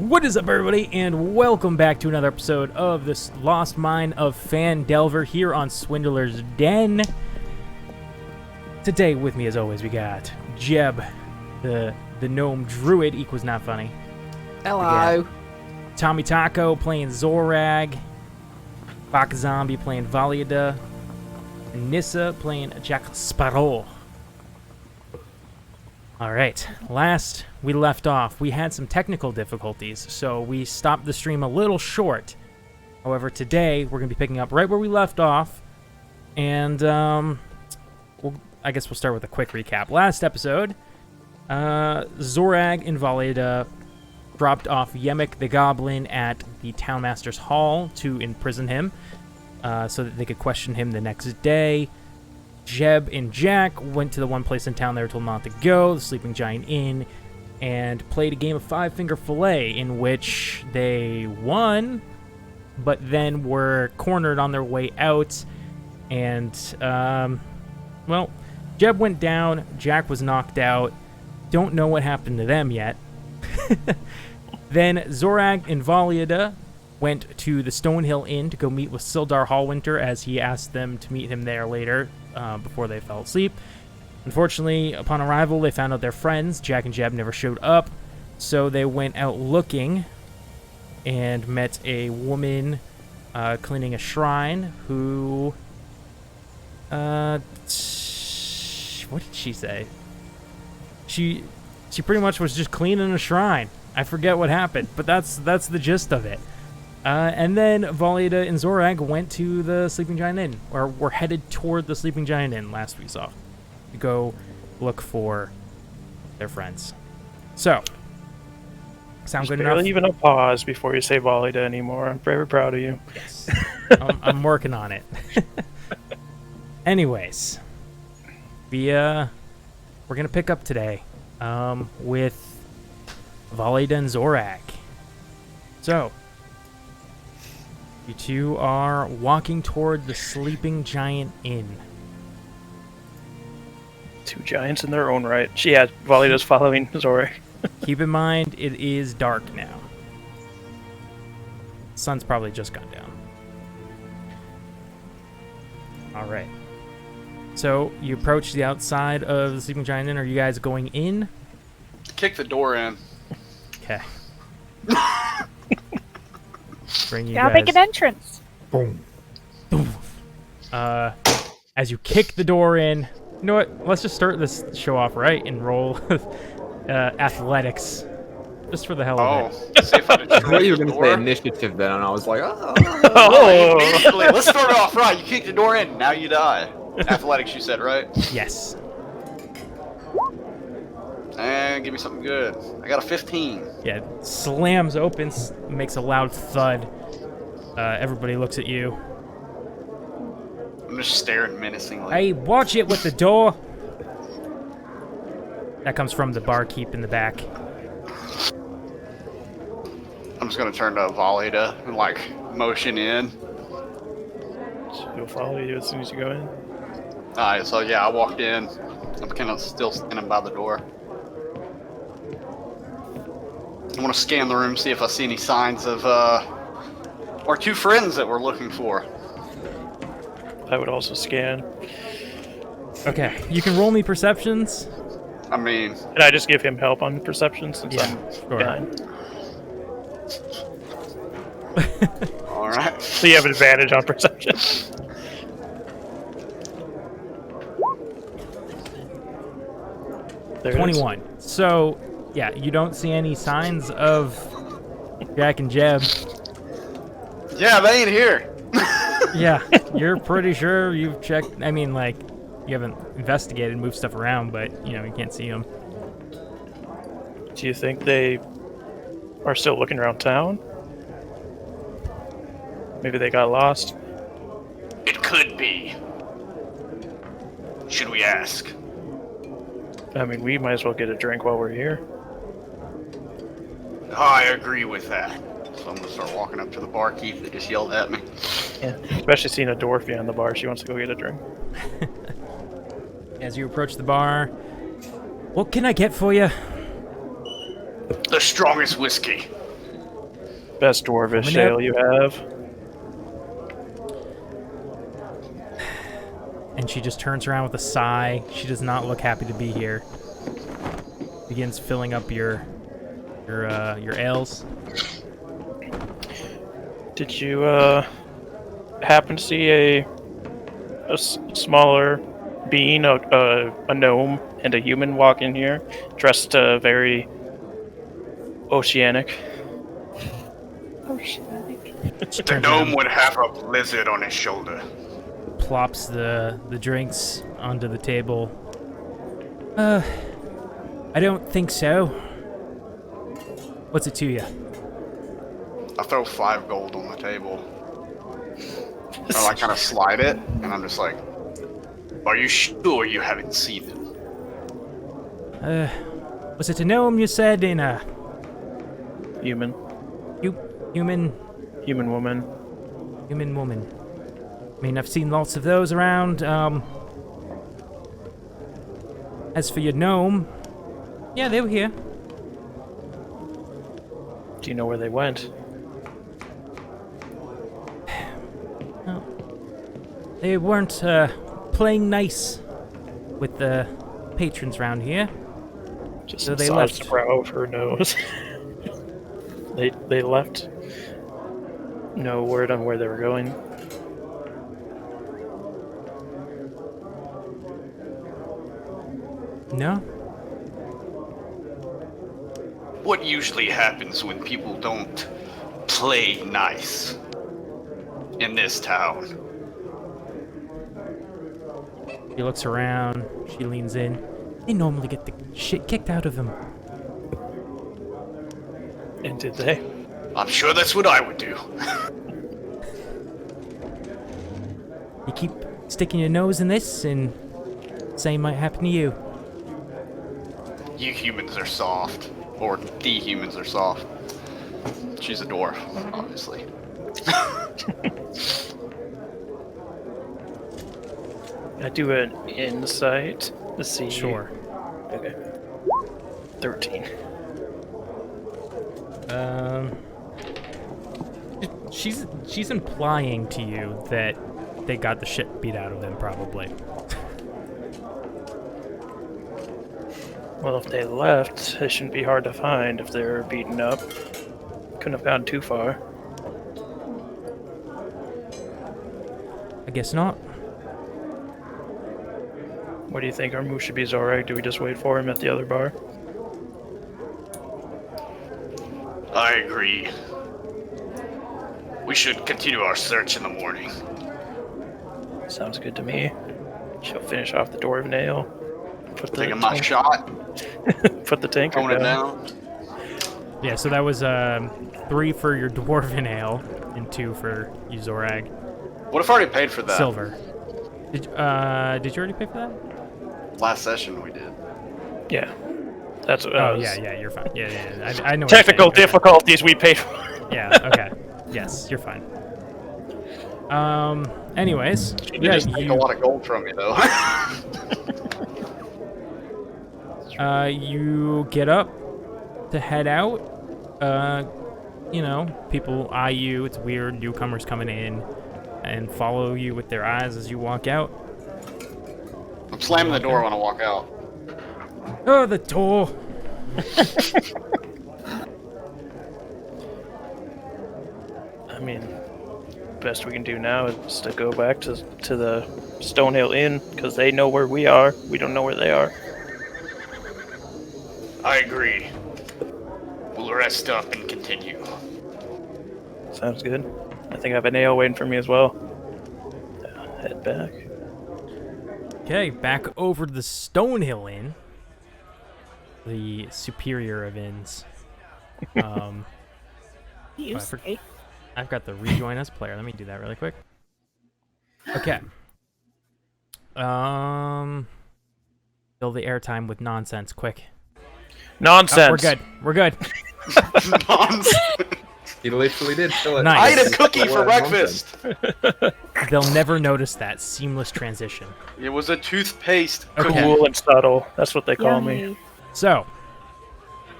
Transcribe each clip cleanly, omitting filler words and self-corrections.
What is up, everybody, and welcome back to another episode of this Lost Mine of Phandelver here on Swindler's Den. Today with me, as always, we got Jeb, the gnome druid, Equaisnotfunny. Hello. TommieTaco playing Zorag, BakaZombie playing Valida, and Nyssa playing Jack Sparrow. Alright, last we left off, we had some technical difficulties, so we stopped the stream a little short. However, today, we're going to be picking up right where we left off, and I guess we'll start with a quick recap. Last episode, Zorag and Valida dropped off Yemek the Goblin at the Townmaster's Hall to imprison him, so that they could question him the next day. Jeb and Jack went to the one place in town they were told not to go, the Sleeping Giant Inn, and played a game of Five-Finger Filet in which they won, but then were cornered on their way out, and, well, Jeb went down, Jack was knocked out, don't know what happened to them yet. Then Zorag and Valida went to the Stonehill Inn to go meet with Sildar Hallwinter as he asked them to meet him there later, before they fell asleep. Unfortunately, upon arrival, they found out their friends, Jack and Jeb, never showed up, so they went out looking and met a woman cleaning a shrine who... what did she say? She pretty much was just cleaning a shrine. I forget what happened, but that's the gist of it. And then Valida and Zorag went to the Sleeping Giant Inn, or were headed toward the Sleeping Giant Inn last we saw, to go look for their friends. So, sound good enough? Even a pause before you say Valida anymore. I'm very proud of you. Yes. I'm working on it. Anyways, we're going to pick up today with Valida and Zorag. So, you two are walking toward the Sleeping Giant Inn. Two giants in their own right. Valida's following Zorag. Keep in mind, it is dark now. Sun's probably just gone down. Alright. So, you approach the outside of the Sleeping Giant Inn. Are you guys going in? Kick the door in. Okay. Bring you Gotta guys. make an entrance. Boom. Boom. As you kick the door in, you know what? Let's just start this show off right and roll athletics, just for the hell of it. See if I I thought you were going to say door. initiative then, and I was like, oh. Oh, immediately. Let's start it off right. You kick the door in, now you die. Athletics, you said, right? Yes. And give me something good. I got a 15. Yeah, it slams open, makes a loud thud. Everybody looks at you. I'm just staring menacingly. Hey, watch it with the door. That comes from the barkeep in the back. I'm just gonna turn to Valida and like motion in. He'll follow you as soon as you go in. Alright, so yeah, I walked in. I'm kind of still standing by the door. I want to scan the room, see if I see any signs of our two friends that we're looking for. I would also scan. Okay, you can roll me perceptions. I mean, And I just give him help on perception since Yeah, I'm sure. behind. alright. So you have an advantage on perception. There it is. 21. So, yeah, you don't see any signs of Jack and Jeb. Yeah, they ain't here. Yeah, you're pretty sure you've checked. I mean, like, you haven't investigated, moved stuff around, but, you know, you can't see them. Do you think they are still looking around town? Maybe they got lost? It could be. Should we ask? I mean, we might as well get a drink while we're here. I agree with that. So I'm gonna start walking up to the barkeep that just yelled at me. Yeah. Especially seeing a dwarf behind the bar. She wants to go get a drink. As you approach the bar, what can I get for you? The strongest whiskey. Best dwarvish Coming up. ale you have. And she just turns around with a sigh. She does not look happy to be here. Begins filling up your ales. Did you happen to see a smaller being, a gnome and a human walk in here, dressed very oceanic? The gnome would have a lizard on his shoulder. Plops the drinks onto the table. I don't think so. What's it to you? I throw 5 gold on the table. I kind of slide it, and I'm just like, "Are you sure you haven't seen it?" Was it a gnome you said in a Human. human Human woman. woman? I mean, I've seen lots of those around. As for your gnome, yeah, they were here. Do you know where they went? They weren't playing nice with the patrons around here. Just So they massage left. the brow of her nose. They left. No word on where they were going. No? What usually happens when people don't play nice in this town? She looks around. She leans in. They normally get the shit kicked out of them. And did they? I'm sure that's what I would do. You keep sticking your nose in this, and same might happen to you. You humans are soft. Or the humans are soft. She's a dwarf, obviously. I do an insight to see. Sure. Okay. 13. She's implying to you that they got the shit beat out of them, probably. Well, if they left, it shouldn't be hard to find if they're beaten up. Couldn't have gone too far. I guess not. What do you think? Our move should be alright. Do we just wait for him at the other bar? I agree. We should continue our search in the morning. Sounds good to me. She'll finish off the dwarven ale. Put the Taking my tank- shot, Put the tanker throwing it down. down. Yeah, so that was 3 for your dwarven ale and 2 for you Zorag. What if I already paid for that? Silver. Did you already pay for that? Last session we did. Yeah. That's what Oh yeah, you're fine. Yeah. I know. what you're Technical saying. Okay. difficulties we paid for. Yeah. Okay. Yes, you're fine. Anyways, She did yeah, just take a lot of gold from me though. you get up to head out. You know, people eye you. It's weird. Newcomers coming in and follow you with their eyes as you walk out. I'm slamming the door when I walk out. Oh, the door. I mean, best we can do now is to go back to the Stonehill Inn, because they know where we are. We don't know where they are. I agree. We'll rest up and continue. Sounds good. I think I have a nail waiting for me as well. Head back. Okay, back over to the Stonehill Inn, the superior of inns. You I say. I've got the rejoin us player. Let me do that really quick. Okay. Fill the airtime with nonsense, quick. Nonsense. We're good. We're good. He literally did fill it. Nice. I ate a cookie for breakfast. They'll never notice that seamless transition. It was a toothpaste Okay. cookie. Cool and subtle. That's what they call me. Yummy. So,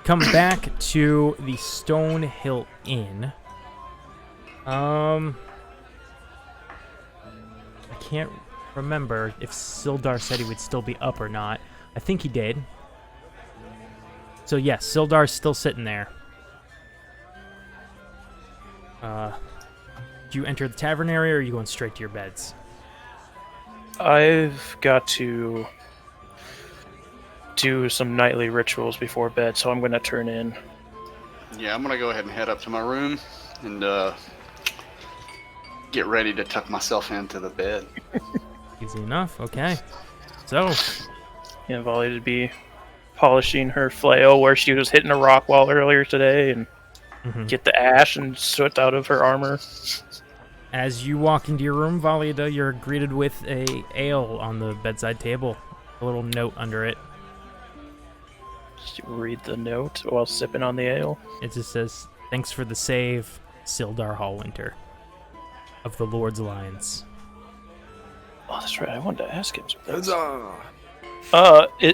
come back to the Stonehill Inn. I can't remember if Sildar said he would still be up or not. I think he did. So yes, Sildar's still sitting there. Do you enter the tavern area, or are you going straight to your beds? I've got to do some nightly rituals before bed, so I'm going to turn in. Yeah, I'm gonna go ahead and head up to my room and get ready to tuck myself into the bed. Easy enough. Okay. So, Yeah, Volley to be polishing her flail where she was hitting a rock wall earlier today and get the ash and soot out of her armor. as you walk into your room, Valida, you're greeted with a ale on the bedside table. A little note under it. Just read the note while sipping on the ale. It just says, "Thanks for the save, Sildar Hallwinter of the Lord's Alliance." Oh, that's right. I wanted to ask him something. Huzzah!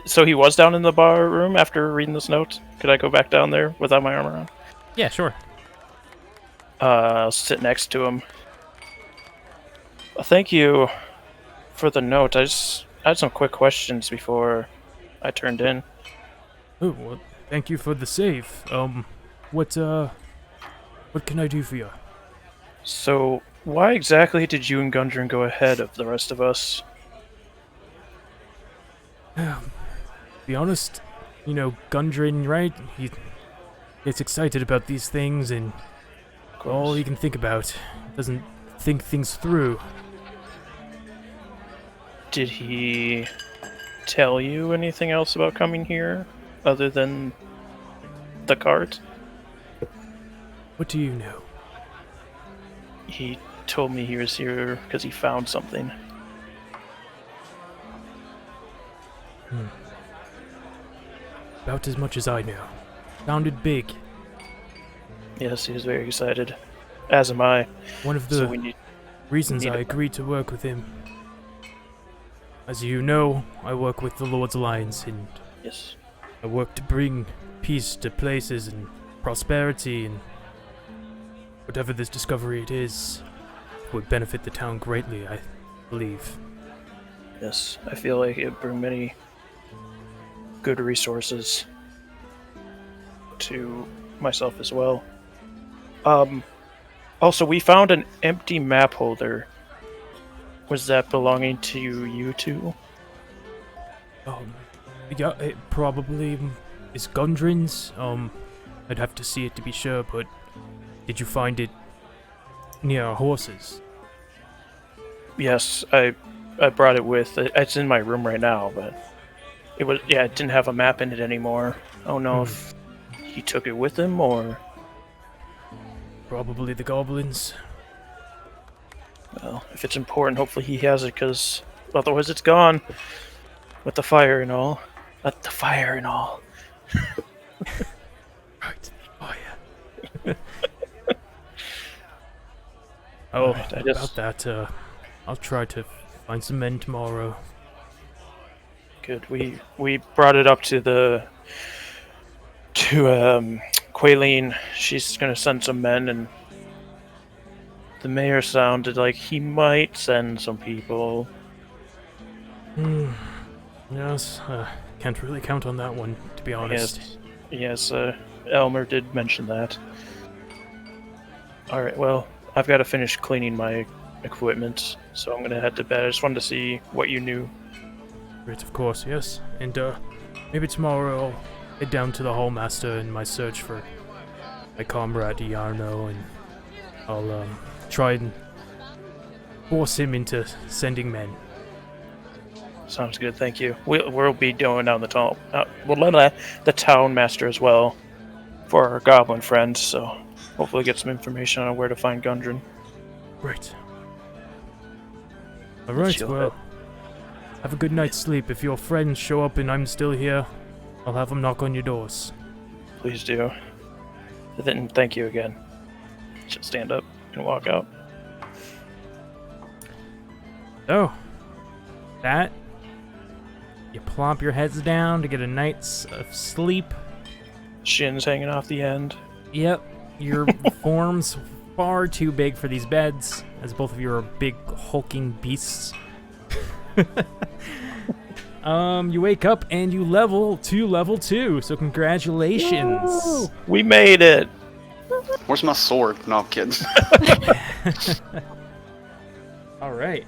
So he was down in the bar room after reading this note? Could I go back down there without my armor on? Yeah, sure. I'll sit next to him. Thank you for the note. I had some quick questions before I turned in. Oh, well, thank you for the save. What can I do for you? So, why exactly did you and Gundren go ahead of the rest of us? To be honest, Gundren, right? He gets excited about these things, and all he can think about. Doesn't think things through. Did he tell you anything else about coming here, other than the cart? What do you know? He told me he was here because he found something. About as much as I know. Sounded big. Yes, he was very excited. As am I. One of So the we need... reasons need I a- agreed to work with him. As you know, I work with the Lord's Alliance, and Yes. I work to bring peace to places and prosperity, and whatever this discovery it is would benefit the town greatly, I believe. Yes. I feel like it would bring many good resources to myself as well. Also, we found an empty map holder. Was that belonging to you two? Yeah, it probably is Gundren's. I'd have to see it to be sure, but did you find it near our horses? Yes, I brought it with. It's in my room right now, but it didn't have a map in it anymore. I don't know if he took it with him or... Probably the goblins. Well, if it's important, hopefully he has it, because otherwise it's gone. With the fire and all. The fire and all. Right, fire. Oh, Right, about that, I'll try to find some men tomorrow. Good. We brought it up to Quaileen. She's gonna send some men, and the mayor sounded like he might send some people. Yes, can't really count on that one, to be honest. Yes, Elmer did mention that. Alright, well, I've got to finish cleaning my equipment, so I'm gonna head to bed. I just wanted to see what you knew. Right, of course, yes. And, maybe tomorrow I'll head down to the Hallmaster in my search for my comrade Yarno, and I'll, try and force him into sending men. Sounds good, thank you. We'll be going down the town master as well for our goblin friends, so hopefully get some information on where to find Gundren. Right. Alright, Chill well, out. have a good night's sleep. If your friends show up and I'm still here, I'll have them knock on your doors. Please do. Then thank you again. She'll stand up and walk out. So, that, you plop your heads down to get a night's sleep. Shins hanging off the end. Yep, your forms far too big for these beds, as both of you are big hulking beasts. You wake up and you level to level 2, so congratulations. Woo! We made it. Where's my sword? No, I'm kidding. All right.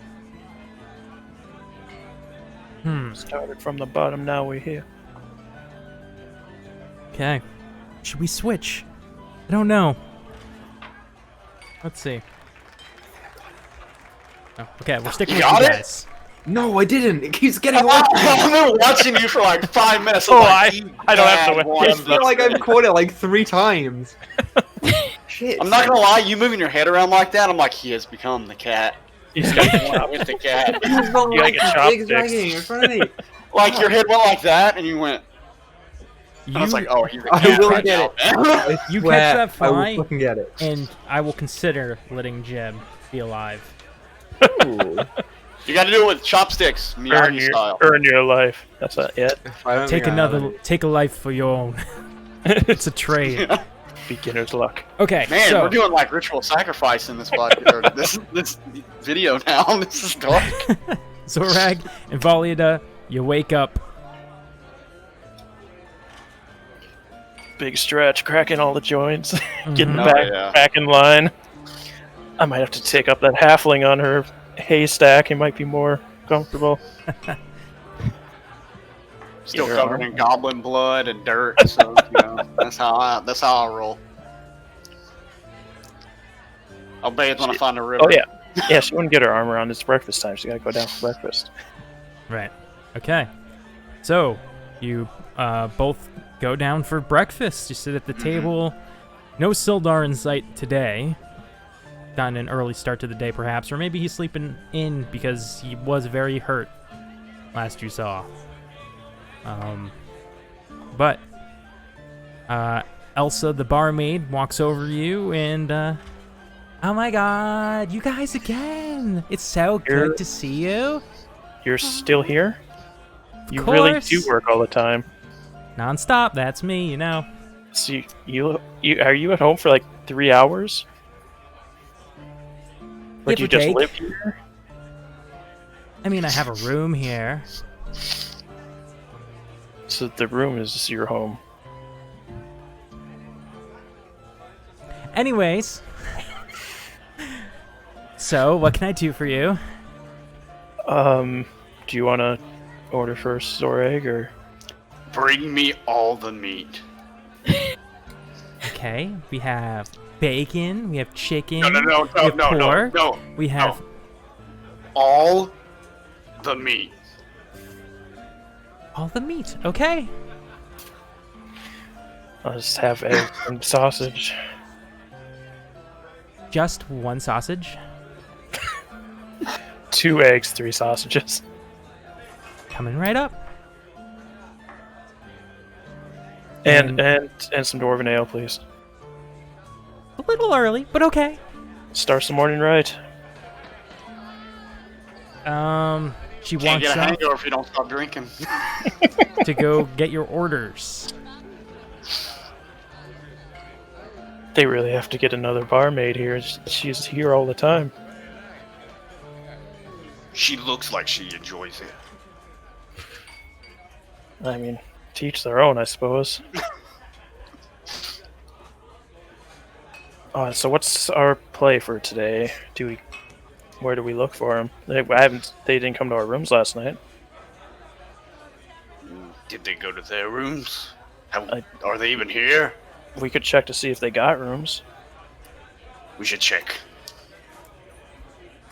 Started from the bottom, now we're here. Okay. Should we switch? I don't know. Let's see. Oh, okay, we're sticking with got you it? guys. No, I didn't. It keeps getting away. I've been watching you for like 5 minutes. Oh, like, I don't have to bad wait. one. I feel like I've quoted like 3 times. Shit. I'm not gonna lie, you moving your head around like that, I'm like, he has become the cat. He's got Wow, with the cat. He's not You gotta like get big chopsticks. dragging in front of me. Like your head went like that, and you went. You, I was like, oh, he's a I cat will right get now. it. I You swear, catch that I fly? will fucking get it. and I will consider letting Jeb be alive. Ooh. You gotta do it with chopsticks, Miyagi style. earn your life. That's not it. I don't Take think I have another. any. Take a life for your own. It's a trade. Beginner's luck. Okay, Man, so we're doing like ritual sacrifice in this podcast, or this video now. This is dark. Zorag and Valiada, you wake up. Big stretch, cracking all the joints, getting Mhm. Oh, back yeah. back in line. I might have to take up that halfling on her haystack. He might be more comfortable. Still Your covered arm. in goblin blood and dirt, so you know that's how I roll. I'll bathe when I find a river. Oh yeah, yeah. She wouldn't get her arm around. It's breakfast time. She gotta go down for breakfast. Right. Okay. So you both go down for breakfast. You sit at the table. No Sildar in sight today. Gotten an early start to the day, perhaps, or maybe he's sleeping in because he was very hurt last you saw. But Elsa, the barmaid, walks over to you and, oh my God, you guys again! It's so You're- good to see you. You're still here? You course. really do work all the time. Non-stop. That's me, you know. So you are you at home for like 3 hours? Like Give you or just take. live here? I mean, I have a room here. So the room is your home. Anyways. So, what can I do for you? Do you want to order first Zoreg or? Bring me all the meat. Okay, we have bacon, we have chicken, No, we have pork, no. we have All the meat. all the meat. Okay. I'll just have eggs and sausage. Just one sausage. 2 eggs, 3 sausages. Coming right up. And some dwarven ale, please. A little early, but okay. Start the morning right. She Can't wants get a up hangover if you don't stop drinking. to go get your orders. They really have to get another barmaid here. She's here all the time. She looks like she enjoys it. I mean, teach their own, I suppose. So what's our play for today? Where do we look for them? They didn't come to our rooms last night. Did they go to their rooms? I- Are they even here? We could check to see if they got rooms. We should check.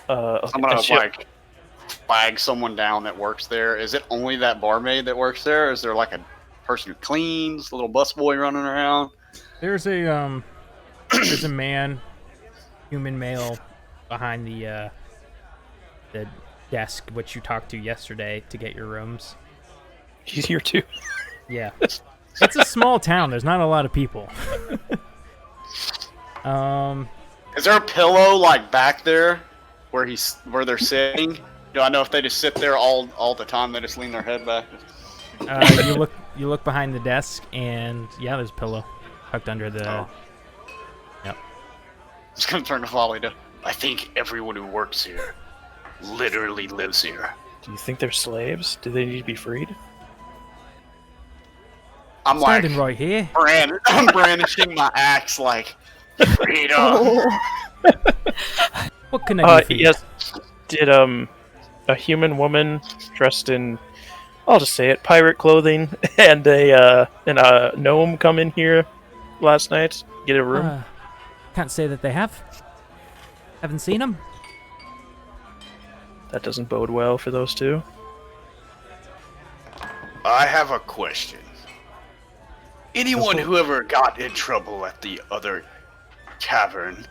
Okay, I'm gonna and she- like flag someone down that works there. Is it only that barmaid that works there? Or is there like a person who cleans, a little busboy running around? There's a there's a man, human male, behind the desk which you talked to yesterday to get your rooms. He's here too. Yeah. It's a small town. There's not a lot of people. Is there a pillow like back there where they're sitting? Do I know if they just sit there all the time? They just lean their head back. You look behind the desk and yeah, there's a pillow tucked under the. Oh. Yep. just gonna turn to Valida. I think everyone who works here literally lives here. Do you think they're slaves? Do they need to be freed? I'm like, Standing right here. I'm brandishing my axe like, freedom. What can I do for you? Yes. Did a human woman dressed in, I'll just say it, pirate clothing and a gnome come in here last night? Get a room? Can't say that they have. Haven't seen them. That doesn't bode well for those two. I have a question. Anyone who ever got in trouble at the other tavern,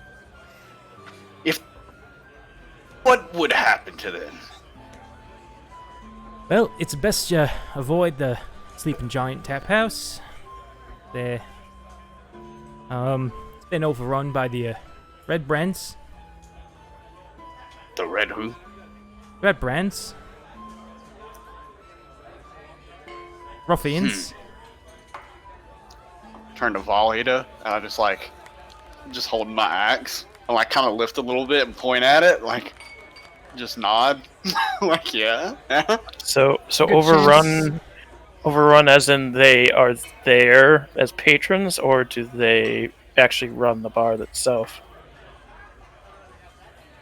what would happen to them? Well, it's best you avoid the Sleeping Giant tap house. It's been overrun by the Redbrands. The red who? Redbrands. Ruffians. Turn to Valida, and I just holding my axe. I like kind of lift a little bit and point at it, like just nod, like yeah. So Good overrun as in they are there as patrons, or do they actually run the bar itself?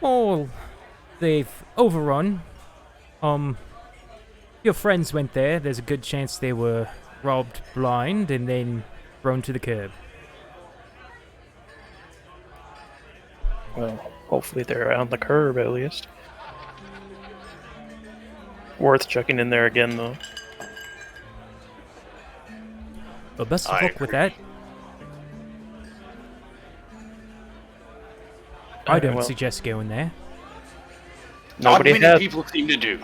Oh, they've overrun. Your friends went there. There's a good chance they were robbed blind and then thrown to the curb. Well, hopefully they're on the curb at least. Worth checking in there again, though. But best of I luck with agree. that. I Alright, don't well, suggest going there. Not Nobody many has. people seem to do.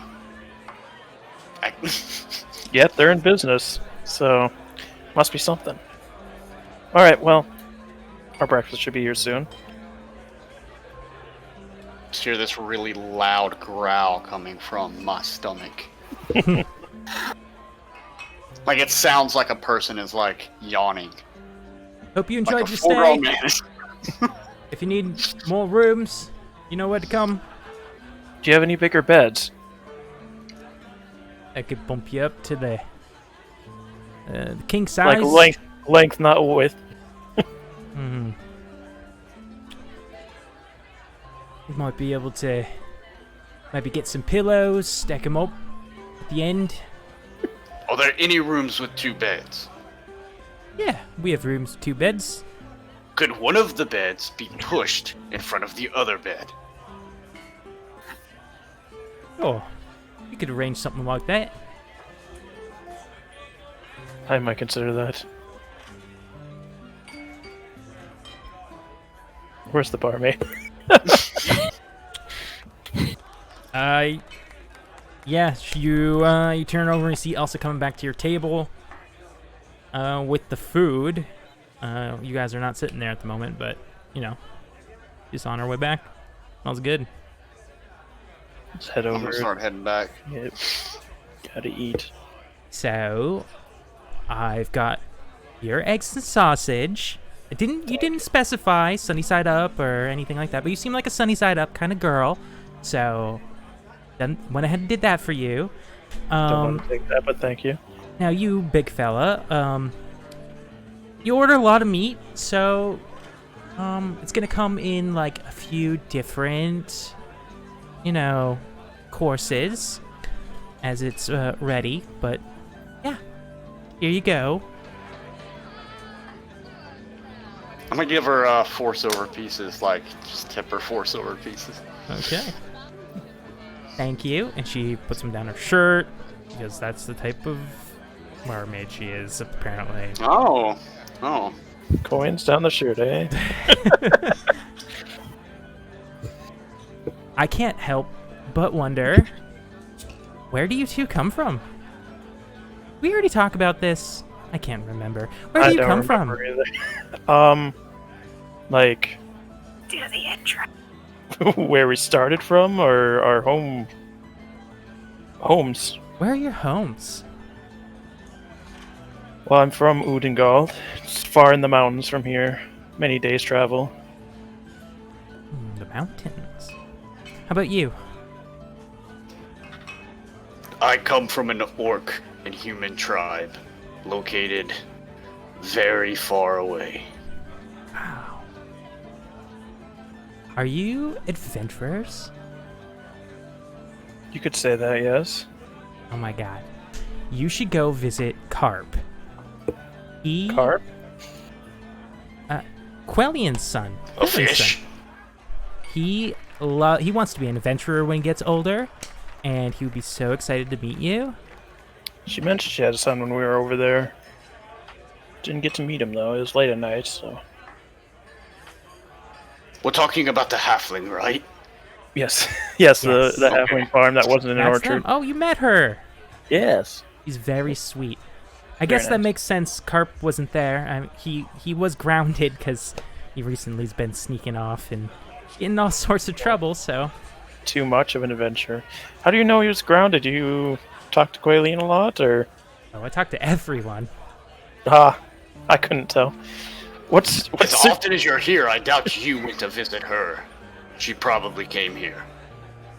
Yet they're in business, so must be something. All right, well, our breakfast should be here soon. Just hear this really loud growl coming from my stomach. Like it sounds like a person is like yawning. Hope you Like enjoyed a your full-grown stay. man. If you need more rooms, you know where to come. Do you have any bigger beds? I could bump you up to the king size. Like length, not width. Hmm. You might be able to maybe get some pillows, stack them up at the end. Are there any rooms with 2 beds? Yeah, we have rooms with 2 beds. Could one of the beds be pushed in front of the other bed? Oh, you could arrange something like that. I might consider that. Where's the barmaid? Yeah, you turn over and you see Elsa coming back to your table with the food. You guys are not sitting there at the moment, but, you know, just on our way back. Smells good. Let's head I'm over. gonna start heading back. Yep. Gotta eat. So, I've got your eggs and sausage. You didn't specify sunny side up or anything like that, but you seem like a sunny side up kind of girl. So, then went ahead and did that for you. Don't want to take that, but thank you. Now you big fella, you order a lot of meat, so it's gonna come in like a few different, you know, courses as it's ready. But yeah, here you go. I'm gonna give her 4 silver pieces, like just tip her 4 silver pieces. Okay. Thank you. And she puts them down her shirt because that's the type of mermaid she is, apparently. Oh. Coins down the shirt, eh? I can't help but wonder, where do you two come from? We already talked about this. I can't remember. Where do you come from? Either. Like... Do the intro. where we started from, or our homes? Where are your homes? Well, I'm from Udengald. It's far in the mountains from here. Many days' travel. mountains. How about you? I come from an orc and human tribe located very far away. Wow. Are you adventurers? You could say that, yes. Oh my god. You should go visit Carp. Carp? Quellian's son. A fish. He wants to be an adventurer when he gets older, and he would be so excited to meet you. She mentioned she had a son when we were over there. Didn't get to meet him, though. It was late at night, so... We're talking about the halfling, right? Yes. Yes, Yes. the halfling farm that wasn't in an That's orchard. them. Oh, you met her. Yes. He's very sweet. I guess that nice. makes sense. Carp wasn't there. I mean, he was grounded because he recently's been sneaking off and in all sorts of trouble. So Too much of an adventure. How do you know he was grounded? Do you talk to Quaileen a lot, or... I talked to everyone. Ah, I couldn't tell. What's As often as you're here, I doubt you went to visit her. She probably came here,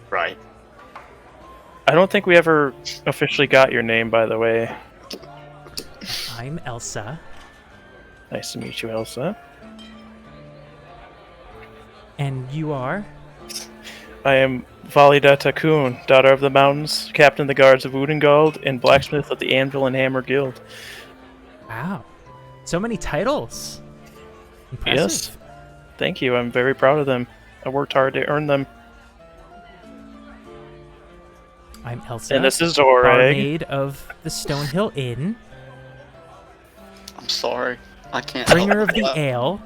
right? I don't think we ever officially got your name, by the way. I'm Elsa, Nice to meet you, Elsa. and you are. I am Valida Takun, daughter of the mountains, captain of the guards of Udengald, and blacksmith of the Anvil and Hammer Guild. Wow, so many titles. Impressive. Yes. Thank you, I'm very proud of them. I worked hard to earn them. I'm Elsa, And this is Zoreg. barmaid of the Stonehill Inn, I'm sorry. I can't. bringer of the ale.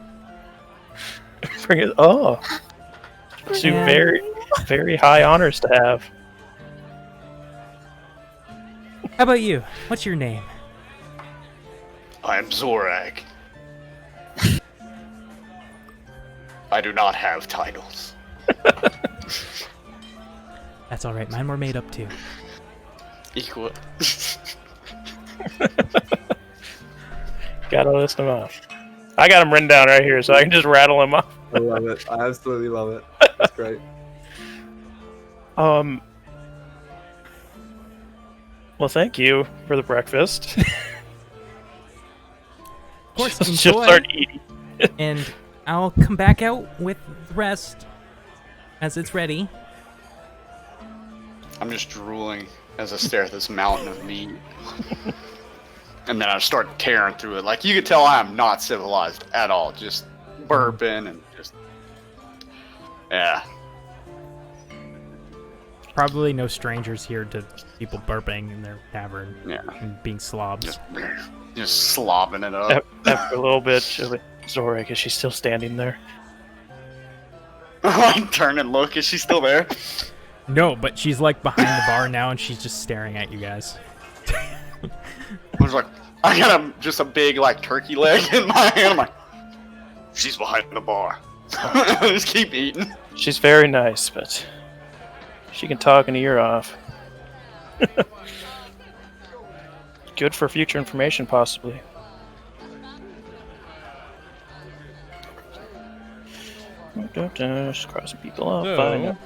Bring it. Oh. Two And- very, very high honors to have. How about you? What's your name? I'm Zorag. I do not have titles. That's all right. Mine were made up too. Equal. Gotta list them off. I got them written down right here, so I can just rattle them off. I love it. I absolutely love it. That's great. Well, thank you for the breakfast. Of course, She'll enjoy. start eating. And I'll come back out with the rest as it's ready. I'm just drooling as I stare at this mountain of meat. And then I start tearing through it. Like, you could tell I am not civilized at all. Just burping and just... Yeah. Probably no strangers here to people burping in their tavern Yeah. and being slobs. Just slobbing it up. After a little bit, she'll be, Zorek, is she still standing there? I turn and look. Is she still there? No, but she's like behind the bar now and she's just staring at you guys. I was like, I got just a big, like, turkey leg in my hand. I'm like, she's behind the bar. Just keep eating. She's very nice, but she can talk an ear off. Good for future information, possibly. Just crossing people off. So,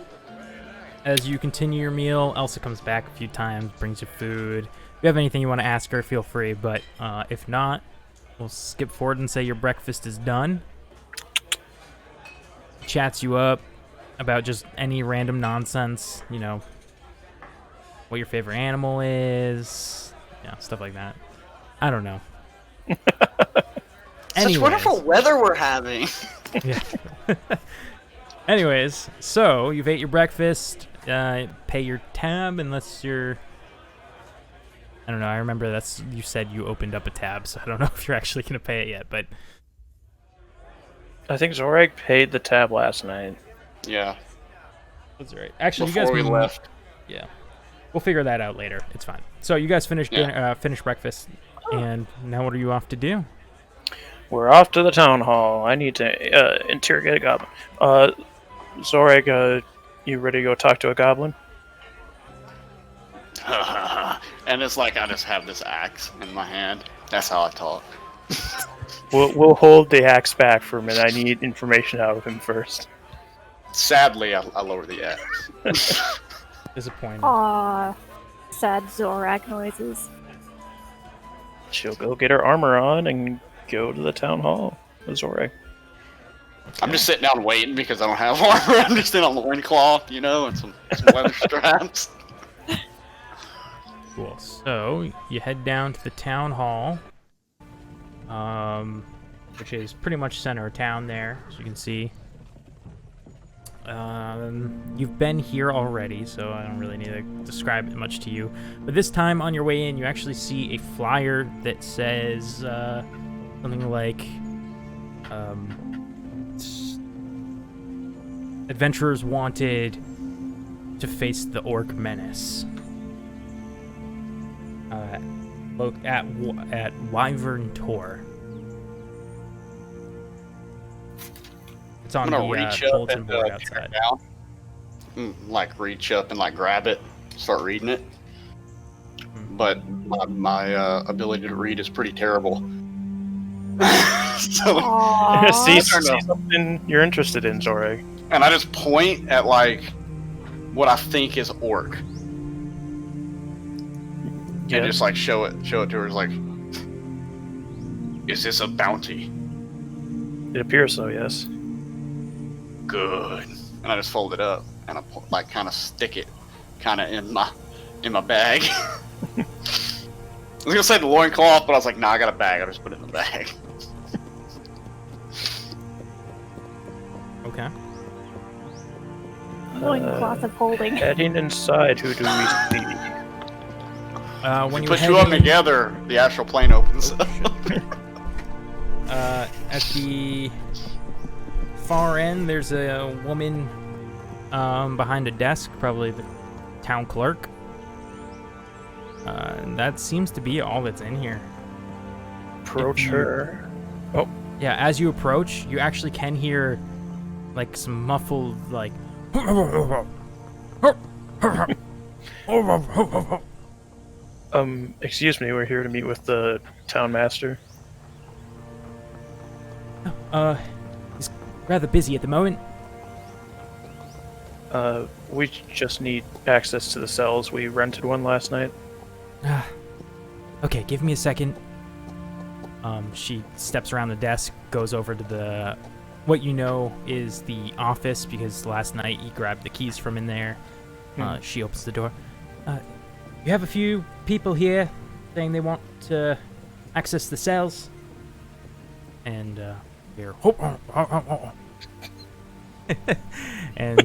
as you continue your meal, Elsa comes back a few times, brings you food. If you have anything you want to ask her, feel free. But if not, we'll skip forward and say your breakfast is done. Chats you up about just any random nonsense, you know, what your favorite animal is, stuff like that. I don't know. Such wonderful weather we're having. Yeah. Anyways, so you've ate your breakfast. Pay your tab unless you're... I don't know. I remember you said you opened up a tab, so I don't know if you're actually going to pay it yet, but... I think Zorek paid the tab last night. Yeah. That's right. Actually, Before you we guys... left. Yeah. We'll figure that out later. It's fine. So you guys finished finished breakfast, and now what are you off to do? We're off to the town hall. I need to interrogate a goblin. Zorek, you ready to go talk to a goblin? And it's like I just have this axe in my hand. That's how I talk. We'll hold the axe back for a minute. I need information out of him first. sadly, I lower the X. Disappointed. Aw, sad Zorak noises. She'll go get her armor on and go to the town hall. Zorak. I'm just sitting down waiting because I don't have armor. I'm just in a loincloth, you know, and some leather straps. Cool. So you head down to the town hall, which is pretty much center of town there, as you can see. You've been here already, so I don't really need to describe it much to you. But this time, on your way in, you actually see a flyer that says something like "Adventurers wanted to face the orc menace." Look at Wyvern Tor. It's on I'm gonna the reach up bulletin and board tear outside. it down. Like reach up and like grab it, start reading it. But my ability to read is pretty terrible. So, Aww. see something you're interested in, Zorak. and I just point at like what I think is orc, Yeah. and just like show it to her. It's like, is this a bounty? It appears so, yes. Good. And I just fold it up and I like kind of stick it kind of in my bag. I was gonna say the loincloth, but I was like, nah, I got a bag. I'll just put it in the bag. Okay. Loincloth of holding. Heading inside, who do we see? When you Put head two of them in- together, the astral plane opens. At the far end, there's a woman behind a desk, probably the town clerk. And that seems to be all that's in here. Approach her. Oh, Yeah, as you approach, you actually can hear like some muffled like excuse me, we're here to meet with the town master. he's rather busy at the moment. We just need access to the cells. We rented one last night. Okay, give me a second. She steps around the desk, goes over to the what you know is the office because last night you grabbed the keys from in there. She opens the door. You have a few people here saying they want to access the cells. And here. And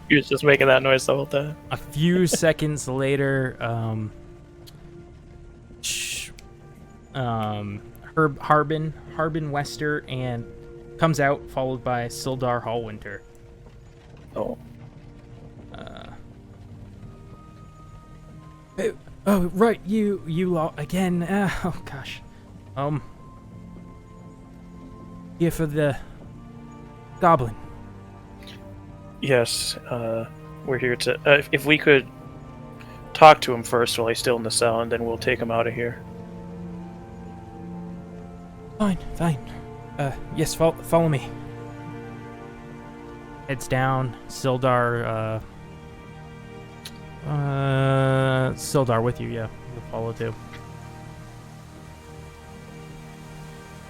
He was just making that noise the whole time. a few seconds later, Harbin Wester and comes out, followed by Sildar Hallwinter. Oh. Oh, right, you all again. Oh gosh. Here for the Goblin. Yes, we're here to... if we could talk to him first while he's still in the cell, and then we'll take him out of here. Fine. Yes, follow me. Heads down. Sildar with you, yeah. You'll follow too.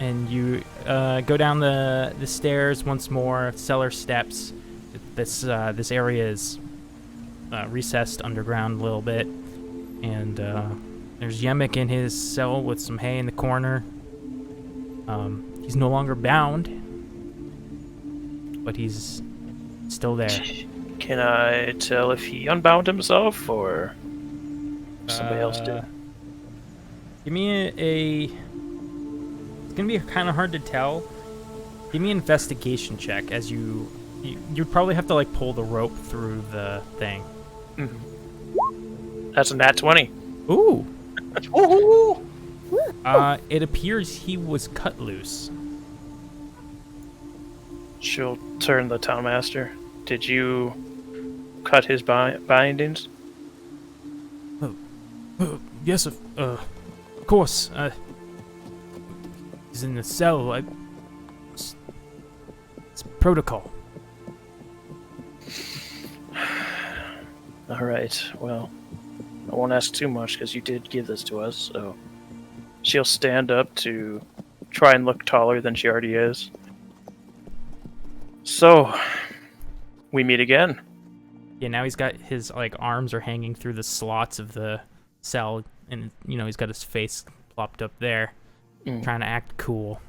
And you go down the stairs once more, cellar steps. This area is recessed underground a little bit. And there's Yemek in his cell with some hay in the corner. He's no longer bound, but he's still there. Can I tell if he unbound himself, or somebody else did? Give me it's gonna be kind of hard to tell. Give me an investigation check, as you'd probably have to like pull the rope through the thing. That's a nat 20. Ooh. Woohoo! It appears he was cut loose. She'll turn the town master. Did you cut his bindings? Yes, of course. He's in the cell. It's protocol. Alright, well, I won't ask too much because you did give this to us, so... She'll stand up to try and look taller than she already is. So, we meet again. Yeah, now he's got his arms are hanging through the slots of the cell, and he's got his face plopped up there, trying to act cool.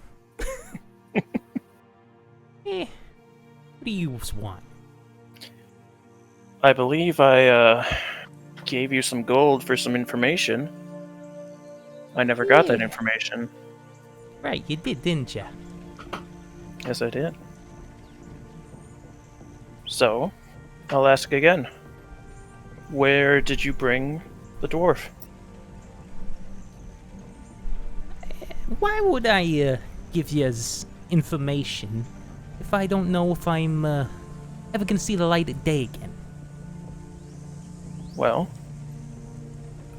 What do you want? I believe I gave you some gold for some information. I never got that information. Right, you did, didn't you? Yes, I did. So, I'll ask again. Where did you bring the dwarf? Why would I give you information if I don't know if I'm ever gonna see the light of day again? Well,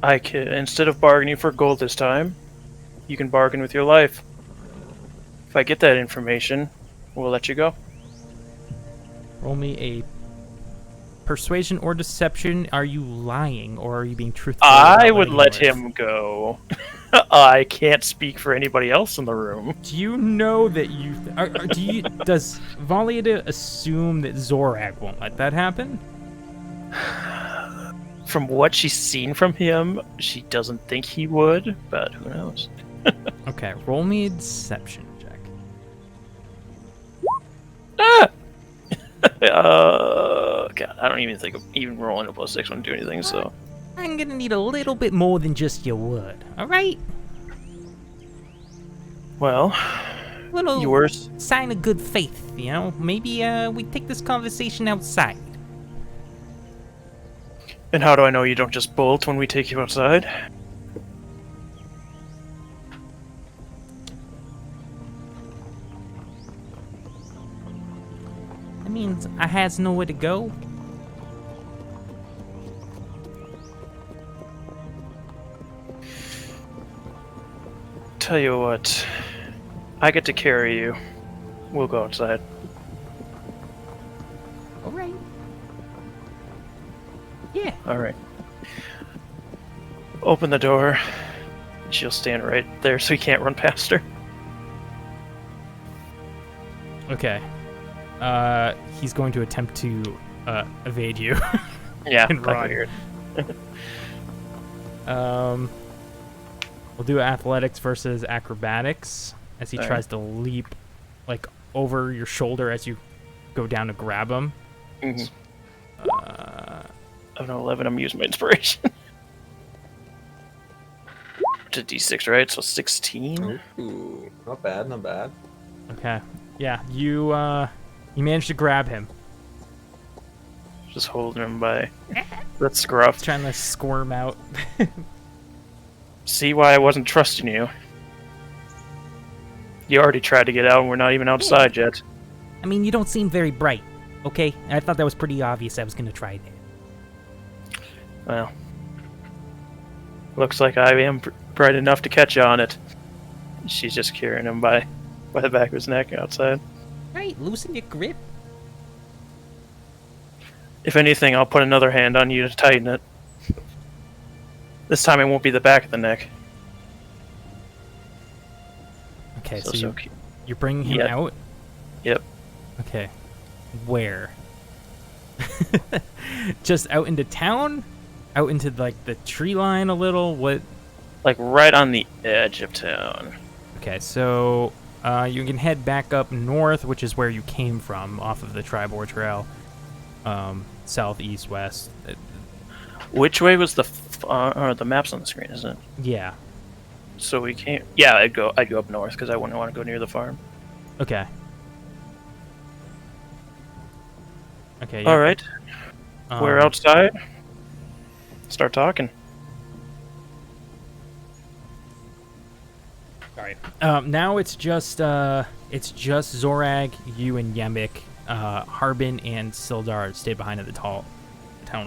I can, instead of bargaining for gold this time, you can bargain with your life. If I get that information, we'll let you go. Roll me a persuasion or deception. Are you lying or are you being truthful? I would let him go. I can't speak for anybody else in the room. Do you know that you... does Valiada assume that Zorag won't let that happen? From what she's seen from him, she doesn't think he would, but who knows? Okay, roll me a deception check. God, I don't even think of even rolling a +6 wouldn't do anything, so... I'm gonna need a little bit more than just your word, alright? Well, Little yours... sign of good faith, Maybe we take this conversation outside. And how do I know you don't just bolt when we take you outside? That means I has nowhere to go. Tell you what, I get to carry you. We'll go outside. Alright. Yeah. Alright. Open the door. She'll stand right there so he can't run past her. Okay. He's going to attempt to evade you. Yeah, And I run. figured. We'll do athletics versus acrobatics as he All tries to leap over your shoulder as you go down to grab him. Mm-hmm. Of an 11, I'm using my inspiration. To D6, right? So 16. Ooh, not bad, not bad. Okay. Yeah, you managed to grab him. Just holding him by the scruff. Trying to squirm out. See why I wasn't trusting you. You already tried to get out and we're not even outside yet. I mean, you don't seem very bright, okay? I thought that was pretty obvious I was going to try it. Well, looks like I am bright enough to catch on it. She's just carrying him by the back of his neck outside. Right, loosen your grip. If anything, I'll put another hand on you to tighten it. This time it won't be the back of the neck. Okay, so So you're bringing him Yep. out? Yep. Okay. Where? Just out into town? Out into, the tree line a little? What? Like right on the edge of town. Okay, so you can head back up north, which is where you came from, off of the Tribor Trail. South, east, west. Which way was the map's on the screen, isn't it? Yeah. So we can't. Yeah, I'd go up north because I wouldn't want to go near the farm. Okay. Okay. Yeah. All right, we're outside. Start talking. All right. Now it's just Zorag, you and Yemik, Harbin and Sildar stayed behind at the town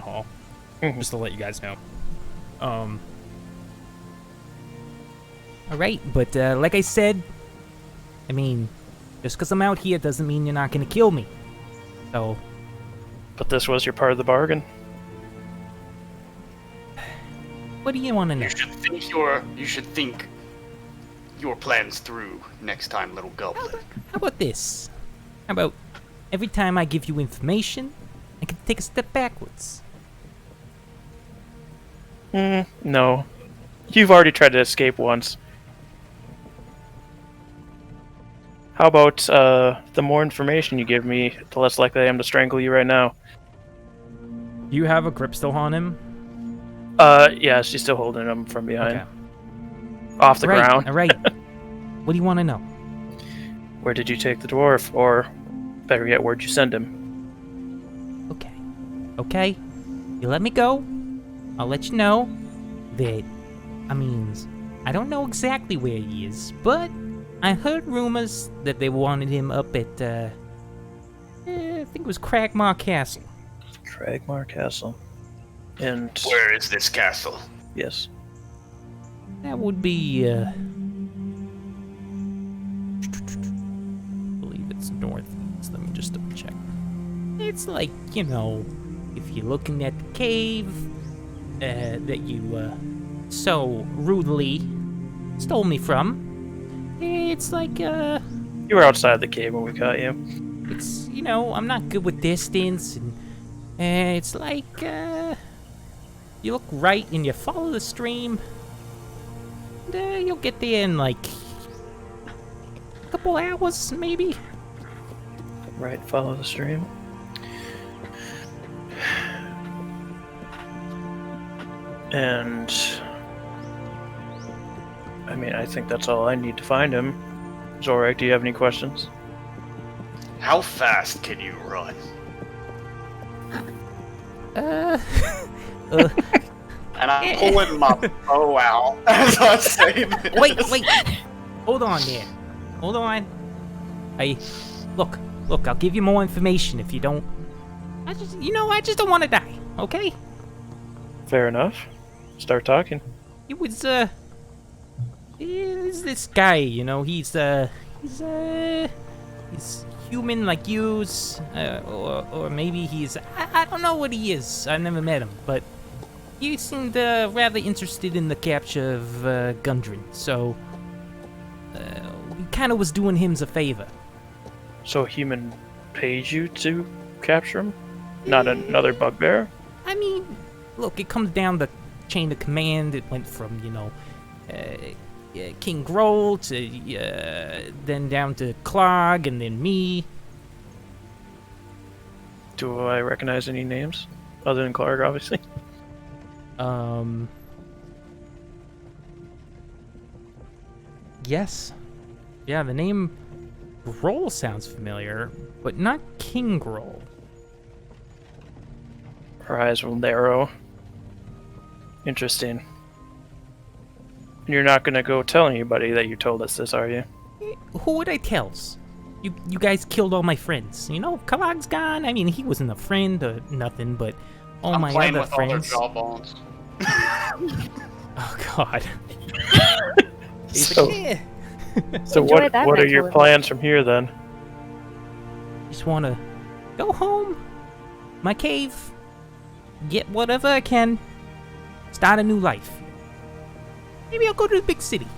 hall. Mhm. Just to let you guys know. All right, but like I said, I mean, just because I'm out here doesn't mean you're not gonna kill me. So, But this was your part of the bargain. What do you want to know? You should think your plans through next time, little goblin. How about this? How about every time I give you information, I can take a step backwards? No. You've already tried to escape once. How about, the more information you give me, the less likely I am to strangle you right now. Do you have a grip still on him? Yeah, she's still holding him from behind. Okay. Off the ground. All right. What do you want to know? Where did you take the dwarf? Or, better yet, where'd you send him? Okay. You let me go, I'll let you know that, I don't know exactly where he is, but I heard rumors that they wanted him up at, I think it was Cragmar Castle. Cragmar Castle. And... Where is this castle? Yes. That would be, I believe it's northeast. Let me just double check. It's like, if you're looking at the cave that you so rudely stole me from, it's like, You were outside the cave when we caught you. it's, I'm not good with distance, and it's like, you look right and you follow the stream, and you'll get there in like a couple hours, maybe. Right, follow the stream. And... I think that's all I need to find him. Zorak, do you have any questions? How fast can you run? And I'm pulling my bow out as I say this. Wait. Hold on there. Hold on. Look, I'll give you more information if you don't. I just don't want to die, okay? Fair enough. Start talking. It was, is this guy, he's human like yous, or maybe he's, I don't know what he is. I've never met him, but he seemed rather interested in the capture of Gundren, so we kind of was doing him a favor. So human pays you to capture him? Not another bugbear? Look, it comes down the chain of command. It went from, King Grohl to, then down to Clog, and then me. Do I recognize any names? Other than Clark, obviously. Yes. Yeah, the name Grohl sounds familiar, but not King Grohl. Her eyes will narrow. Interesting. You're not gonna go tell anybody that you told us this, are you? Who would I tell? You guys killed all my friends. Kalag's gone. He wasn't a friend or nothing, but all my playing other with friends. all their jawbones. Oh God. So, Yeah. so Enjoy what that are mental your image. plans from here then? Just wanna go home, my cave, get whatever I can, start a new life. Maybe I'll go to the big city.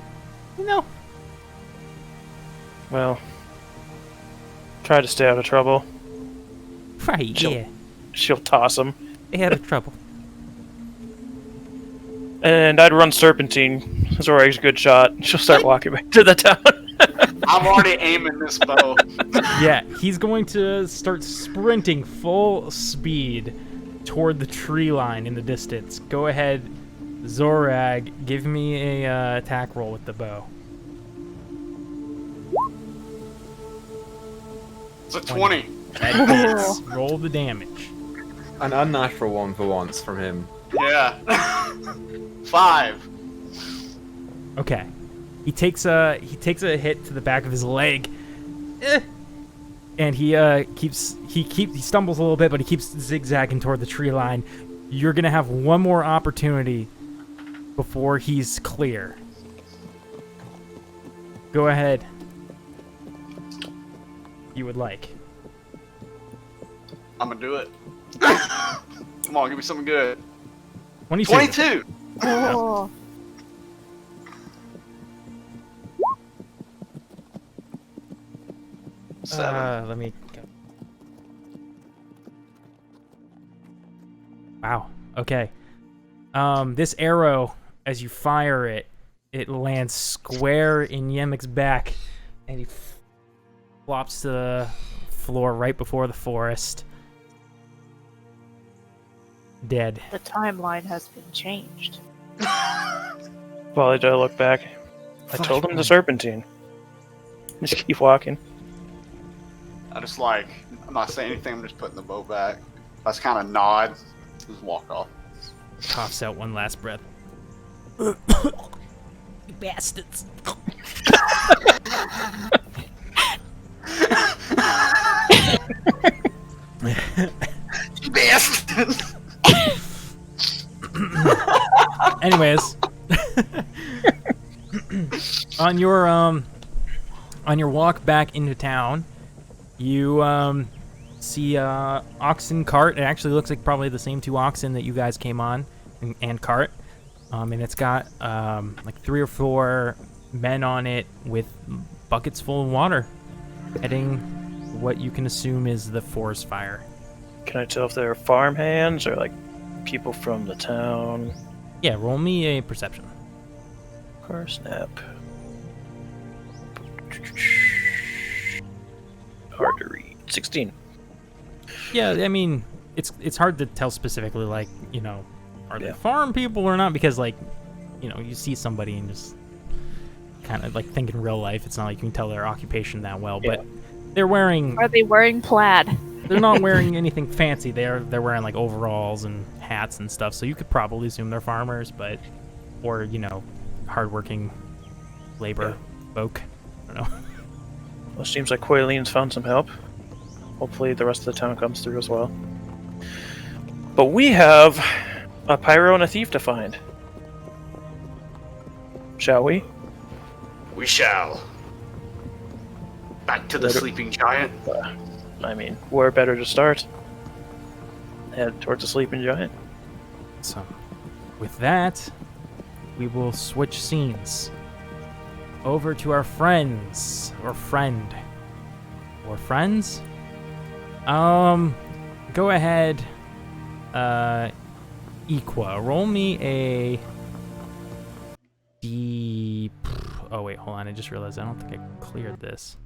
Well, try to stay out of trouble. Right? She'll- Yeah. She'll toss him. They had a trouble. And I'd run Serpentine. Zorak's a good shot. She'll start walking back to the town. I'm already aiming this bow. Yeah, he's going to start sprinting full speed toward the tree line in the distance. Go ahead, Zorag, give me a attack roll with the bow. It's a 20. That hits. Roll the damage. An unnatural one for once from him. Yeah. 5. Okay. He takes a hit to the back of his leg. And he stumbles a little bit, but he keeps zigzagging toward the tree line. You're gonna have one more opportunity before he's clear. Go ahead. You would like. I'm gonna do it. Come on, give me something good. 22. 22. Oh. Let me go. Wow. Okay. This arrow, as you fire it, it lands square in Yemek's back, and he flops to the floor right before the forest. Dead. The timeline has been changed. Well, I look back. I told him the serpentine. Just keep walking. I just like, I'm not saying anything, I'm just putting the bow back. I just kind of nod, just walk off. Coughs out one last breath. You bastards. You bastard! Anyways, on your walk back into town, you see a oxen cart. It actually looks like probably the same two oxen that you guys came on, and cart. And it's got like 3 or 4 men on it with buckets full of water, heading what you can assume is the forest fire. Can I tell if they're farm hands or like people from the town? Yeah, roll me a perception. Car snap. Hard to read. 16. Yeah, I mean, it's hard to tell specifically, like, you know, are they Yeah. farm people or not? Because, like, you know, you see somebody and just kind of, like, think in real life. It's not like you can tell their occupation that well, Yeah. but they're wearing... Are they wearing plaid? They're not wearing anything fancy. They're wearing, like, overalls and hats and stuff, so you could probably assume they're farmers, but... Or, you know, hardworking labor folk. I don't know. Well, it seems like Quaylene's found some help. Hopefully the rest of the town comes through as well. But we have a pyro and a thief to find. Shall we? We shall. Back to the Let it- sleeping giant. I mean, where better to start? Head towards the sleeping giant. So, with that, we will switch scenes over to our friends, or friend, or friends. Go ahead, Equa, roll me a D. Oh wait, hold on. I just realized I don't think I cleared this.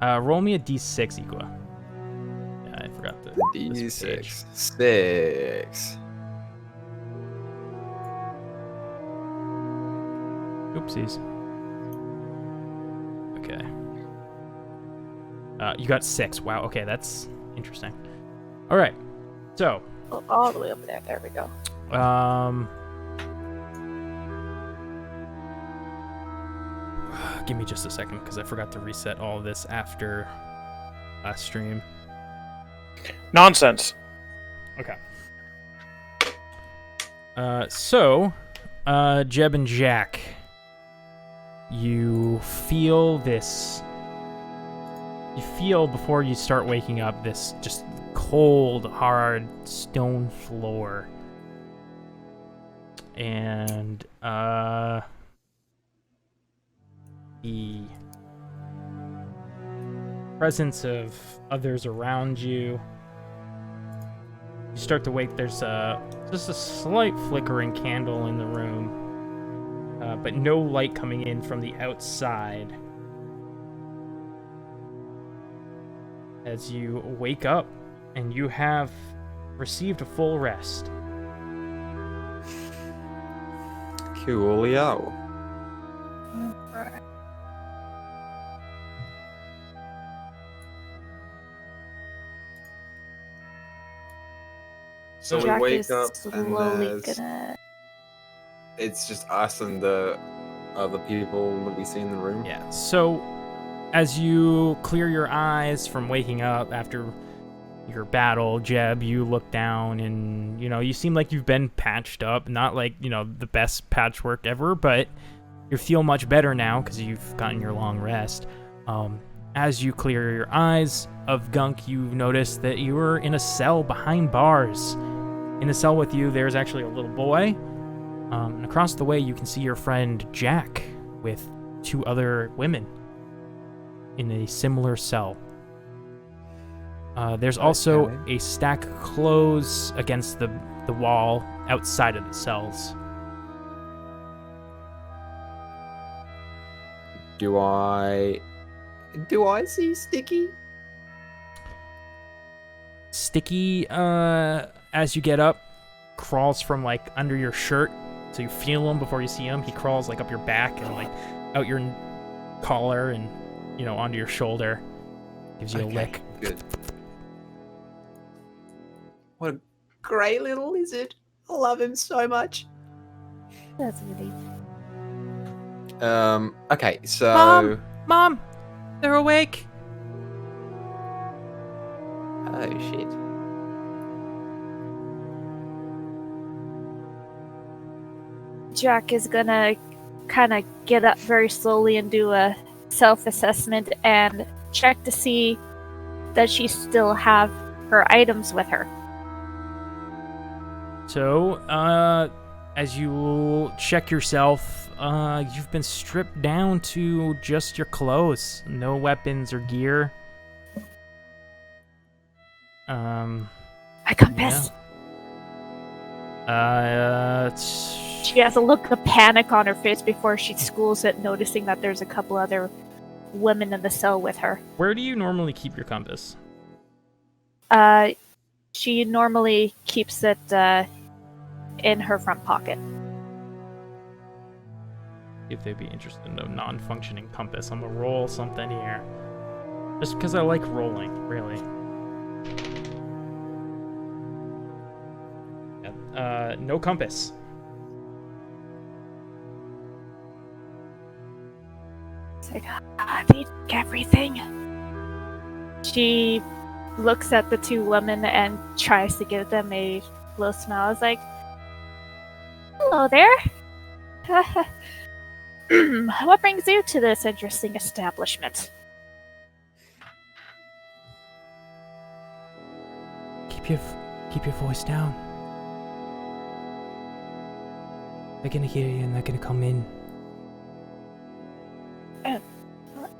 Roll me a D6, Equa. Yeah, I forgot the this page. D6. 6. Oopsies. Okay. You got 6. Wow. Okay, that's interesting. All right. So, Oh, all the way over there. There we go. give me just a second because I forgot to reset all of this after last stream. Nonsense. Okay. Jeb and Jack, you feel this. You feel before you start waking up this just cold, hard stone floor. And, the presence of others around you. You start to wake, there's just a slight flickering candle in the room, but no light coming in from the outside. As you wake up, and you have received a full rest. Coolio. So Jack we wake is up and slowly there's, gonna. it's just us and the other people that we see in the room. Yeah, so as you clear your eyes from waking up after your battle, Jeb, you look down and, you know, you seem like you've been patched up. Not like, you know, the best patchwork ever, but you feel much better now because you've gotten your long rest. As you clear your eyes of gunk, you notice that you were in a cell behind bars. In the cell with you, there's actually a little boy. And across the way, you can see your friend Jack with 2 other women in a similar cell. There's also a stack of clothes against the wall outside of the cells. Do I see Sticky? Sticky, as you get up, crawls from like under your shirt, so you feel him before you see him. He crawls like up your back and like out your collar and onto your shoulder. Gives you a lick. Good. What a great little lizard! I love him so much. That's really. Okay, so Mom, they're awake. oh shit. Jack is gonna kind of get up very slowly and do a self-assessment and check to see that she still have her items with her. So, as you check yourself, you've been stripped down to just your clothes. No weapons or gear. My compass. Yeah. She has a look of panic on her face before she schools it, noticing that there's a couple other women in the cell with her. Where do you normally keep your compass? She normally keeps it in her front pocket. If they'd be interested in a non-functioning compass, I'm gonna roll something here. Just because I like rolling, really. Yeah, no compass. It's like, I need everything. She looks at the 2 women and tries to give them a little smile. It's like, hello there. What brings you to this interesting establishment? Keep your voice down. They're gonna hear you and they're gonna come in.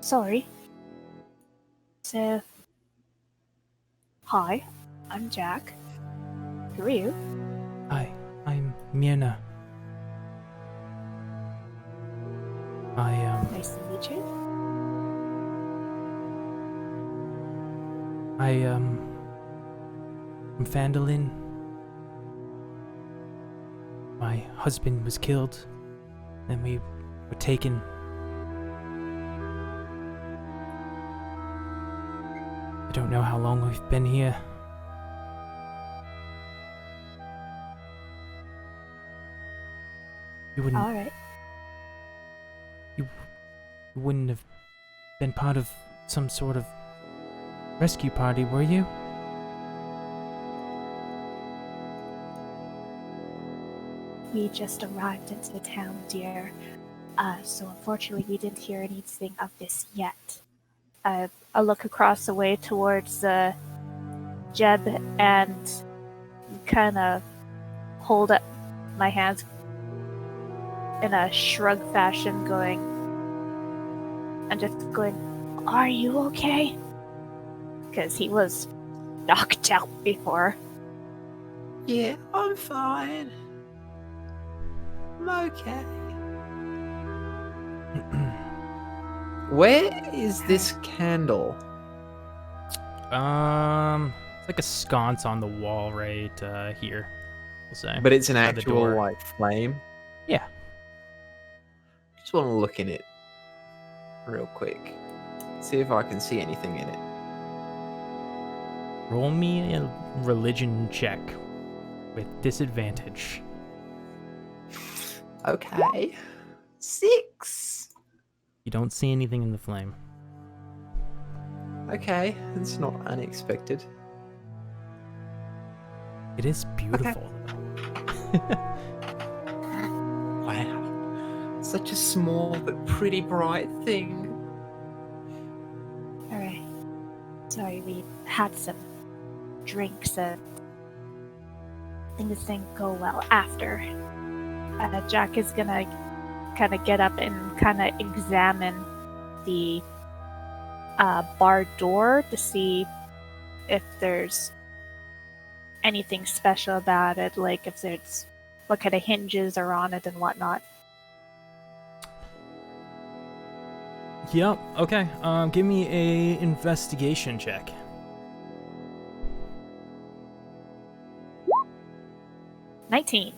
Sorry. So, hi, I'm Jack. Who are you? Hi, I'm Myrna. Nice to meet you. I'm Phandalin. My husband was killed, and we were taken. I don't know how long we've been here. You wouldn't. Alright. You wouldn't have been part of some sort of rescue party, were you? We just arrived into town, dear. So unfortunately we didn't hear anything of this yet. I look across the way towards Jeb and kind of hold up my hands in a shrug fashion, are you okay? Because he was knocked out before. Yeah, I'm fine. I'm okay. Where is this candle? It's like a sconce on the wall right here, we'll say. But it's an By the actual door. like flame. Yeah. Just want to look in it real quick. See if I can see anything in it. Roll me a religion check with disadvantage. Okay. 6. You don't see anything in the flame. Okay, it's not unexpected. It is beautiful. Wow. Such a small but pretty bright thing. Alright. Sorry, we had some drinks and things didn't go well after. Jack is gonna kind of get up and kind of examine the bar door to see if there's anything special about it, like if there's what kind of hinges are on it and whatnot. Yep. Okay. Give me a investigation check. $19.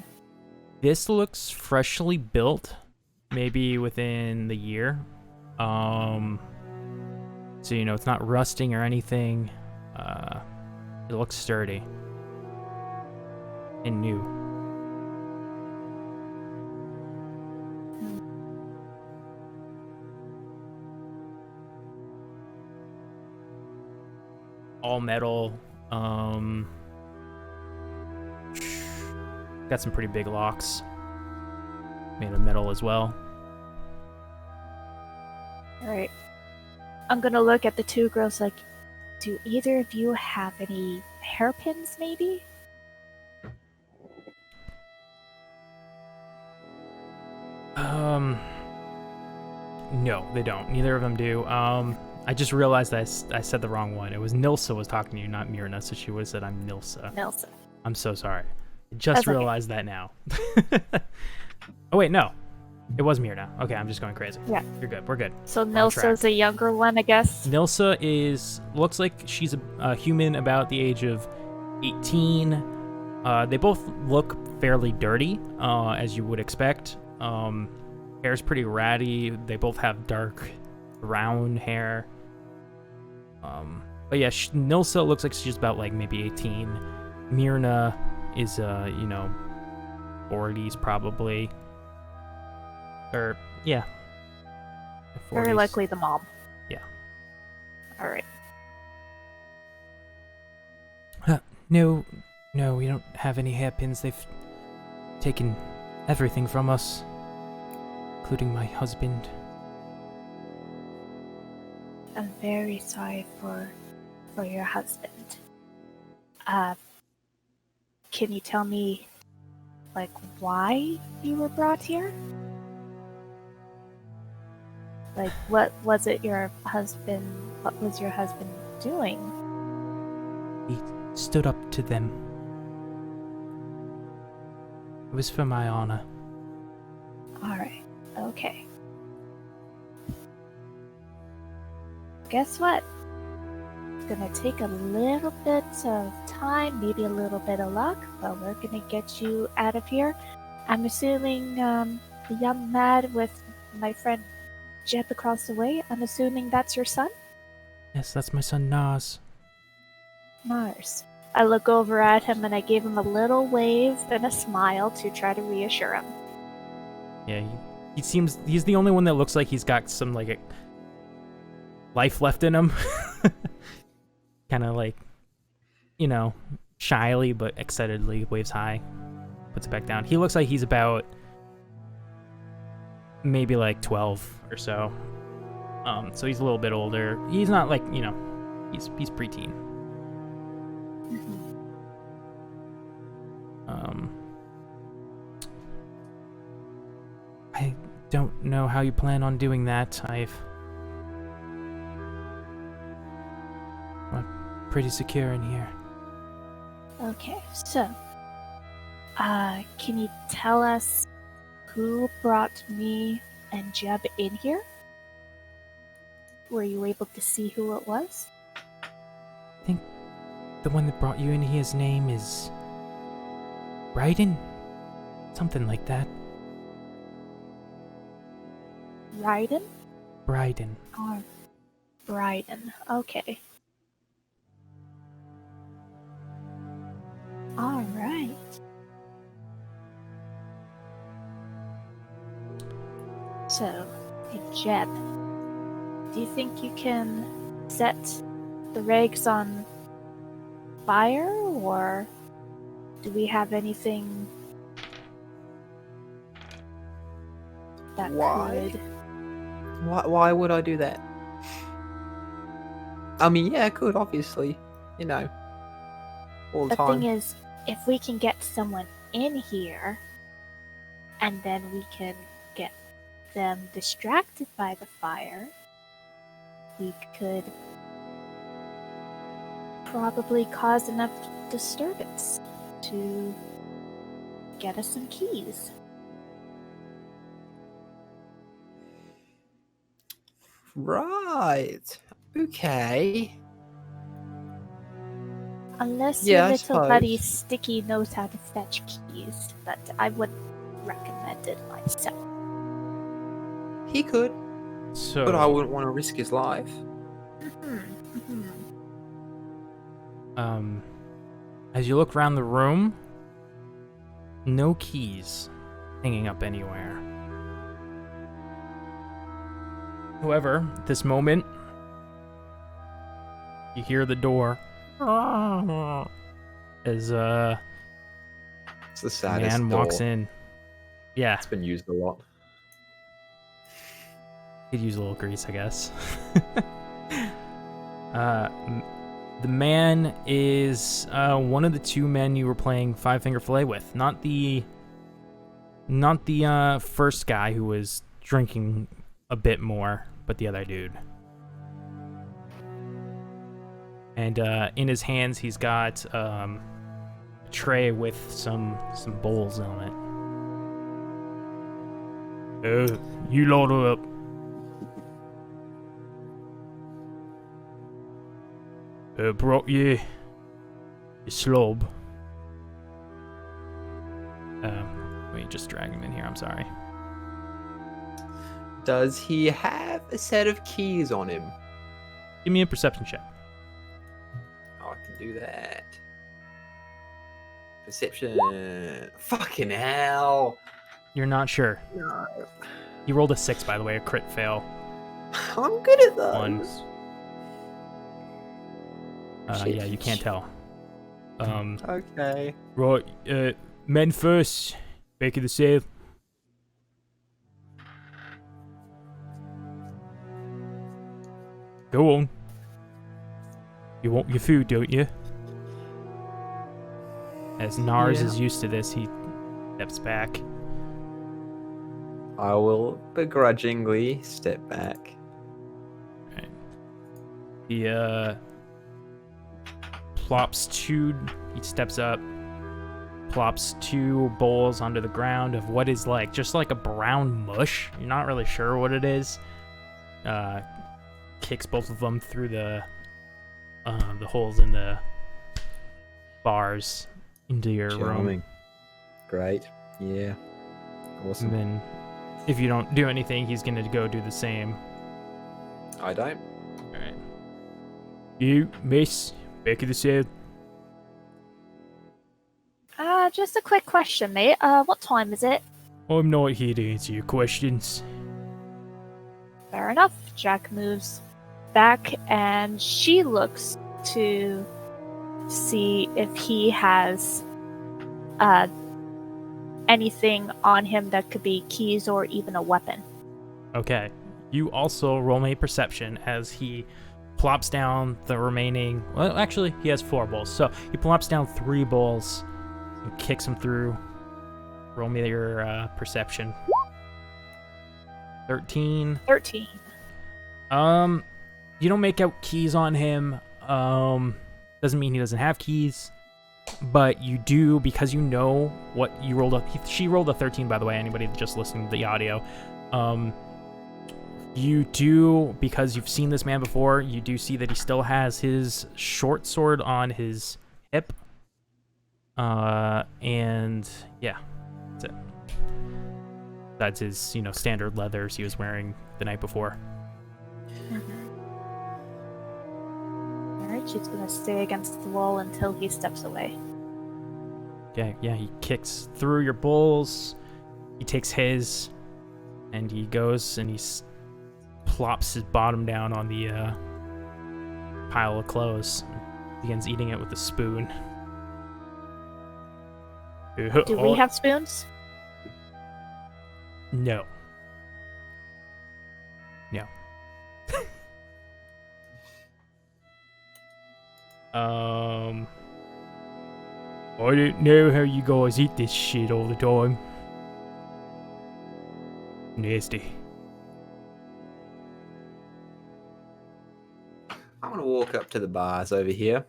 This looks freshly built, maybe within the year. So it's not rusting or anything. It looks sturdy and new. All metal. Got some pretty big locks. Made of metal as well. Alright. I'm gonna look at the two girls like, do either of you have any hairpins, maybe? No, they don't. Neither of them do. I just realized I said the wrong one. It was Nyssa was talking to you, not Myrna, so she would have said I'm Nyssa. Nyssa. I'm so sorry. I just That's okay. realized that now. Oh, wait, no. It was Myrna. Okay, I'm just going crazy. Yeah. You're good. We're good. So We're on Nilsa's a younger one, I guess? Nyssa looks like she's a human about the age of 18. They both look fairly dirty, as you would expect. Hair's pretty ratty. They both have dark brown hair. But yeah, Nyssa looks like she's about like maybe 18. Myrna is 40s probably. Or yeah. 40s. Very likely the mom. Yeah. Alright. No, we don't have any hairpins. They've taken everything from us, including my husband. I'm very sorry for your husband. Can you tell me, like, why you were brought here? Like, what was your husband doing? He stood up to them. It was for my honor. Alright, okay. Guess what? It's gonna take a little bit of time, maybe a little bit of luck, but we're gonna get you out of here. I'm assuming the young lad with my friend Jeb across the way, I'm assuming that's your son? Yes, that's my son Nas. Mars. I look over at him and I give him a little wave and a smile to try to reassure him. Yeah, he's the only one that looks like he's got some like life left in him. Kind of like, shyly but excitedly waves high, puts it back down. He looks like he's about maybe like 12 or so. So he's a little bit older. He's not like, he's preteen. I don't know how you plan on doing that. I'm pretty secure in here. Okay, so, can you tell us who brought me and Jeb in here? Were you able to see who it was? I think the one that brought you in here's name is Raiden? Something like that. Raiden? Raiden. Oh, Raiden. Okay. Alright. So, hey, Jeb, do you think you can set the regs on fire, or do we have anything that Why? could... Why would I do that? I mean, yeah, I could, obviously. All the The time. thing is, if we can get someone in here, and then we can get them distracted by the fire, we could probably cause enough disturbance to get us some keys. Right. Okay. Unless Yeah, your I little buddy suppose. Sticky knows how to fetch keys, but I wouldn't recommend it myself. He could, So, but I wouldn't want to risk his life. as you look around the room, no keys hanging up anywhere. However, at this moment, you hear the door as It's the a saddest man door. walks in. Yeah, It's been used a lot. could use a little grease, I guess. The man is one of the two men you were playing Five Finger Fillet with, not the first guy who was drinking a bit more, but the other dude. And in his hands, he's got a tray with some bowls on it. You load her up. Brought you slob. Let me just drag him in here. I'm sorry. Does he have a set of keys on him? Give me a perception check. Oh, I can do that. Perception. Fucking hell. You're not sure. No. He rolled a 6, by the way, a crit fail. I'm good at those. One. Yeah, you can't tell. Okay. Right, men first. Back of the sale. Go on. You want your food, don't you? As Nars Yeah. is used to this, he steps back. I will begrudgingly step back. Right. He plops two. He steps up, plops 2 bowls onto the ground of what is just like a brown mush. You're not really sure what it is. Kicks both of them through the holes in the bars into your room. Charming. Great. Yeah. Awesome. And then, if you don't do anything, he's gonna go do the same. I don't. All right. You, miss, back of the sale. Just a quick question, mate. What time is it? I'm not here to answer your questions. Fair enough. Jack moves back, and she looks to see if he has anything on him that could be keys or even a weapon. Okay. You also roll me perception as he plops down the remaining. Well, actually, he has 4 bowls, so he plops down 3 bowls and kicks them through. Roll me your perception. 13. 13. You don't make out keys on him. Doesn't mean he doesn't have keys, but you do, because you know what you rolled up. She rolled a 13, by the way. Anybody just listening to the audio, you do, because you've seen this man before. You do see that he still has his short sword on his hip. And yeah, that's it. That's his, standard leathers he was wearing the night before. Alright, she's gonna stay against the wall until he steps away. Yeah, he kicks through your bowls. He takes his, and he goes and plops his bottom down on the pile of clothes. Begins eating it with a spoon. Do we have spoons? No. I don't know how you guys eat this shit all the time. Nasty. I'm gonna walk up to the bars over here.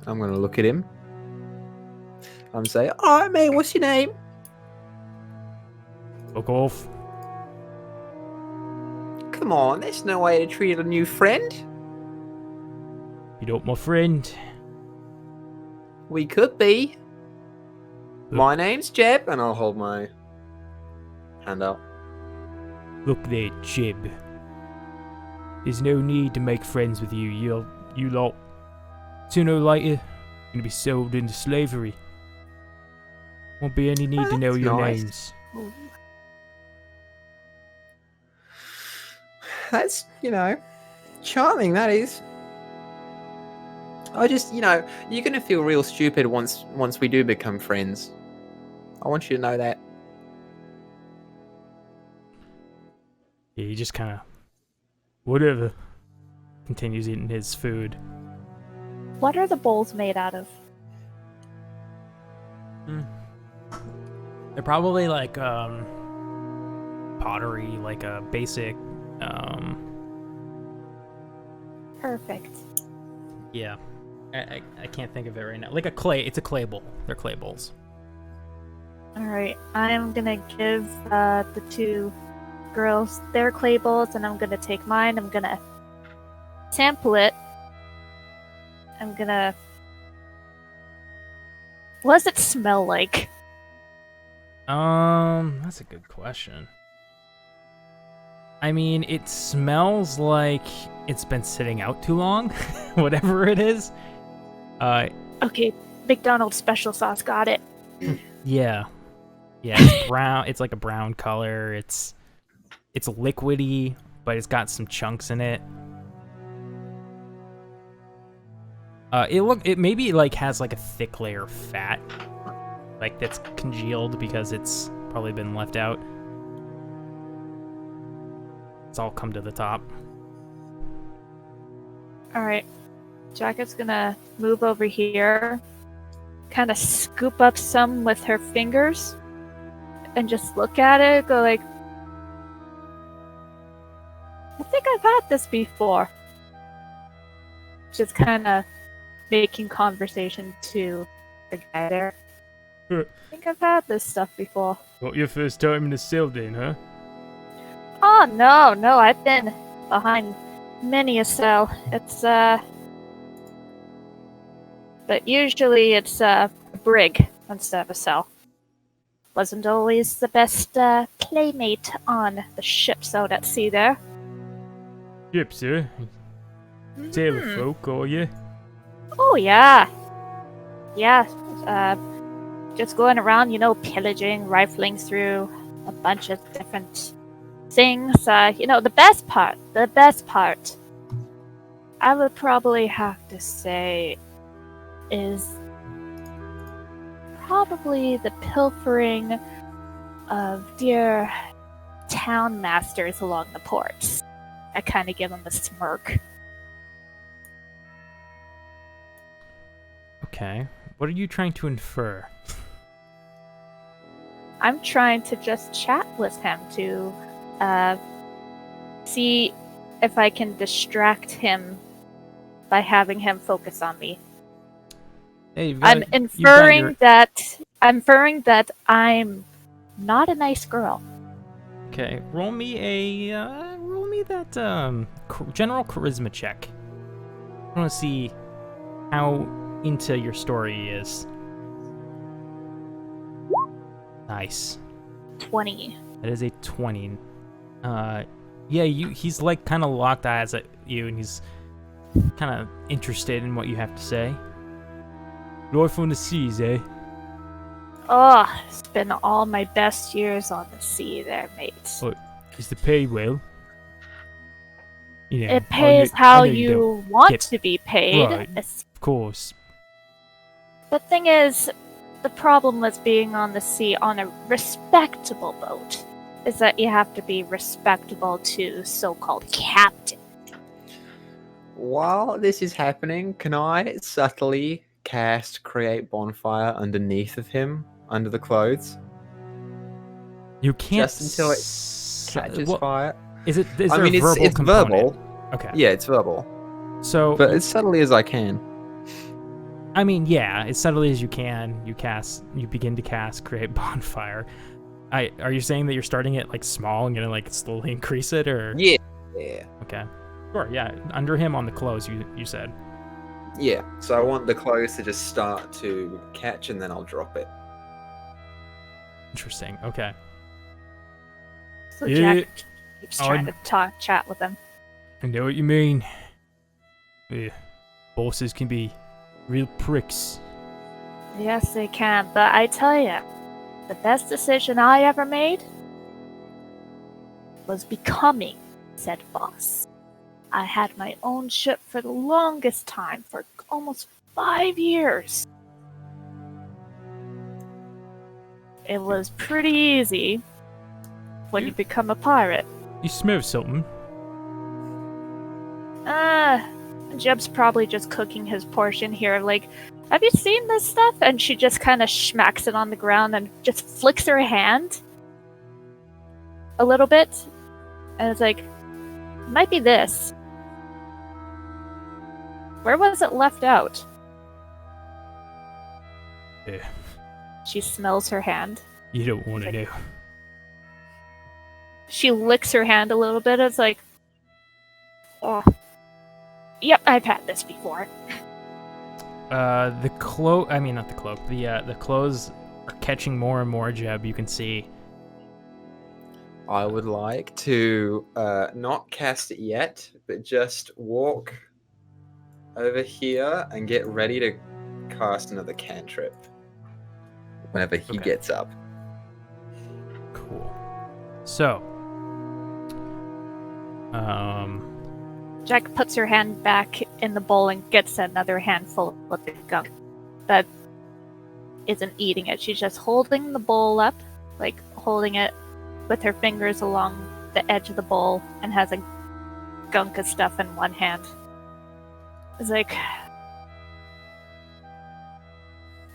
I'm gonna look at him. I'm say, alright mate, what's your name? Fuck off. Come on, there's no way to treat a new friend. You not my friend. We could be. Look. My name's Jeb, and I'll hold my hand out. Look there, Jib. There's no need to make friends with you. You lot. Sooner or later, you're gonna be sold into slavery. Won't be any need to know that's your nice. names. That's, charming, that is. I just, you're gonna feel real stupid once we do become friends. I want you to know that. Yeah, he just kind of, whatever, continues eating his food. What are the bowls made out of? They're probably like pottery, like a basic. Perfect. Yeah, I can't think of it right now. Like a clay. It's a clay bowl. They're clay bowls. Alright, I'm gonna give the two girls their clay bowls, and I'm gonna take mine. I'm gonna sample it. I'm gonna... What does it smell like? That's a good question. I mean, it smells like it's been sitting out too long, whatever it is. Okay, McDonald's special sauce, got it. Yeah, it's brown. It's like a brown color. It's liquidy, but it's got some chunks in it. It maybe like has like a thick layer of fat, like that's congealed because it's probably been left out. It's all come to the top. Alright, Jacket's gonna move over here, kind of scoop up some with her fingers, and just look at it, go like, I think I've had this before. Just kind of making conversation to the guy there. I think I've had this stuff before. Not your first time in the cell then, huh? Oh, no, I've been behind many a cell. It's, but usually it's a brig instead of a cell. Wasn't always the best, playmate on the ships out at sea there. Yep, sir. Sailor folk, are you? Oh, yeah. Yeah, just going around, pillaging, rifling through a bunch of different things. The best part, I would probably have to say, is probably the pilfering of dear town masters along the ports. I kind of give them a smirk. Okay. What are you trying to infer? I'm trying to just chat with him to see if I can distract him by having him focus on me. Hey, I'm inferring that I'm not a nice girl. Okay, roll me that general charisma check. I want to see how into your story he is. Nice. 20. That is a 20. Yeah, he's like kind of locked eyes at you, and he's kind of interested in what you have to say. Life on the seas, eh? Oh, it's been all my best years on the sea there, mate. What, is the pay well? You know, It pays I how know you don't want get- to be paid. Right. Of course. The thing is, the problem with being on the sea on a respectable boat is that you have to be respectable to so-called captain. While this is happening, can I subtly cast create bonfire underneath of him, under the clothes, You can't just until it catches fire. Is there I mean, a verbal it's component? verbal. Okay. Yeah, it's verbal, So, but as subtly as I can. I mean, yeah, as subtly as you can, you begin to cast create bonfire. Are you saying that you're starting it like small and gonna like slowly increase it, or? Yeah. Yeah. Okay. Sure. Yeah. Under him on the clothes, you said. Yeah. So I want the clothes to just start to catch, and then I'll drop it. Interesting. Okay. So Yeah. Jack keeps trying to chat with him. I know what you mean. Yeah. Bosses can be real pricks. Yes, they can, but I tell you, the best decision I ever made was becoming said boss. I had my own ship for the longest time, for almost 5 years. It was pretty easy when you become a pirate. You smell something. Jeb's probably just cooking his portion here, like, have you seen this stuff? And she just kind of smacks it on the ground and just flicks her hand a little bit. And it's like, might be this. Where was it left out? Yeah. She smells her hand. You don't want to know. She licks her hand a little bit. It's like, oh, yep, I've had this before. The clothes are catching more and more, Jeb. You can see. I would like to not cast it yet, but just walk over here and get ready to cast another cantrip whenever he gets up. Cool. So, Jack puts her hand back in the bowl and gets another handful of the gunk that isn't eating it. She's just holding the bowl up, like holding it with her fingers along the edge of the bowl, and has a gunk of stuff in one hand. It's like,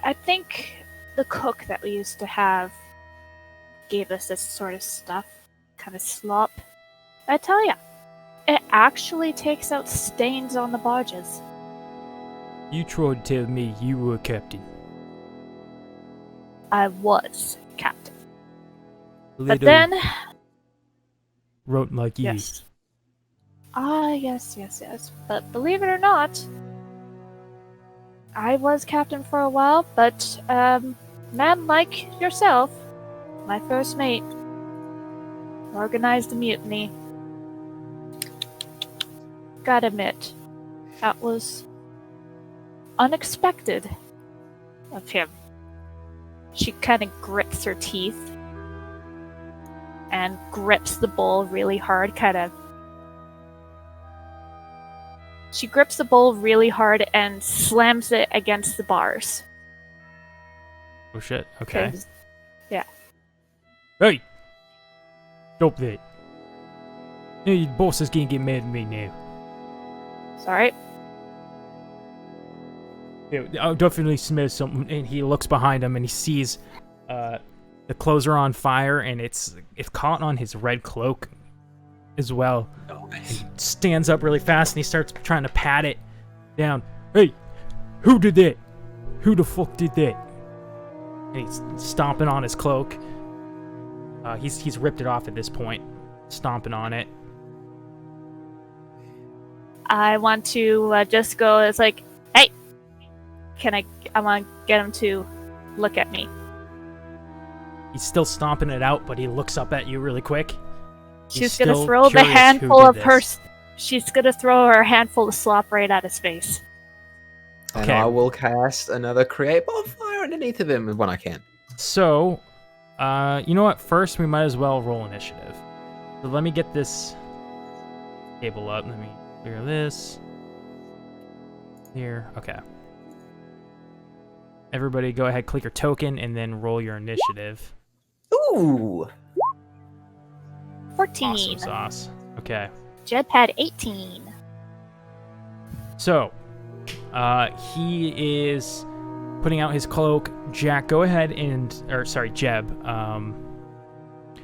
I think the cook that we used to have gave us this sort of stuff, kind of slop. I tell ya, it actually takes out stains on the barges. you tried to tell me you were a captain. I was captain. But Little then, wrote like you. yes. Yes. But believe it or not, I was captain for a while, but, man like yourself, my first mate, organized a mutiny. Gotta admit, that was unexpected of him. She kind of grips her teeth and grips the bowl really hard, She grips the bowl really hard and slams it against the bars. Oh shit. Okay. 'Cause- Yeah. Hey! Stop that. Hey, your boss is gonna get mad at me now. Sorry. Yeah, I definitely smell something. And he looks behind him and he sees the clothes are on fire, and it's caught on his red cloak as well. Oh, nice. He stands up really fast and he starts trying to pat it down. Hey, who did that? Who the fuck did that? And he's stomping on his cloak. He's ripped it off at this point, stomping on it. I want to just go, it's like, hey! I want to get him to look at me. He's still stomping it out, but he looks up at you really quick. She's He's gonna still throw the curious who handful did of her. this. She's gonna throw her handful of slop right at his face. And Okay. I will cast another create bonfire underneath of him when I can. So, you know what? First, we might as well roll initiative. So let me get this table up. Let me clear this. Here. Okay. Everybody go ahead, click your token, and then roll your initiative. Ooh! 14. Awesome sauce. Okay. Jeb had 18. So, He is putting out his cloak. Jack, go ahead Jeb.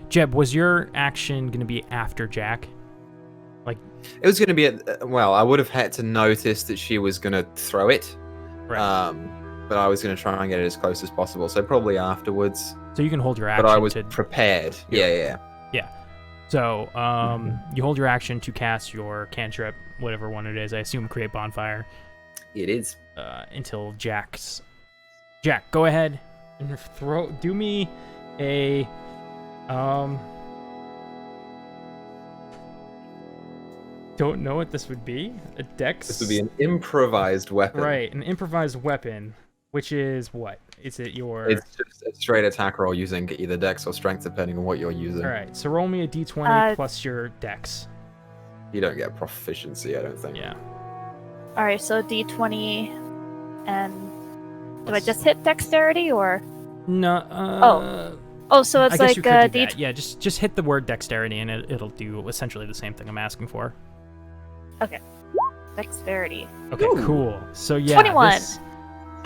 Jeb, was your action going to be after Jack? It was going to be well, I would have had to notice that she was going to throw it. Right. But I was going to try and get it as close as possible, so probably afterwards. So you can hold your action. But I was prepared. Yeah. So, you hold your action to cast your cantrip, whatever one it is. I assume create bonfire. It is. Until Jack, go ahead and do me a, don't know what this would be. A dex? This would be an improvised weapon. Right, an improvised weapon, which is what? Is it your... It's just a straight attack roll using either dex or strength, depending on what you're using. Alright, so roll me a d20 plus your dex. You don't get proficiency, I don't think. Yeah. Alright, so D20, and do I just hit dexterity, or? No, Oh, so it's I guess like you could do D20. that. Yeah, just hit the word dexterity and it'll do essentially the same thing I'm asking for. Okay. Dexterity. Okay, Ooh. cool. So yeah, 21.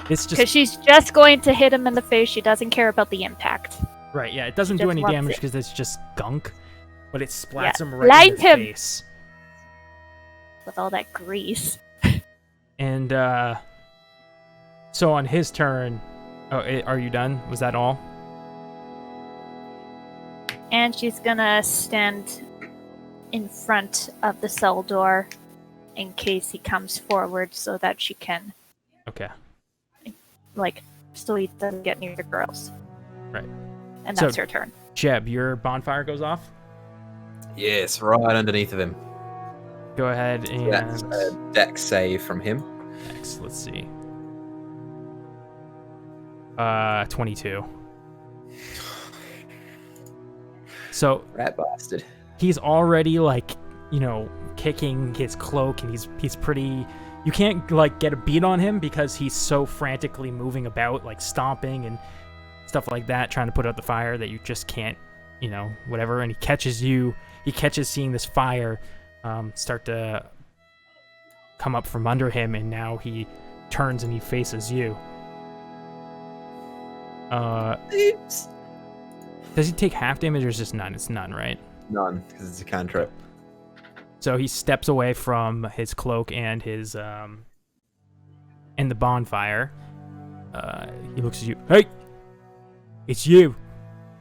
This Because just she's just going to hit him in the face. She doesn't care about the impact. right. Yeah, it doesn't She do just any wants damage it. because it's just gunk, but it splats Yeah. him right Light in the him. face. With all that grease. And so on his turn, are you done? Was that all? And she's gonna stand in front of the cell door in case he comes forward so that she can, Okay. so he doesn't get near the girls. Right. And So- that's her turn. Jeb, your bonfire goes off. Yes, right underneath of him. Go ahead and That's a dex save from him. next. Let's see. 22. So Rat bastard. he's already kicking his cloak, and he's pretty. You can't get a beat on him because he's so frantically moving about, stomping and stuff like that, trying to put out the fire that you just can't, whatever. And he catches seeing this fire start to come up from under him, and now he turns and he faces you. Oops. Does he take half damage or is just none? It's none, right? None, because it's a cantrip. So he steps away from his cloak and his and the bonfire. He looks at you. Hey, it's you.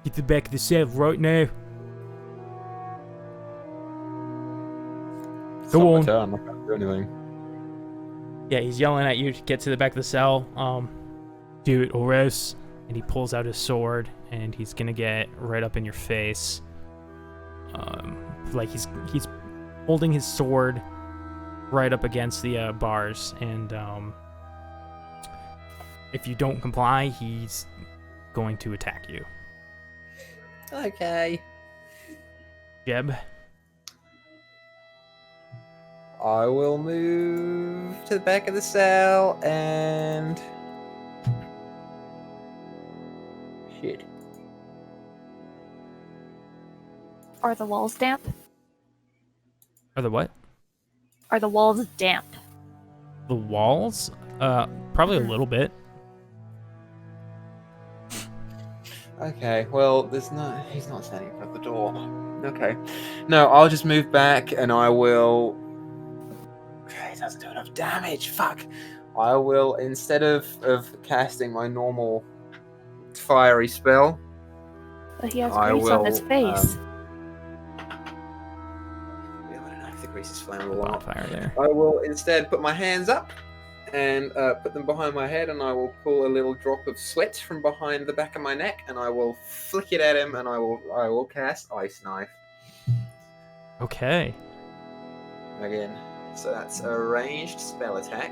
Get to the back of the cell right now. It's Go not my on. turn, I can't do anything. Yeah, he's yelling at you to get to the back of the cell. Do it or else. And he pulls out his sword and he's gonna get right up in your face. He's holding his sword right up against the bars, and if you don't comply, he's going to attack you. Okay. Jeb, I will move to the back of the cell and... Shit. Are the walls damp? are the what? Are the walls damp? The walls? Probably a little bit. Okay, well, he's not standing in front of the door. Okay. No, I'll just move back and I will... Okay, it doesn't do enough damage, fuck. I will, instead of casting my normal fiery spell, But he has I grease on his will, face. I don't know if the grease is flammable or not. Bonfire there. I will instead put my hands up and put them behind my head, and I will pull a little drop of sweat from behind the back of my neck, and I will flick it at him, and I will cast Ice Knife Okay. again. So that's a ranged spell attack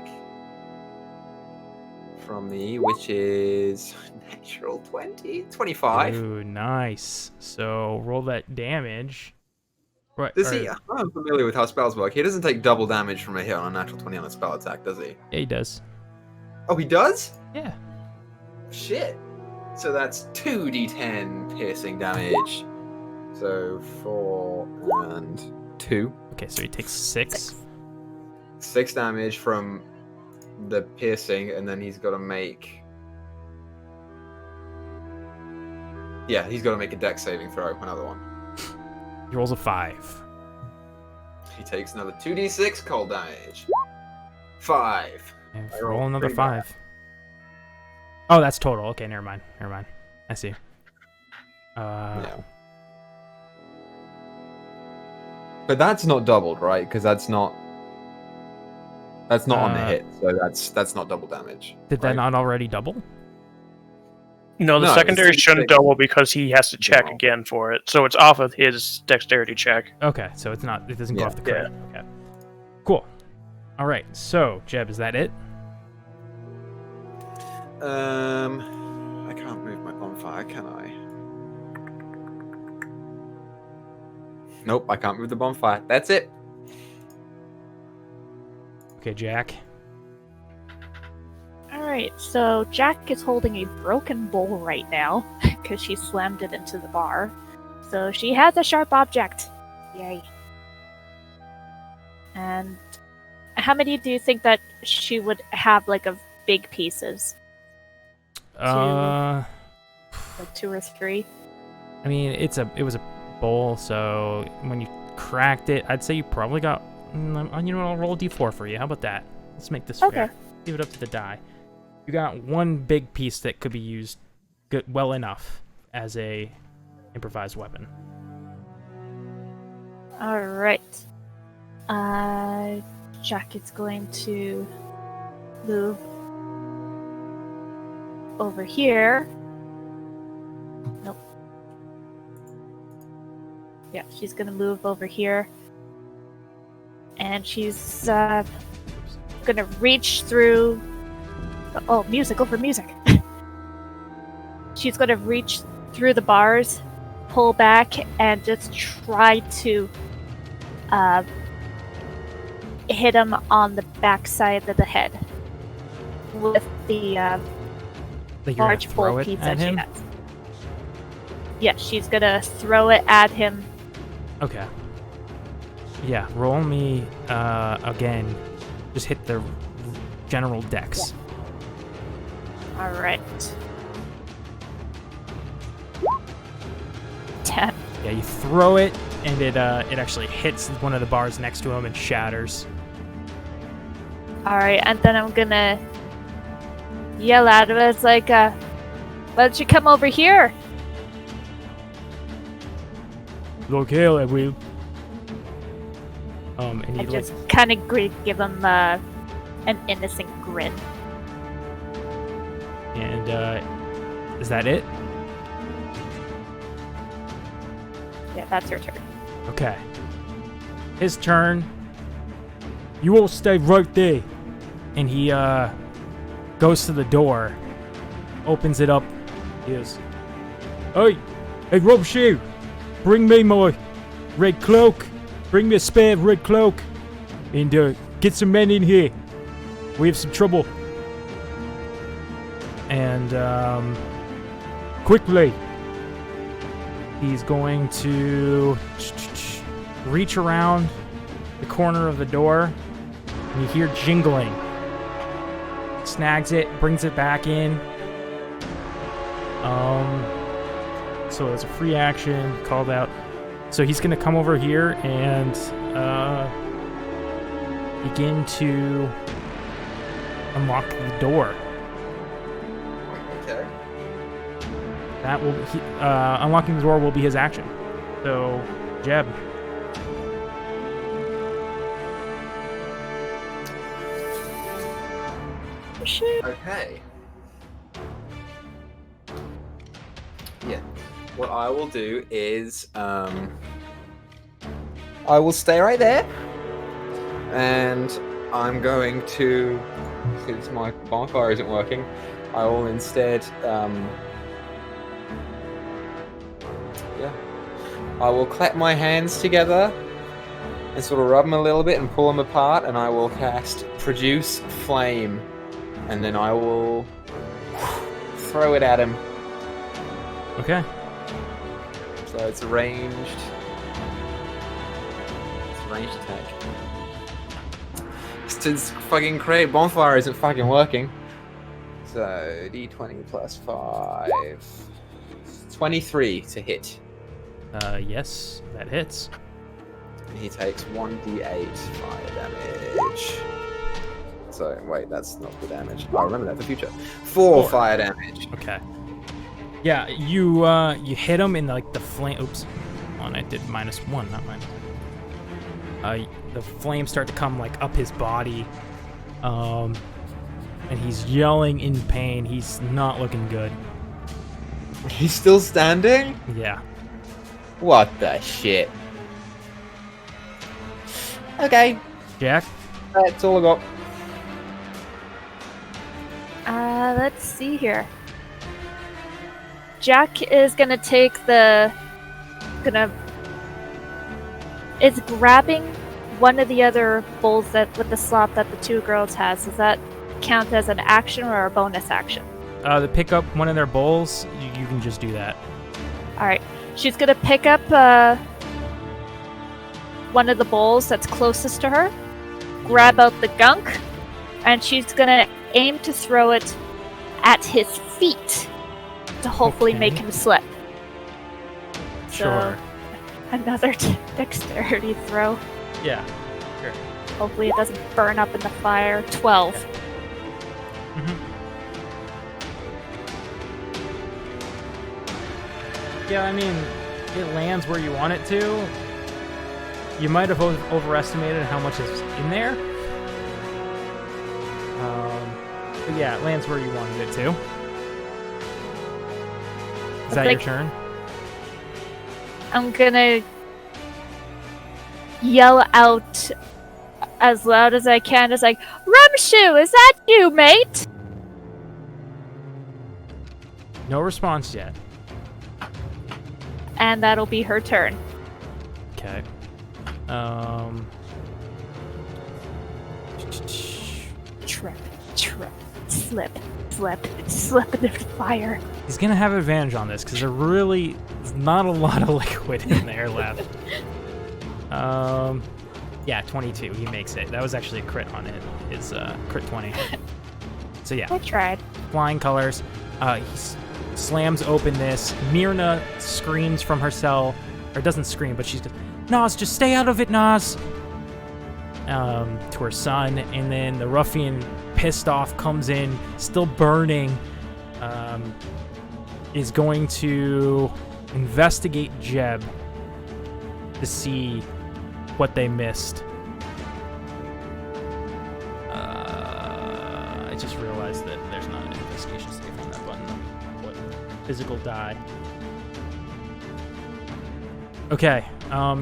from me, which is natural 25. Ooh, nice. So roll that damage. Right. Does he? I'm familiar with how spells work. He doesn't take double damage from a hit on a natural 20 on a spell attack, does he? Yeah, he does. Oh, he does? Yeah. Shit. So that's 2d10 piercing damage. So 4 and 2. Okay, so he takes 6. 6 damage from the piercing, and then he's got to make. Yeah, he's got to make a dex saving throw. Another one. He rolls a 5. He takes another 2d6 cold damage. 5. And I roll rolled another pretty bad. 5. Oh, that's total. Okay, never mind. I see. Yeah. But that's not doubled, right? Because that's not on the hit, so that's not double damage. Did that not already double? No, the No, secondary it's shouldn't 6. double because he has to check No. again for it. So it's off of his dexterity check. Okay, so it's not. It doesn't go Yeah. off the crit. Okay. Cool. All right. So, Jeb, is that it? I can't move my bonfire, can I? Nope, I can't move the bonfire. That's it. Okay, Jack. Alright, so Jack is holding a broken bowl right now because she slammed it into the bar. So she has a sharp object. Yay. And how many do you think that she would have, like, of big pieces? Like 2 or 3? I mean, it was a bowl, so when you cracked it, I'd say you probably got. You know, I'll roll a d4 for you. How about that? Let's make this Okay. fair. Leave it up to the die. You got one big piece that could be used well enough as a improvised weapon. Alright. Jack is going to move over here. Nope. Yeah, she's gonna move over here. And she's gonna reach through. Oh, music over music. She's gonna reach through the bars, pull back, and just try to hit him on the backside of the head with the Like you're gonna large throw bowl it pizza at she him? has. Yeah, she's gonna throw it at him. Okay. Yeah, roll me again. Just hit the general dex. Alright. 10. Yeah, you throw it, and it actually hits one of the bars next to him and shatters. Alright, and then I'm gonna yell at him. It's like, why don't you come over here? Look here, I will. And he And just kind of give him an innocent grin. and is that it? Yeah, that's your turn. Okay. His turn. You all stay right there. And he goes to the door, opens it up. He goes, Hey, Rob Shoe, bring me my red cloak. Bring me a spare red cloak. And get some men in here. We have some trouble. And quickly, he's going to reach around the corner of the door, and you hear jingling. Snags it, brings it back in. So it's a free action, called out. So he's going to come over here and begin to unlock the door. Okay. That will unlocking the door will be his action. So, Jeb. Okay. Yeah. What I will do is, I will stay right there, and I'm going to, since my bonfire isn't working, I will instead, I will clap my hands together and sort of rub them a little bit and pull them apart, and I will cast Produce Flame, and then I will throw it at him. Okay. So it's a ranged. It's a ranged attack. Since fucking create bonfire isn't fucking working. So d20 plus 5. 23 to hit. Yes, that hits. And he takes 1d8 fire damage. So, wait, that's not the damage. I'll remember that for future. 4 fire damage. Okay. Yeah, you hit him in like the flame. Oops. Hold on, I did -1, not mine. The flames start to come like up his body. And he's yelling in pain. He's not looking good. He's still standing? Yeah. What the shit? Okay. Jack? That's all I got. Let's see here. Jack is gonna take is grabbing one of the other bowls that with the slot that the two girls has. Does that count as an action or a bonus action? To pick up one of their bowls, you can just do that. Alright. She's gonna pick up one of the bowls that's closest to her, grab out the gunk, and she's gonna aim to throw it at his feet to hopefully make him slip. Sure. So, another dexterity throw. Yeah. Sure. Hopefully it doesn't burn up in the fire. 12. Mm-hmm. Yeah, I mean, it lands where you want it to. You might have overestimated how much is in there. But yeah, it lands where you wanted it to. Is that your turn? I'm gonna yell out as loud as I can. It's like, Rumshoe, is that you, mate? No response yet. And that'll be her turn. Okay. Trip, slip in the fire. He's gonna have advantage on this because there's not a lot of liquid in there left. Yeah, 22. He makes it. That was actually a crit on it. It's crit 20. So yeah. I tried. Flying colors. He slams open this. Myrna screams from her cell, or doesn't scream, but she's just, Nas, just stay out of it, Nas. To her son, and then the ruffian, pissed off, comes in, still burning. Is going to investigate Jeb to see what they missed. I just realized that there's not an investigation save on that button. What physical die? Okay,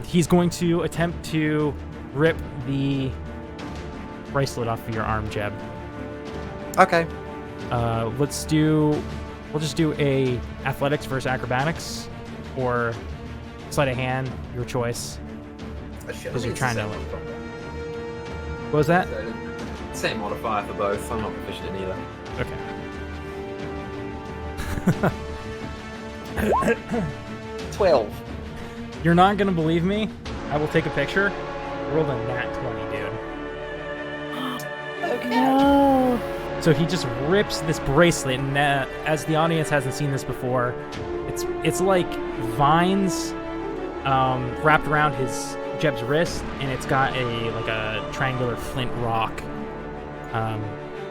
he's going to attempt to rip the bracelet off of your arm, Jeb. Okay. We'll just do a athletics versus acrobatics, or sleight of hand, your choice. Because you're trying to. What was that? Same modifier for both. I'm not proficient in either. Okay. 12. You're not gonna believe me. I will take a picture. Rolled a nat 20, dude. No. So he just rips this bracelet, and as the audience hasn't seen this before, it's like vines wrapped around Jeb's wrist, and it's got a triangular flint rock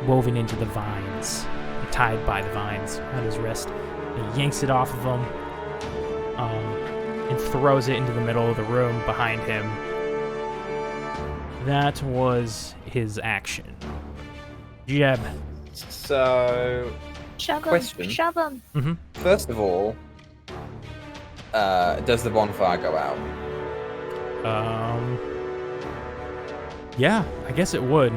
woven into the vines, tied by the vines on his wrist. And he yanks it off of him and throws it into the middle of the room behind him. That was his action. Jeb. So, Shove him. question. Shove him. Mm-hmm. First of all, does the bonfire go out? Yeah, I guess it would.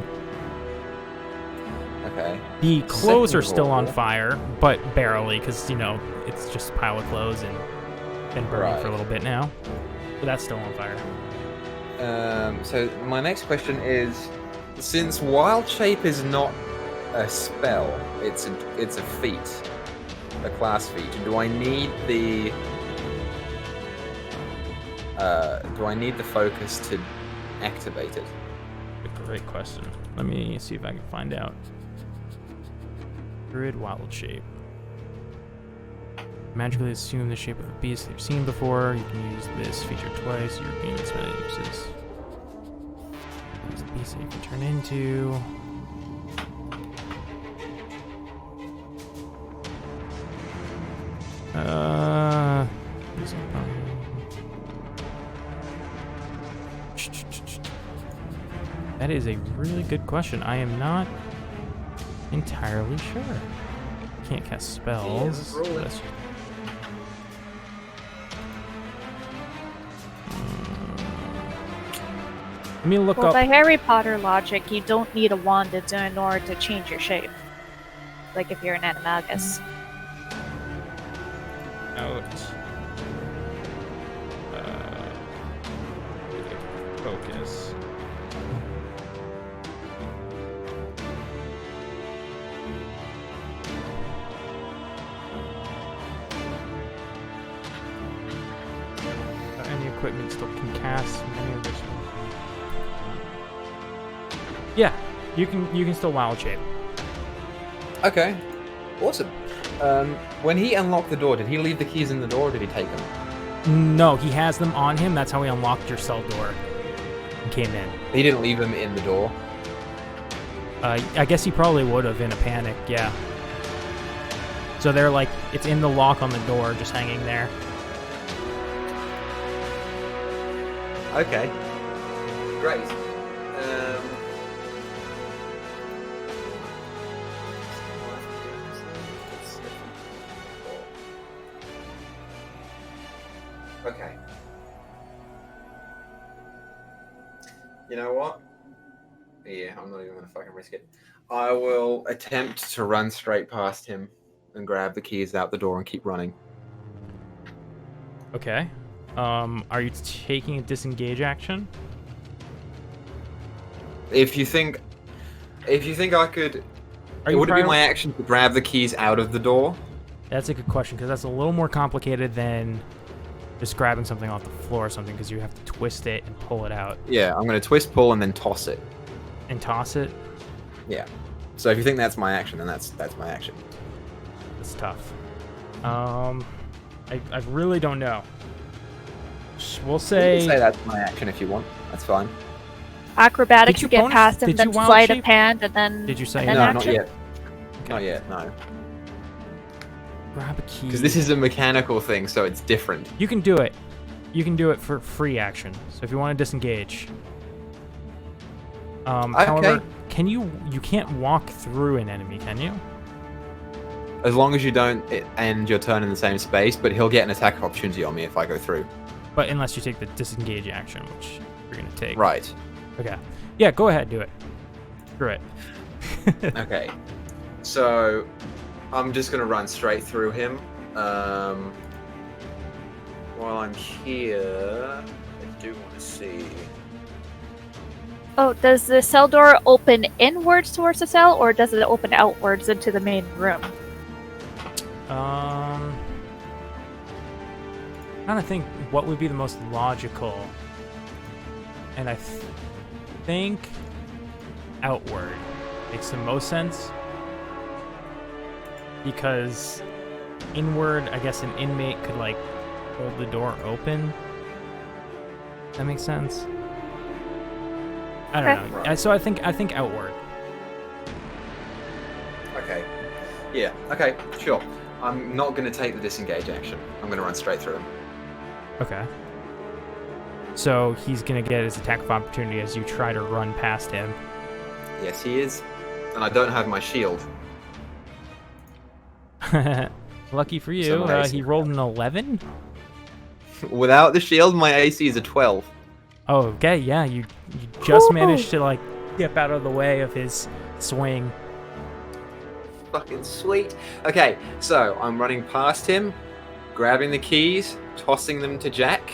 Okay. The clothes are Second of still on all- fire, but barely, because, it's just a pile of clothes and been burning for a little bit now. But that's still on fire. So my next question is, since Wild Shape is not a spell, it's a feat, a class feat, do I need the focus to activate it? great question. Let me see if I can find out. Druid wild shape. Magically assume the shape of a beast they've seen before. You can use this feature twice. You're being as many uses. Use the beast that you can turn into. That is a really good question. I am not entirely sure. Can't cast spells. That's- Let me look Well, up. by Harry Potter logic, you don't need a wand in order to change your shape. Like if you're an animagus. Out. Focus. Any equipment still can cast many of this. Yeah, you can still wild shape. Okay, awesome. When he unlocked the door, did he leave the keys in the door or did he take them? No, he has them on him. That's how he unlocked your cell door and came in. He didn't leave them in the door? I guess he probably would have in a panic, yeah. So they're like, it's in the lock on the door, just hanging there. Okay. Great. Okay. You know what? Yeah, I'm not even gonna fucking risk it. I will attempt to run straight past him and grab the keys out the door and keep running. Okay. Are you taking a disengage action? If you think I could, Are you would it be prior- my action to grab the keys out of the door? That's a good question, because that's a little more complicated than just grabbing something off the floor or something, because you have to twist it and pull it out. Yeah, I'm gonna twist, pull, and then toss it. And toss it? Yeah. So if you think that's my action, then that's my action. It's tough. I really don't know. We'll You say... can say that's my action if you want. That's fine. Acrobatics Did you to get bonus- past him, did then you wild sleight shape? of hand, and then. Did you say and no? then No, not action? yet. Not yet, no. Grab a key. Because this is a mechanical thing, so it's different. You can do it. You can do it for free action. So if you want to disengage. However, can you can't walk through an enemy, can you? As long as you don't end your turn in the same space, but he'll get an attack of opportunity on me if I go through. But unless you take the disengage action, which you're going to take. Right. Okay. Yeah, go ahead, do it. Screw it. Okay. So, I'm just going to run straight through him. While I'm here, I do want to see... Oh, does the cell door open inwards towards the cell, or does it open outwards into the main room? Trying to think what would be the most logical, and I think outward makes the most sense, because inward, I guess an inmate could like hold the door open. That makes sense. I don't know. So I think outward. Okay. Yeah, okay, sure. I'm not going to take the disengage action. I'm going to run straight through him. Okay. So he's gonna get his attack of opportunity as you try to run past him. Yes, he is. And I don't have my shield. Lucky for you, So my AC he rolled an 11. Without the shield, my AC is a 12. Oh, okay, yeah, you just managed to like dip out of the way of his swing. Fucking sweet. Okay, so I'm running past him, grabbing the keys, tossing them to Jack,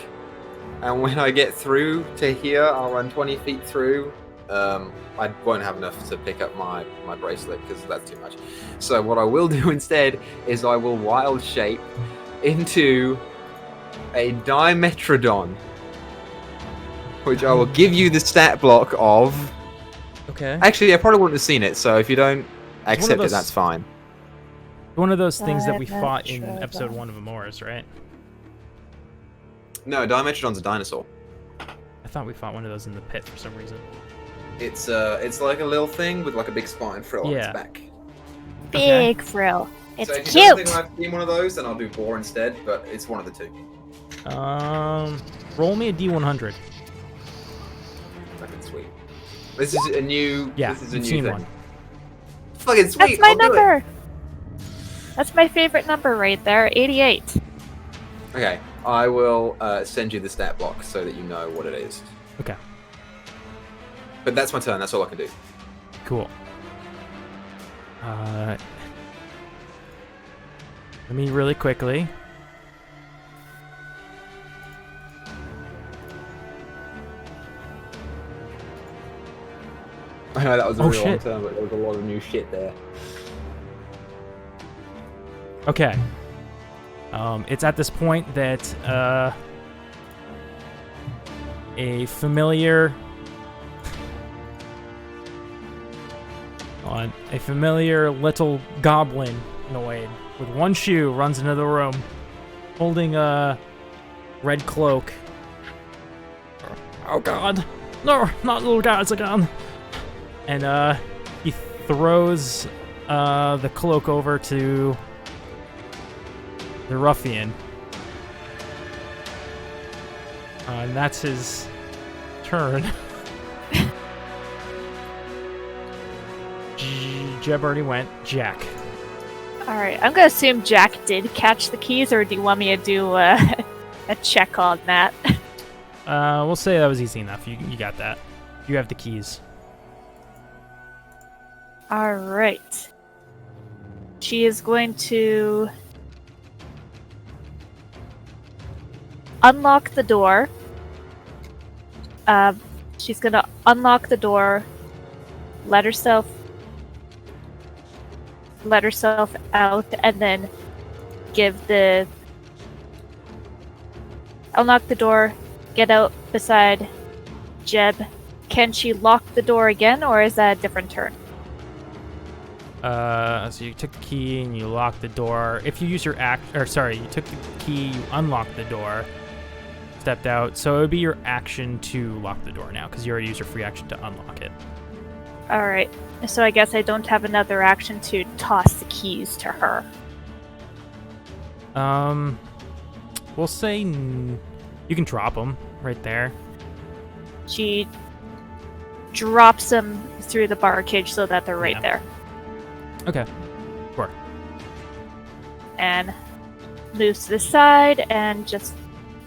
and when I get through to here, I'll run 20 feet through. I won't have enough to pick up my bracelet because that's too much. So what I will do instead is I will wild shape into a Dimetrodon, which I will give you the stat block of Okay. Actually, I probably wouldn't have seen it, so if you don't accept those- it, that's fine. One of those things that we Dimetrodon. fought in episode 1 of Amoris, right? No, Dimetrodon's a dinosaur. I thought we fought one of those in the pit for some reason. It's like a little thing with like a big spine frill on its Yeah. back. Okay. Big frill. It's so if you don't cute. think I've seen one of those, then I'll do boar instead, but it's one of the two. Roll me a D100. Fucking sweet. This is a new. Yeah, this is a you've new seen thing. one. Fucking sweet. That's my I'll do it. number. That's my favorite number right there, 88. Okay, I will send you the stat block so that you know what it is. Okay, But that's my turn. That's all I can do. cool. Let me really quickly. I know that was a Oh, really long shit. turn, but there was a lot of new shit there. Okay. It's at this point that a familiar little goblinoid with one shoe runs into the room, holding a red cloak. Oh God! No, not little guys again! And he throws the cloak over to the ruffian. And that's his turn. Jeb already went. Jack. Alright, I'm gonna assume Jack did catch the keys, or do you want me to do a check on that? We'll say that was easy enough. You got that. You have the keys. Alright. She is going to unlock the door. She's gonna unlock the door, let herself out, and then unlock the door, get out beside Jeb. Can she lock the door again, or is that a different turn? So you took the key and you locked the door. If you use your you took the key, you unlocked the door, stepped out. So it would be your action to lock the door now, because you already used your free action to unlock it. Alright, so I guess I don't have another action to toss the keys to her. We'll say you can drop them right there. She drops them through the bar cage so that they're right Yeah. there. Okay. Sure. And moves to the side and just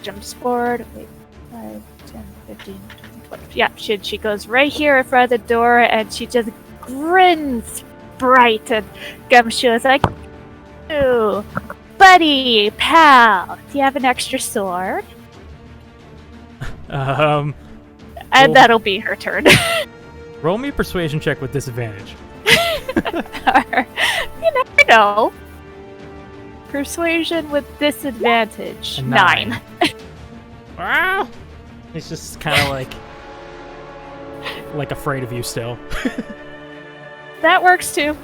jumps forward. Wait, 5, 10, 15, 20, 20. Yeah, she goes right here in front of the door, and she just grins bright and gumshoes like, "Ooh, buddy, pal, do you have an extra sword?" Um, And Well- that'll be her turn. roll me a persuasion check with disadvantage. You never know. Persuasion with disadvantage. A 9. Ah! He's just kind of like afraid of you still. That works too.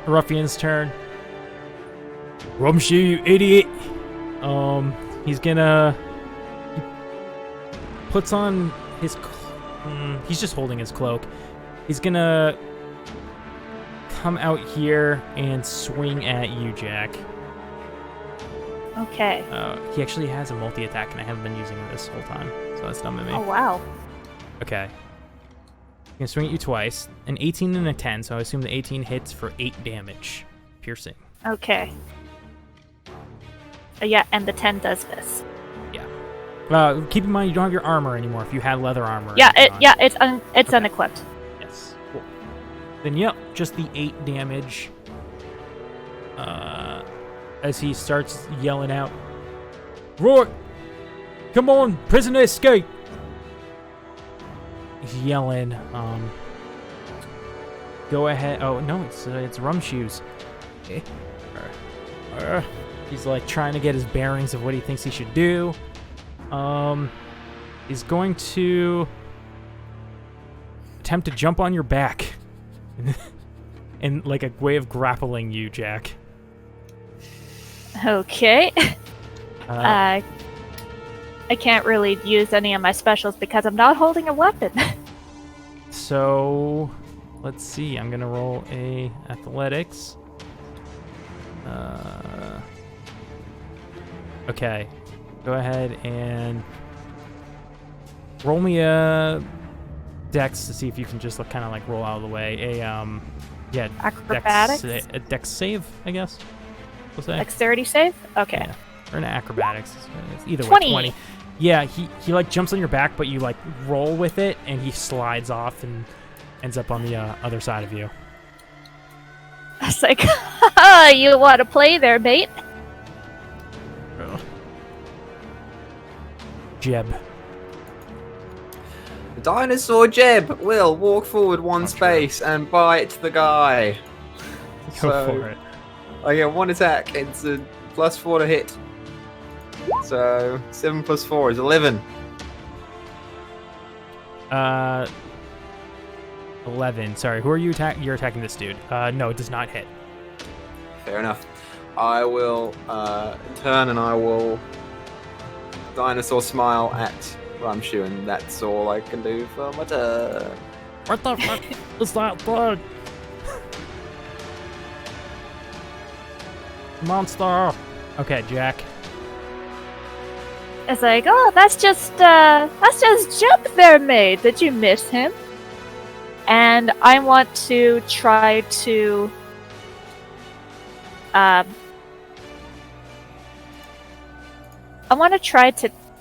Ruffian's turn. Rumshoe, you idiot. He's gonna. He puts on his. He's just holding his cloak. He's gonna come out here and swing at you, Jack. Okay. He actually has a multi-attack, and I haven't been using it this whole time, so that's dumb of me. Oh wow. Okay. I'm gonna swing at you twice. An 18 and a 10, so I assume the 18 hits for 8 damage. Piercing. Okay. Yeah, and the 10 does this. Keep in mind you don't have your armor anymore if you had leather armor. Yeah, it's Okay. unequipped. Yes. Cool. Then, yep, just the 8 damage. As he starts yelling out, "Roy! Come on! Prisoner escape!" He's yelling, go ahead. Oh, no, it's Rumshoes. He's like trying to get his bearings of what he thinks he should do. He's going to attempt to jump on your back. In like a way of grappling you, Jack. Okay. I can't really use any of my specials because I'm not holding a weapon. So, let's see. I'm gonna roll a athletics. Okay. Go ahead and roll me a dex to see if you can just kind of like roll out of the way. Acrobatics? A dex save, I guess. We'll say. Dexterity save? Okay. Yeah. Or an acrobatics. Either 20. way, 20. Yeah, he like jumps on your back, but you like roll with it, and he slides off and ends up on the other side of you. I was like, you want to play there, mate? Jeb. Dinosaur Jeb will walk forward one space and bite the guy. Go for it. I get one attack. It's a +4 to hit. So 7 + 4 is 11. 11. Sorry, who are you attacking? You're attacking this dude. No, it does not hit. Fair enough. I will turn and I will dinosaur smile at Rumshu, and that's all I can do for my turn. What the fuck is that thing? Monster. Okay, Jack. It's like, oh, that's just Jeb there, mate. Did you miss him? And I want to try to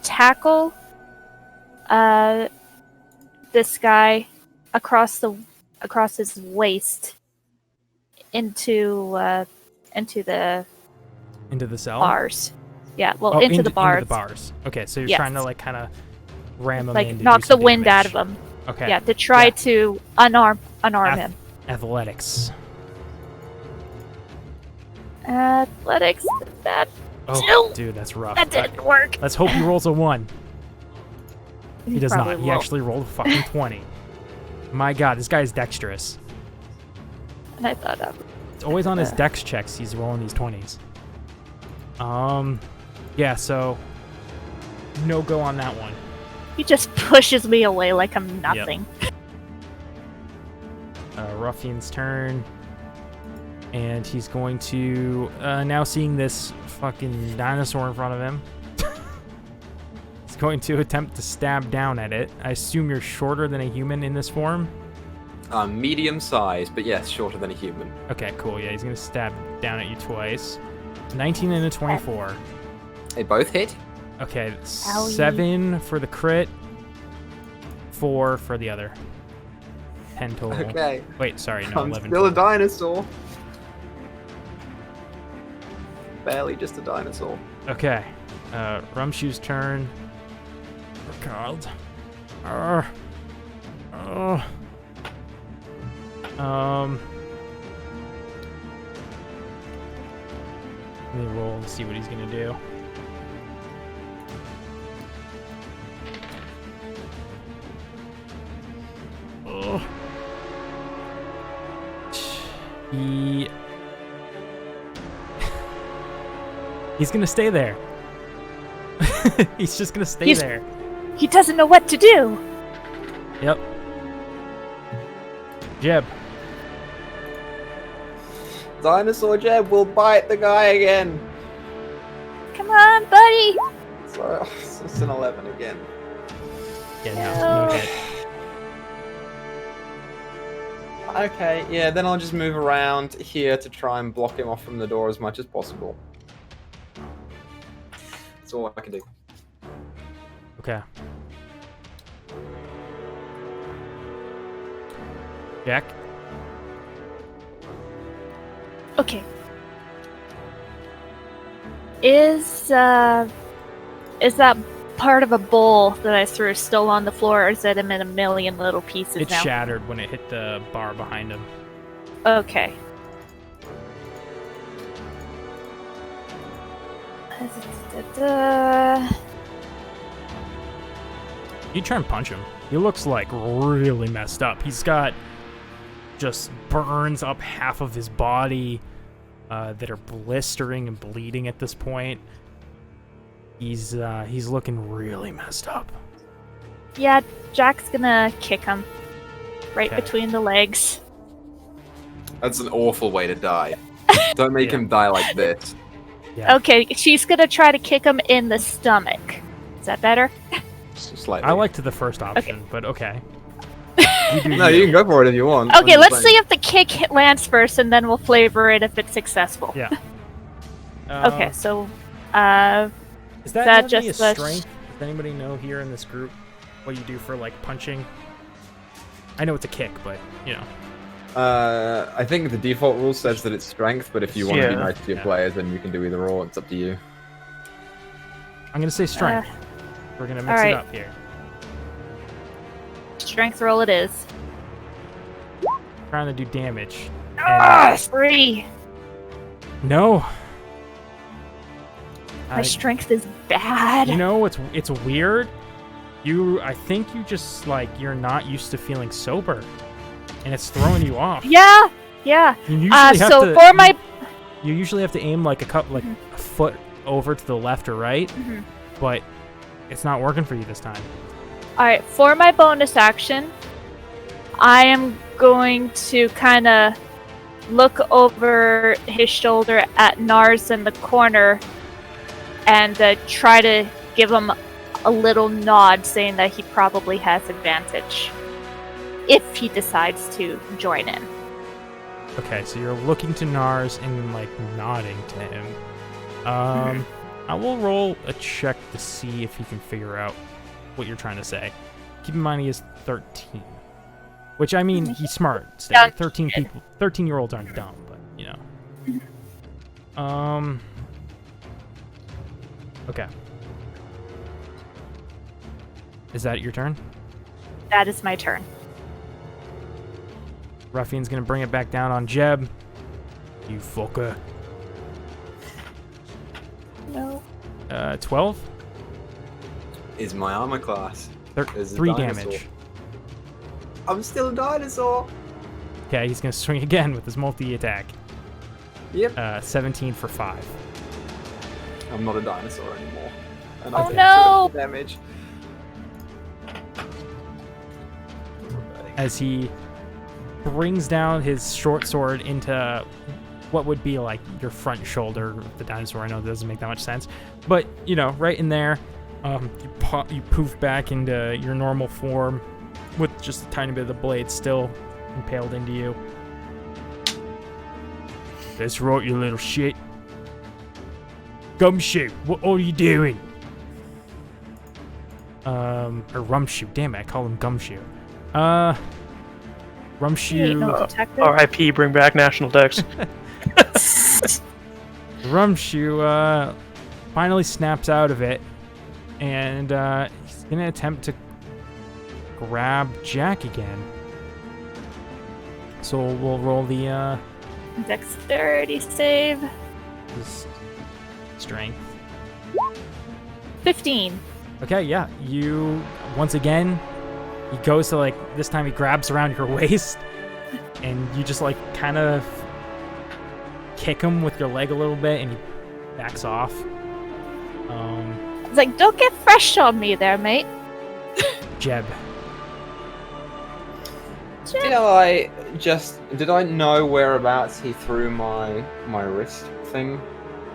tackle this guy across his waist into the cell? bars. Yeah, well, into the bars. Into the bars. Okay, so you're Yes. trying to like kind of ram him Like in to knock do the some wind out damage. of him. Okay. Yeah, to try to unarm him. Athletics. Athletics. That Oh, dude, that's rough. that didn't work. Let's hope he rolls a 1. He does not. probably He won't. actually rolled a fucking 20. My god, this guy is dexterous. And I thought that. It's always on his dex checks. He's rolling these 20s. Yeah, so no go on that one. He just pushes me away like I'm nothing. Ruffian's turn. And he's going to, now seeing this fucking dinosaur in front of him, he's going to attempt to stab down at it. I assume you're shorter than a human in this form? Medium size, but yes, shorter than a human. Okay, cool. Yeah, he's going to stab down at you twice. 19 and a 24. They both hit. Okay, Owie. 7 for the crit, 4 for the other. 10 total. Okay. Wait, sorry, no, I'm 11 still a total. dinosaur. Barely just a dinosaur. Okay, Rumshu's turn. Oh, God. Let me roll and see what he's gonna do. He's gonna stay there. He's just gonna stay there. He doesn't know what to do. Yep. Jeb. Dinosaur Jeb will bite the guy again. Come on, buddy. So it's an 11 again. Yeah, no hit. Okay, yeah, then I'll just move around here to try and block him off from the door as much as possible. That's all I can do. Okay. Jack? Okay. Is that part of a bowl that I threw still on the floor, or is it in a million little pieces It now? shattered when it hit the bar behind him. Okay. You try and punch him. He looks like really messed up. He's got just burns up half of his body that are blistering and bleeding at this point. He's looking really messed up. Yeah, Jack's gonna kick him right Okay. between the legs. That's an awful way to die. Don't make him die like this. Yeah. Okay, she's gonna try to kick him in the stomach. Is that better? Slightly. I liked the first option, but okay. No, you can go for it if you want. Okay, I'm let's just see saying. if the kick lands first, and then we'll flavor it if it's successful. Yeah. Okay, so Is that that normally just a a strength? Does anybody know here in this group what you do for like punching? I know it's a kick, but you know. I think the default rule says that it's strength, but if you want to be Yeah. nice to your Yeah. players, then you can do either or. It's up to you. I'm gonna say strength. We're gonna mix alright. it up here. strength roll it is. Trying to do damage. Ah, 3. No. My strength is bad. You know it's weird. I think you just like you're not used to feeling sober, and it's throwing you off. Yeah. You usually have So to, for my you usually have to aim like a foot over to the left or right, but it's not working for you this time. Alright, for my bonus action, I am going to kind of look over his shoulder at Nars in the corner and try to give him a little nod saying that he probably has advantage if he decides to join in. Okay, so you're looking to Nars and like nodding to him. I will roll a check to see if he can figure out what you're trying to say. Keep in mind he is 13, which I mean he's smart. Still. Yeah. 13-year-olds aren't dumb, but you know. Okay. Is that your turn? That is my turn. Ruffian's gonna bring it back down on Jeb. You fucker. No. 12? Is my armor class? Is a 3 dinosaur. damage. I'm still a dinosaur. Okay, he's gonna swing again with his multi-attack. Yep. 17 for 5. I'm not a dinosaur anymore. And Oh, can't no! do damage. As he brings down his short sword into what would be like your front shoulder of the dinosaur. I know that doesn't make that much sense, but you know, right in there, you poof back into your normal form with just a tiny bit of the blade still impaled into you. That's right, you little shit. Gumshoe, what are you doing? Or Rumshoe. Damn it, I call him Gumshoe. Rumshoe. No detective. R.I.P. Bring back National Dex. Rumshoe finally snaps out of it, and he's gonna attempt to grab Jack again. So we'll roll the Dexterity save. his strength. 15. Okay, yeah. You once again, he goes to like this time he grabs around your waist, and you just like kind of kick him with your leg a little bit, and he backs off. It's like, don't get fresh on me there, mate. Jeb. Did I know whereabouts he threw my wrist thing?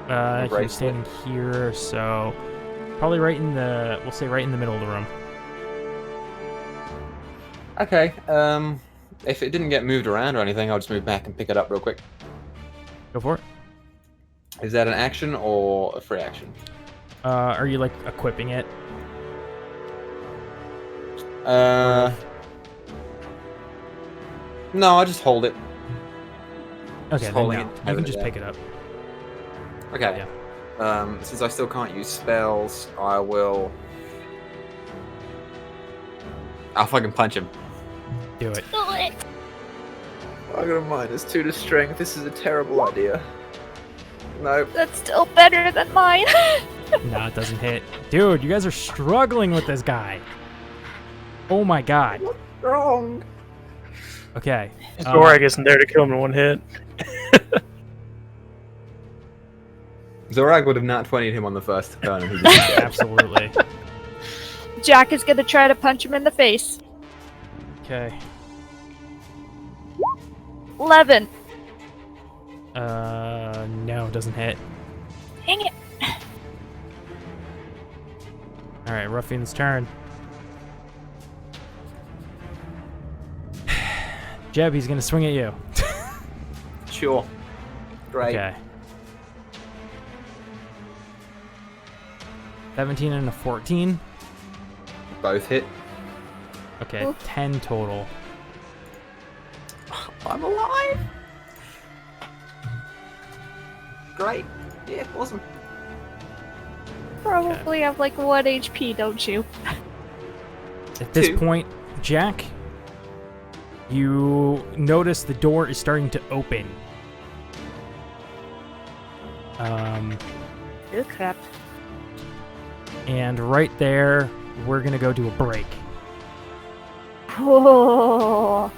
He's bracelet. standing here, so probably right in the, we'll say right in the middle of the room. Okay. If it didn't get moved around or anything, I'll just move back and pick it up real quick. Go for it. Is that an action or a free action? Are you like equipping it? No, I'll just hold it. Okay, then holding no. it You can over just there. pick it up. Okay. Since I still can't use spells, I'll fucking punch him. Do it. Do it. I got a -2 to strength. This is a terrible idea. Nope. That's still better than mine. No, it doesn't hit. Dude, you guys are struggling with this guy. Oh my god. Wrong. Okay. Zorag isn't there to kill him in one hit. Zorag would have not 20'd him on the first turn. And he was dead. Absolutely. Jack is gonna try to punch him in the face. Okay. 11. No, it doesn't hit. Dang it. Alright, Ruffian's turn. Jeb, he's gonna swing at you. Sure. Great. Okay. 17 and a 14. Both hit. Okay, Oof. 10 total. I'm alive. Great. Yeah, awesome. Probably have like 1 HP, don't you? At this 2. point, Jack, you notice the door is starting to open. Oh crap. And right there, we're gonna go to a break. Oh.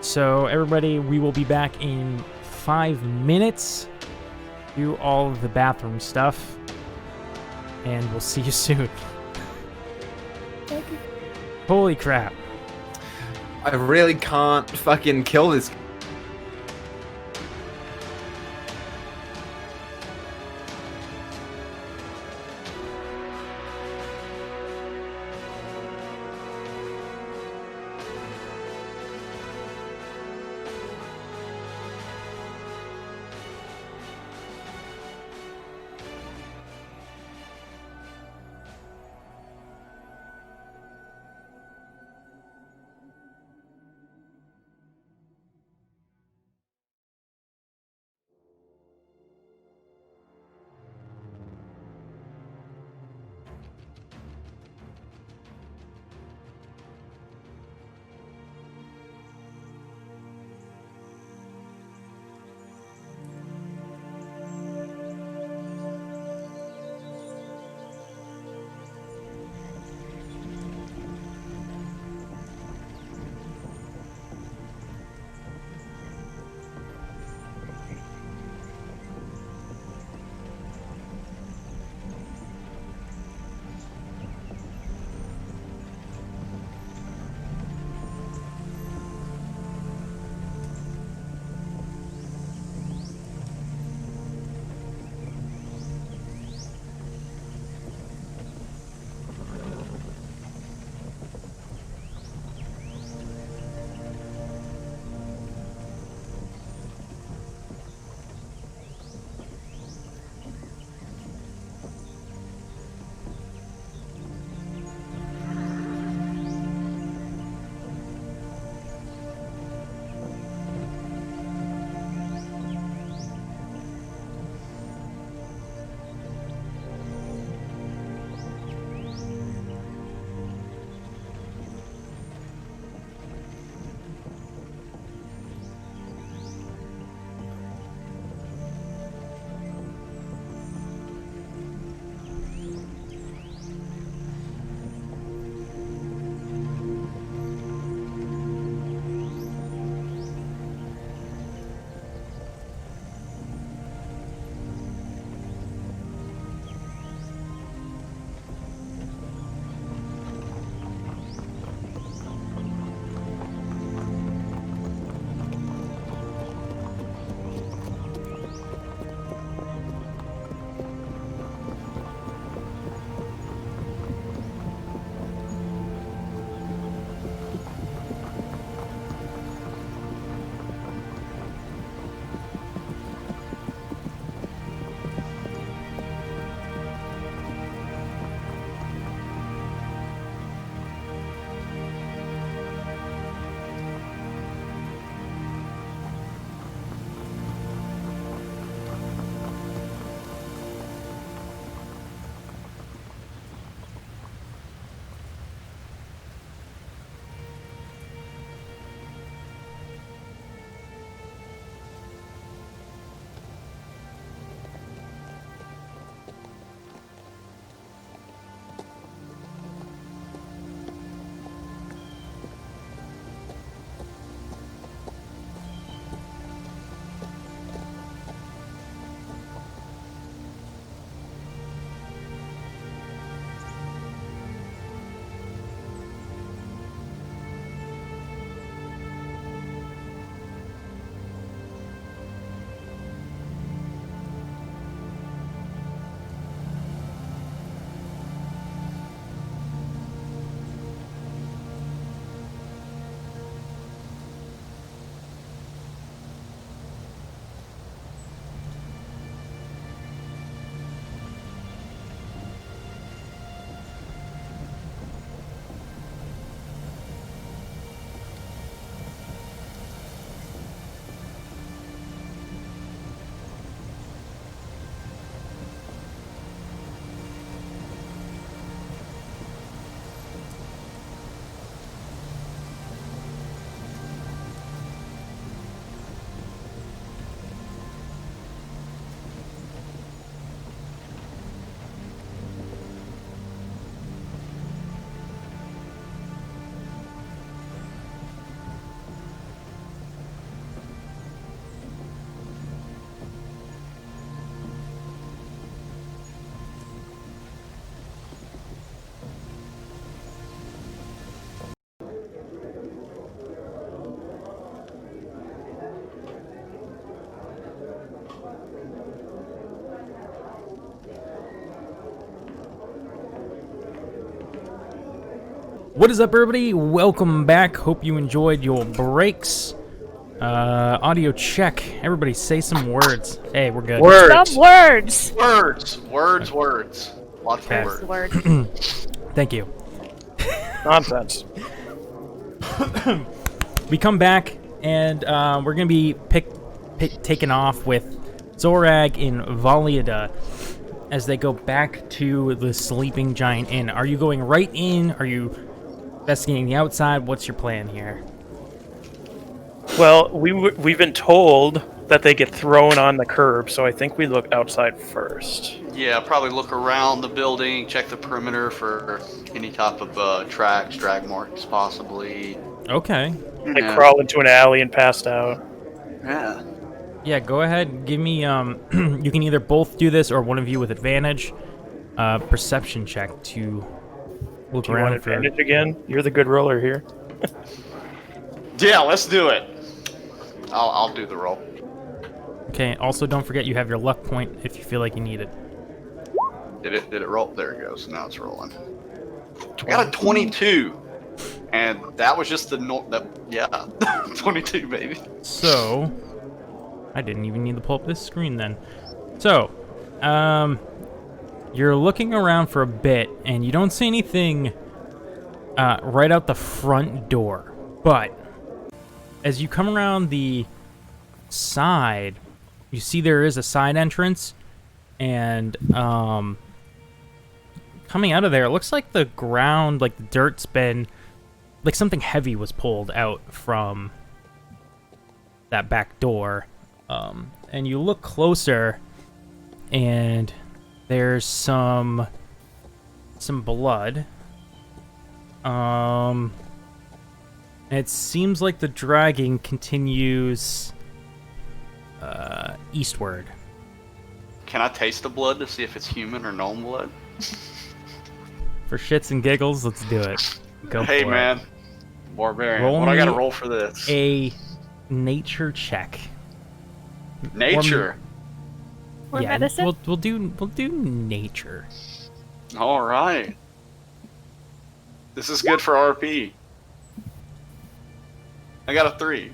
So everybody, we will be back in 5 minutes. Do all of the bathroom stuff. And we'll see you soon. Holy crap. I really can't fucking kill this. What is up, everybody? Welcome back. Hope you enjoyed your breaks. Audio check. Everybody say some words. Hey, we're good. Words. Some words. Words. Lots Okay. of words. Words. Thank you. Nonsense. We come back, and we're going to be taken off with Zorag in Valiada as they go back to the Sleeping Giant Inn. Are you going right in? Are you investigating the outside? What's your plan here? Well, we've been told that they get thrown on the curb, so I think we look outside first. Yeah, probably look around the building, check the perimeter for any type of tracks, drag marks, possibly. Okay. Like crawl into an alley and passed out. Yeah. Yeah, go ahead. Give me, you can either both do this or one of you with advantage. Perception check to look Do you want around for... advantage again? You're the good roller here. Yeah, let's do it. I'll do the roll. Okay, also don't forget you have your luck point if you feel like you need it. Did it roll? There it goes. Now it's rolling. I got a 22. And that was just the 22, baby. So, I didn't even need to pull up this screen then. So, you're looking around for a bit, and you don't see anything right out the front door. But, as you come around the side, you see there is a side entrance, and coming out of there, it looks like the ground, like the dirt's been... like something heavy was pulled out from that back door. And you look closer, and there's some blood. It seems like the dragging continues eastward. Can I taste the blood to see if it's human or gnome blood? For shits and giggles, let's do it. Go Hey, for man. it. Barbarian. Roll What I gotta me roll for this? A nature check. Nature. Or medicine? We'll do nature. All right. This is good for RP. I got a 3.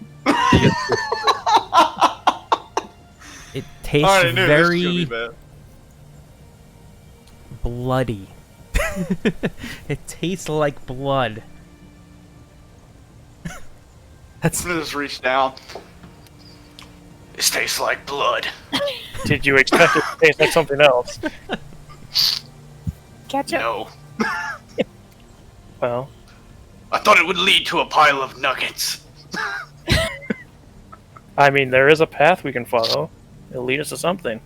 It tastes I already knew this was gonna very be bad. bloody. It tastes like blood. That's I'm gonna just reach down. This tastes like blood. Did you expect it to taste like something else? Ketchup. No. Well, I thought it would lead to a pile of nuggets. I mean, there is a path we can follow. It'll lead us to something.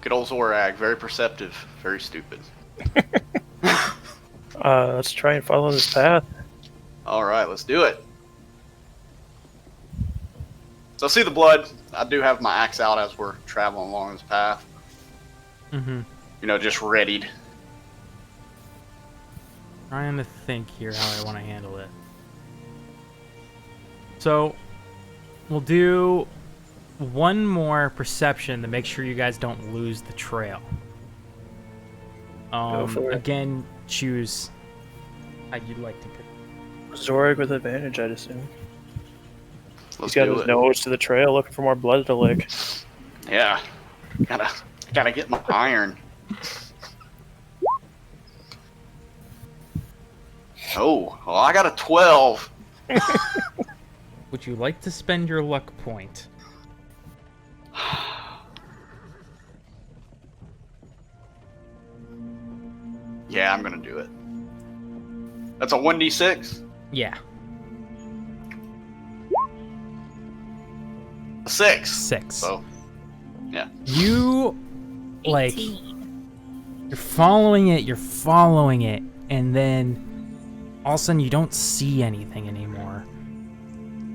Good old Zorag, very perceptive, very stupid. Let's try and follow this path. All right, let's do it. So I see the blood. I do have my axe out as we're traveling along this path. mm-hmm. You know, just readied. Trying to think here how I want to handle it. So, we'll do one more perception to make sure you guys don't lose the trail. Go for it. Again, choose how you'd like to pick. Zorg with advantage, I'd assume. Let's He's got do his it. nose to the trail looking for more blood to lick. Yeah. Gotta get my iron. Oh, well, I got a 12. Would you like to spend your luck point? Yeah, I'm gonna do it. That's a 1d6. Yeah, A 6. 6. So, yeah. You, like, 18. you're following it, and then all of a sudden you don't see anything anymore.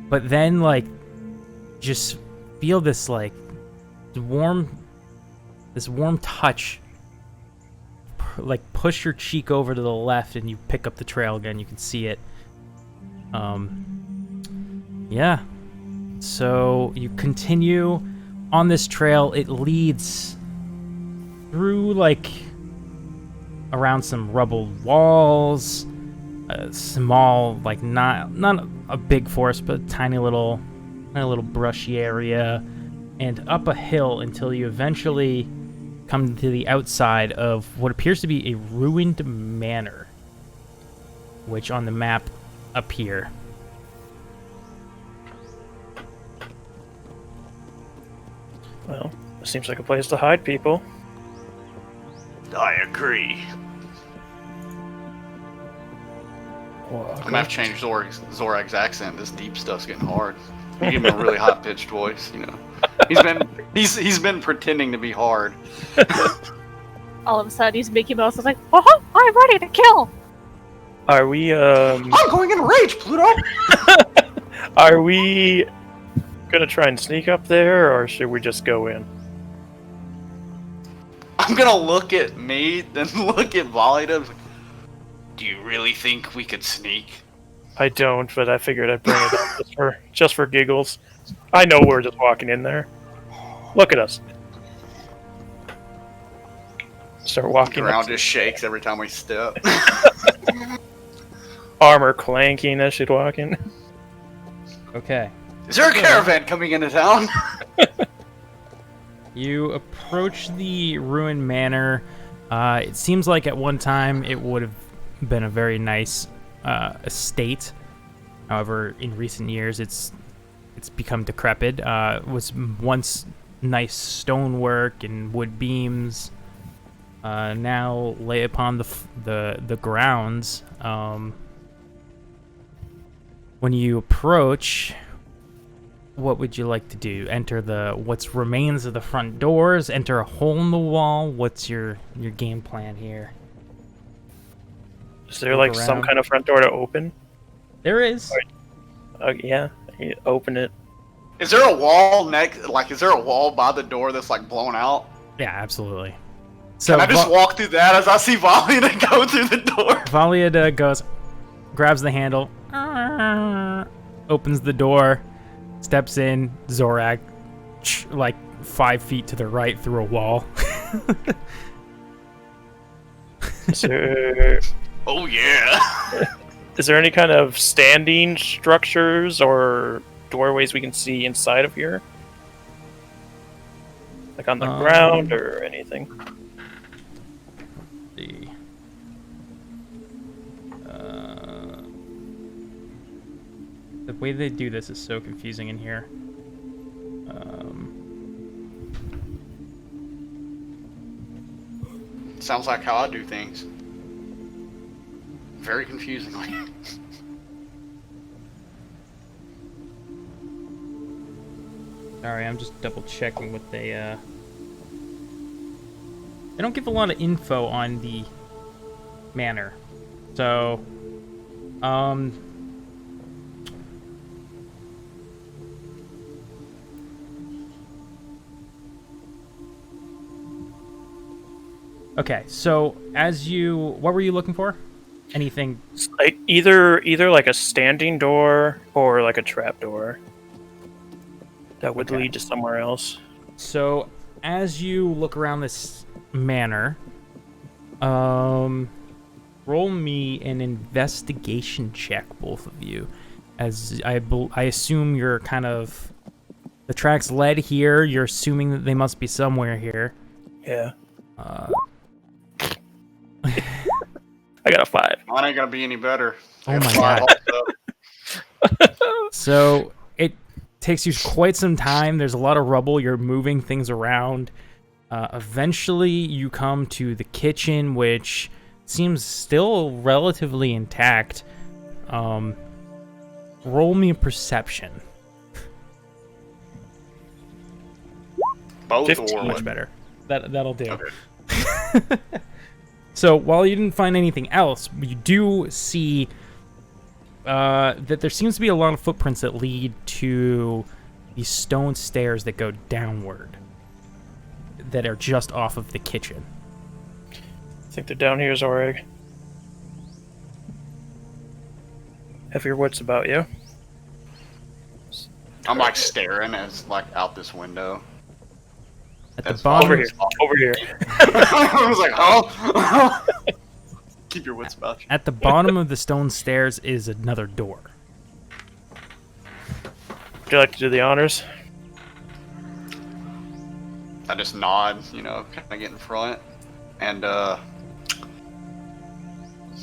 But then, like, just feel this, like, warm touch, like, push your cheek over to the left, and you pick up the trail again. You can see it. Yeah. So you continue on this trail. It leads through, like, around some rubbled walls, a small, like not a big forest, but a tiny little brushy area, and up a hill until you eventually come to the outside of what appears to be a ruined manor, which on the map up here. Well, it seems like a place to hide people. I agree. Well, I'm gonna have to change Zorag's accent. This deep stuff's getting hard. You give him a really high pitched voice, you know. He's been pretending to be hard. All of a sudden, he's Mickey Mouse. Is like, oh, I'm ready to kill. Are we I'm going in a rage, Pluto. Are we gonna try and sneak up there, or should we just go in? I'm gonna look at me, then look at Volida. Do you really think we could sneak? I don't, but I figured I'd bring it up just for giggles. I know we're just walking in there. Look at us. Start The walking. ground just shakes every time we step. Armor clanking as she'd walk in. Okay. Is there a caravan coming into town? You approach the ruined manor. It seems like at one time it would have been a very nice estate. However, in recent years, it's become decrepit. It was once nice stonework and wood beams. Now lay upon the grounds. When you approach, what would you like to do? Enter what's remains of the front doors? Enter a hole in the wall? What's your game plan here? Is there like some kind of front door to open? There is. Yeah, you open it. Is there a wall is there a wall by the door that's like blown out? Yeah, absolutely. So Can I just walk through that as I see Volida go through the door? Volida goes, grabs the handle, opens the door, steps in. Zorag, like 5 feet to the right through a wall. Oh yeah. Is there any kind of standing structures or doorways we can see inside of here? Like on the ground or anything? The way they do this is so confusing in here. Sounds like how I do things. Very confusingly. Sorry, I'm just double checking what they don't give a lot of info on the manor. So, okay, so what were you looking for? Anything? Like either like a standing door or like a trap door that would lead to somewhere else. So, as you look around this manor, roll me an investigation check, both of you. As I assume you're kind of the tracks led here. You're assuming that they must be somewhere here. Yeah. I got a 5. Mine ain't gonna be any better. Oh my god. So it takes you quite some time. There's a lot of rubble. You're moving things around. Eventually, you come to the kitchen, which seems still relatively intact. Roll me a perception. Both 15. or Much better. That'll do. Okay. So while you didn't find anything else, you do see that there seems to be a lot of footprints that lead to these stone stairs that go downward, that are just off of the kitchen. I think they're down here, Zorag. Have your wits about you. I'm like staring as like out this window. At the That's bottom, Over here. I was like, oh. Keep your wits about you. At the bottom of the stone stairs is another door. Would you like to do the honors? I just nod, kind of get in front. And,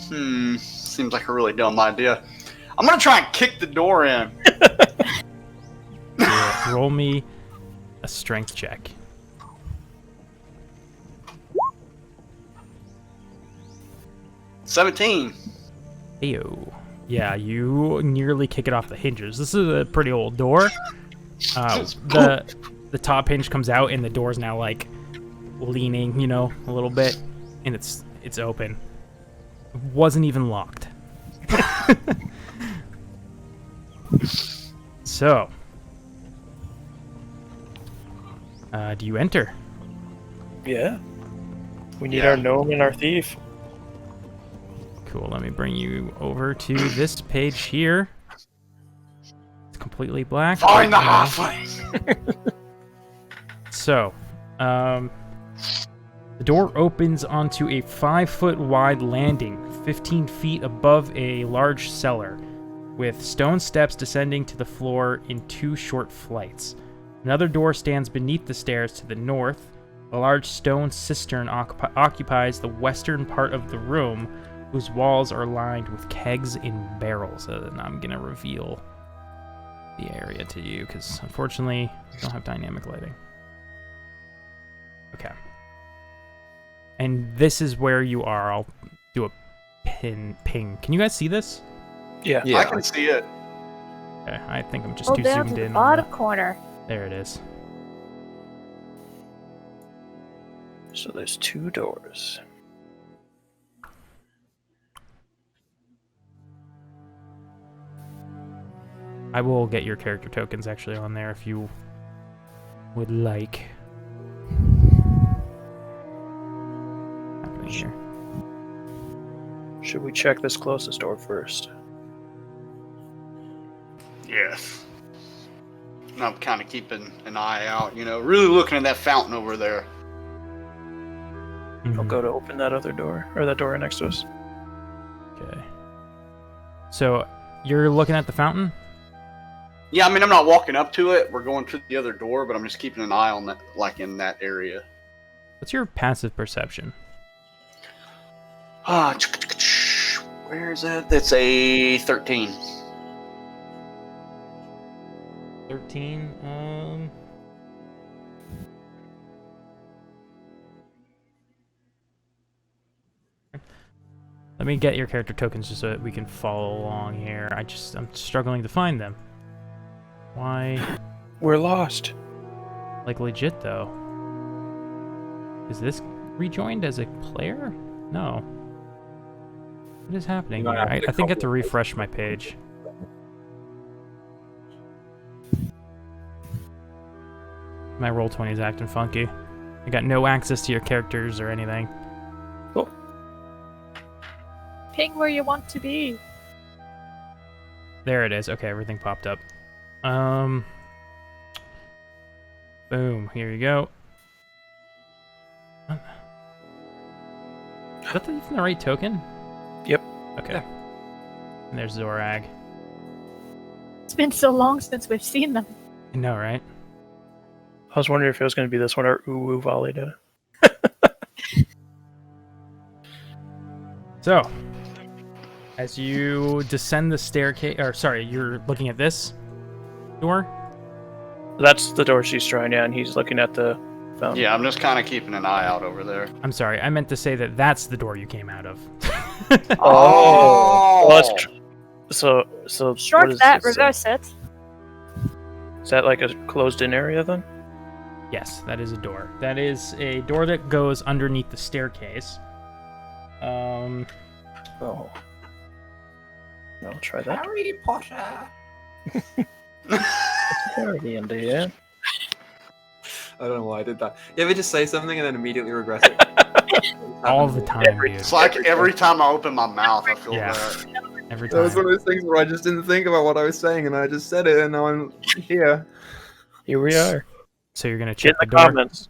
seems like a really dumb idea. I'm gonna try and kick the door in. Yeah, roll me a strength check. 17. Ew. Yeah, you nearly kick it off the hinges. This is a pretty old door. The top hinge comes out, and the door's now like leaning, a little bit, and it's open. It wasn't even locked. So, do you enter? Yeah. We need our gnome and our thief. Cool, let me bring you over to this page here. It's completely black. Find the halfling! So, the door opens onto a 5-foot wide landing, 15 feet above a large cellar, with stone steps descending to the floor in 2 short flights. Another door stands beneath the stairs to the north. A large stone cistern occupies the western part of the room, whose walls are lined with kegs and barrels. And I'm going to reveal the area to you, because unfortunately, I don't have dynamic lighting. Okay. And this is where you are. I'll do a ping. Can you guys see this? Yeah. I can see it. Okay, I think I'm just too down zoomed to the in. bottom corner. There it is. So there's 2 doors. I will get your character tokens actually on there if you would like. Happening here. Should we check this closest door first? Yes. And I'm kind of keeping an eye out, really looking at that fountain over there. I'll Mhm. go to open that other door, or that door next to us. Okay. So you're looking at the fountain? Yeah, I'm not walking up to it. We're going to the other door, but I'm just keeping an eye on that, like in that area. What's your passive perception? Where is it? It's a 13. 13. Let me get your character tokens just so that we can follow along here. I'm struggling to find them. Why? We're lost. Like legit though. Is this rejoined as a player? No. What is happening You here? might have to I think I have to copy- refresh my page. My Roll20 is acting funky. I got no access to your characters or anything. Ping where you want to be. There it is. Okay, everything popped up. Boom. Here you go. Is that even the right token? Yep. Okay. Yeah. And there's Zorag. It's been so long since we've seen them. I know, right? I was wondering if it was going to be this one or Uwu Valida. So, as you descend the staircase, or sorry, you're looking at this door? That's the door she's trying, yeah, and he's looking at the fountain. Yeah, I'm just kind of keeping an eye out over there. I'm sorry, I meant to say that that's the door you came out of. Oh! Well, that's so what Short is that, this, reverse it. Is that like a closed-in area then? Yes, that is a door. That is a door that goes underneath the staircase. Oh. I'll try that. Harry Potter. Harry indeed. I don't know why I did that. You ever just say something and then immediately regret it? All the time, dude. It's like every time I open my mouth, I feel Yeah. that. Every That was one time. of those things where I just didn't think about what I was saying and I just said it and now I'm here. Here we are. So you're gonna In check the the door. comments.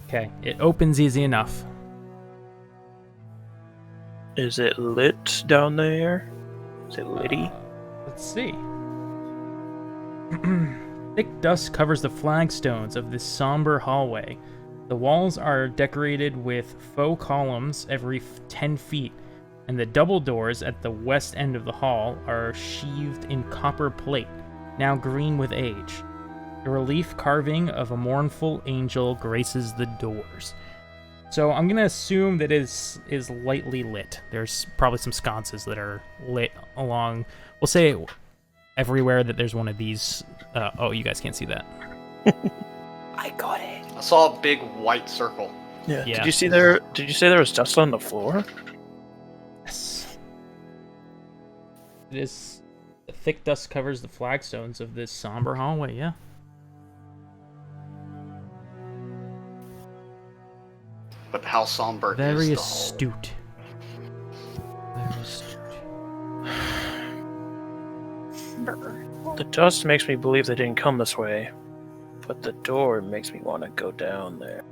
Okay, it opens easy enough. Is it lit down there? Is it litty? Let's see. Thick dust covers the flagstones of this somber hallway. The walls are decorated with faux columns every 10 feet, and the double doors at the west end of the hall are sheathed in copper plate, now green with age. A relief carving of a mournful angel graces the doors. So I'm going to assume that it is lightly lit. There's probably some sconces that are lit along, we'll say everywhere that there's one of these. Oh, you guys can't see that. I got it. I saw a big white circle. Yeah. Yeah. Did you say there was dust on the floor? Yes. It is. Thick dust covers the flagstones of this somber hallway, yeah. But how somber Very is astute. Very astute. The dust makes me believe they didn't come this way, but the door makes me want to go down there.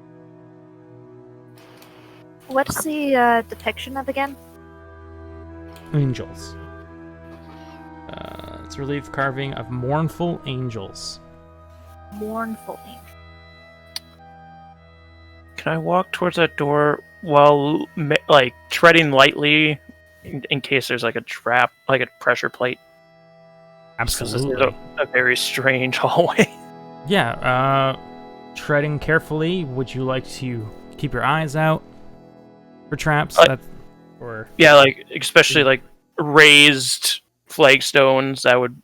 What's the depiction of again? Angels. It's a relief carving of mournful angels. Mournful ink. Can I walk towards that door while treading lightly in case there's like a trap, like a pressure plate? Because this is Absolutely. a very strange hallway. Yeah, treading carefully. Would you like to keep your eyes out for traps? Or Yeah, like especially like raised flagstones that would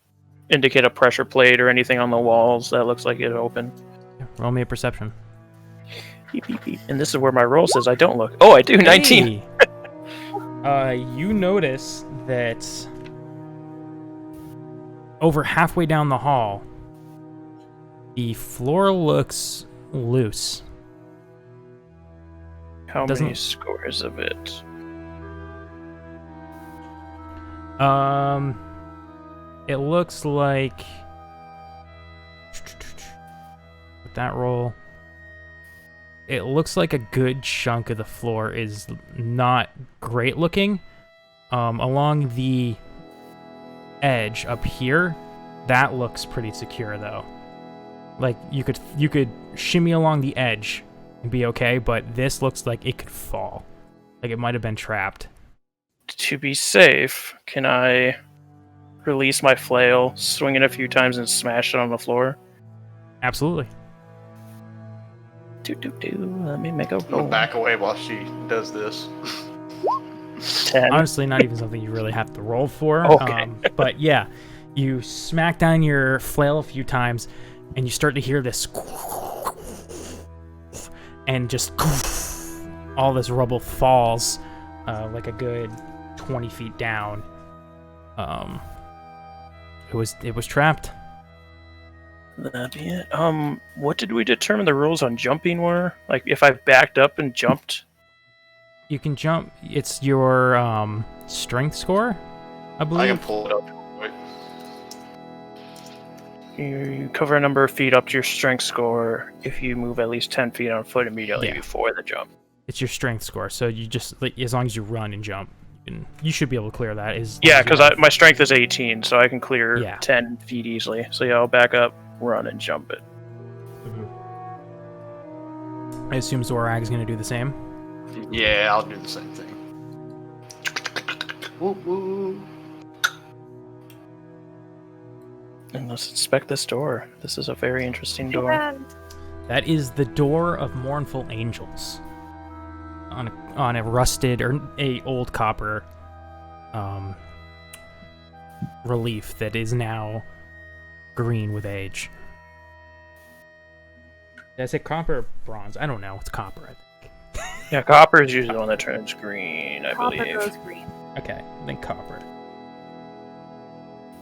indicate a pressure plate or anything on the walls that looks like it open. roll me a perception. Beep, beep, beep. And this is where my roll says I don't look. Oh, I do. 19. Hey! You notice that over halfway down the hall, the floor looks loose. How Doesn't- many scores of it? It looks like with that roll, it looks like a good chunk of the floor is not great looking. Along the edge up here, that looks pretty secure though. Like you could shimmy along the edge and be okay, but this looks like it could fall. Like it might have been trapped. To be safe, can I release my flail, swing it a few times, and smash it on the floor? Absolutely. Let me make a I'm gonna roll. back away while she does this. 10. Honestly, not even something you really have to roll for. Okay. But yeah, you smack down your flail a few times, and you start to hear this, and just all this rubble falls like a good 20 feet down. It was trapped. That'd be it. What did we determine the rules on jumping were? Like, if I backed up and jumped? You can jump. It's your strength score, I I believe. can pull it up. Wait. You cover a number of feet up to your strength score if you move at least 10 feet on foot immediately Yeah. before the jump. It's your strength score, so you just like, as long as you run and jump, you should be able to clear that. Yeah, because my strength is 18, so I can clear Yeah. 10 feet easily. So yeah, I'll back up, run, and jump it. I assume Zorag's going to do the same. Yeah, I'll do the same thing. Woo woo. And let's inspect this door. This is a very interesting door. And That is the Door of Mournful Angels. On a rusted or a old copper relief that is now green with age. Did I say copper or bronze? I don't know. It's copper, I think. Yeah, copper is usually the one that turns green, I copper believe. goes green. Okay, I think copper.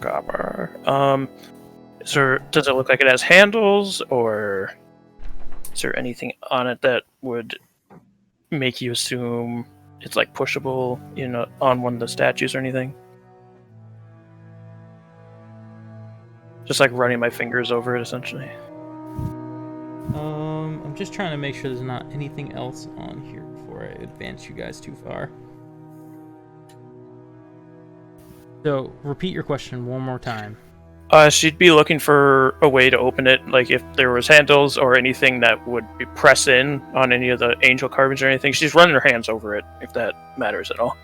Copper. Does it look like it has handles, or is there anything on it that would make you assume it's like pushable, on one of the statues or anything? Just like running my fingers over it, essentially. I'm just trying to make sure there's not anything else on here before I advance you guys too far. So, repeat your question one more time. She'd be looking for a way to open it, like if there was handles or anything that would be press in on any of the angel carvings or anything. She's running her hands over it, if that matters at all.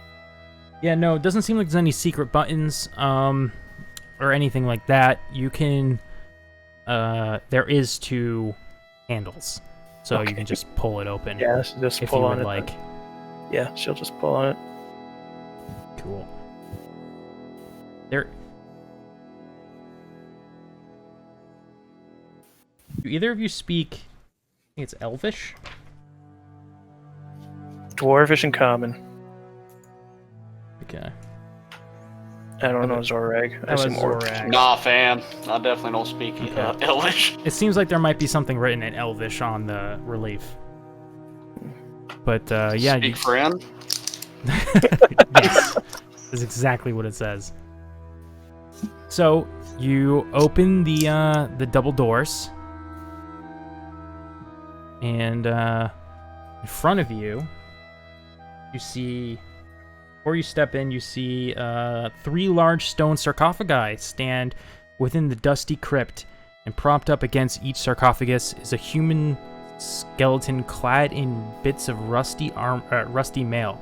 Yeah, no, it doesn't seem like there's any secret buttons, or anything like that. You can, there is 2 handles, so Okay. you can just pull it open. Yeah, so just if pull you on would it. like. Yeah, she'll just pull on it. Cool. There. Do either of you speak? I think it's Elvish. Dwarvish and common. Okay. I don't know Zorag. I That was assume Orc. Zorag. Nah, fam. I definitely don't speak Okay. Elvish. It seems like there might be something written in Elvish on the relief. But yeah, Speak friend. Yes, is exactly what it says. So you open the double doors, and in front of you, you see. Before you step in, you see 3 large stone sarcophagi stand within the dusty crypt, and propped up against each sarcophagus is a human skeleton clad in bits of rusty mail.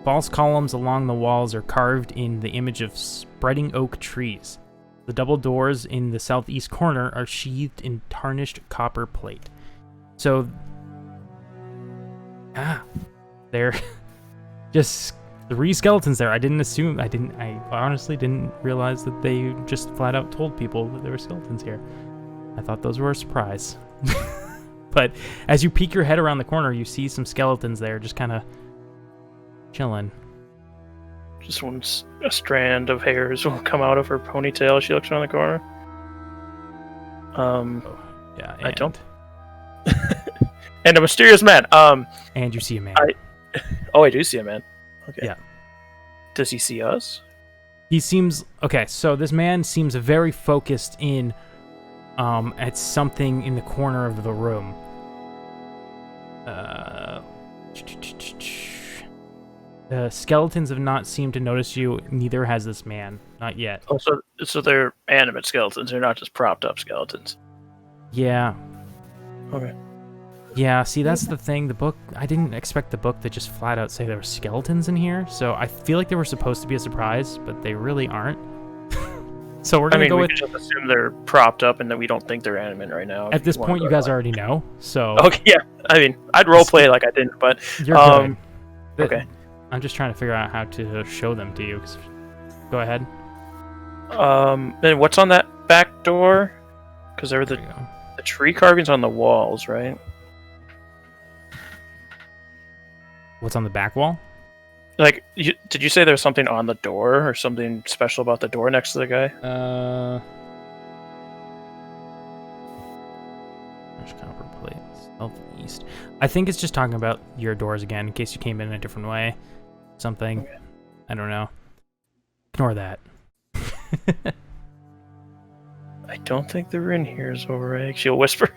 False columns along the walls are carved in the image of spreading oak trees. The double doors in the southeast corner are sheathed in tarnished copper plate. So, they're just 3 skeletons there. I honestly didn't realize that they just flat out told people that there were skeletons here. I thought those were a surprise. But as you peek your head around the corner, you see some skeletons there just kind of chilling. Just a strand of hairs will come out of her ponytail as she looks around the corner. Yeah, I don't. And a mysterious man. And you see a man. I do see a man. Okay. Yeah. Does he see us? He seems okay. So this man seems very focused in, at something in the corner of the room. The skeletons have not seemed to notice you. Neither has this man. Not yet. Oh, so they're animate skeletons. They're not just propped up skeletons. Yeah. Okay. Yeah, see, that's the thing. The book, I didn't expect the book to just flat out say there were skeletons in here, so I feel like they were supposed to be a surprise, but they really aren't. So we're gonna go we with. can just assume they're propped up and that we don't think they're animate right now. At this point, you guys already know, so. Okay, yeah. I mean, I'd roleplay like I didn't, but You're good. okay. I'm just trying to figure out how to show them to you. Go ahead. And what's on that back door? Because there were There you go. the tree carvings on the walls, right? What's on the back wall? Like, did you say there's something on the door or something special about the door next to the guy? There's copper plate, southeast. I think it's just talking about your doors again, in case you came in a different way. Something. Okay. I don't know. Ignore that. I don't think they're in here, Zorag. She'll whisper.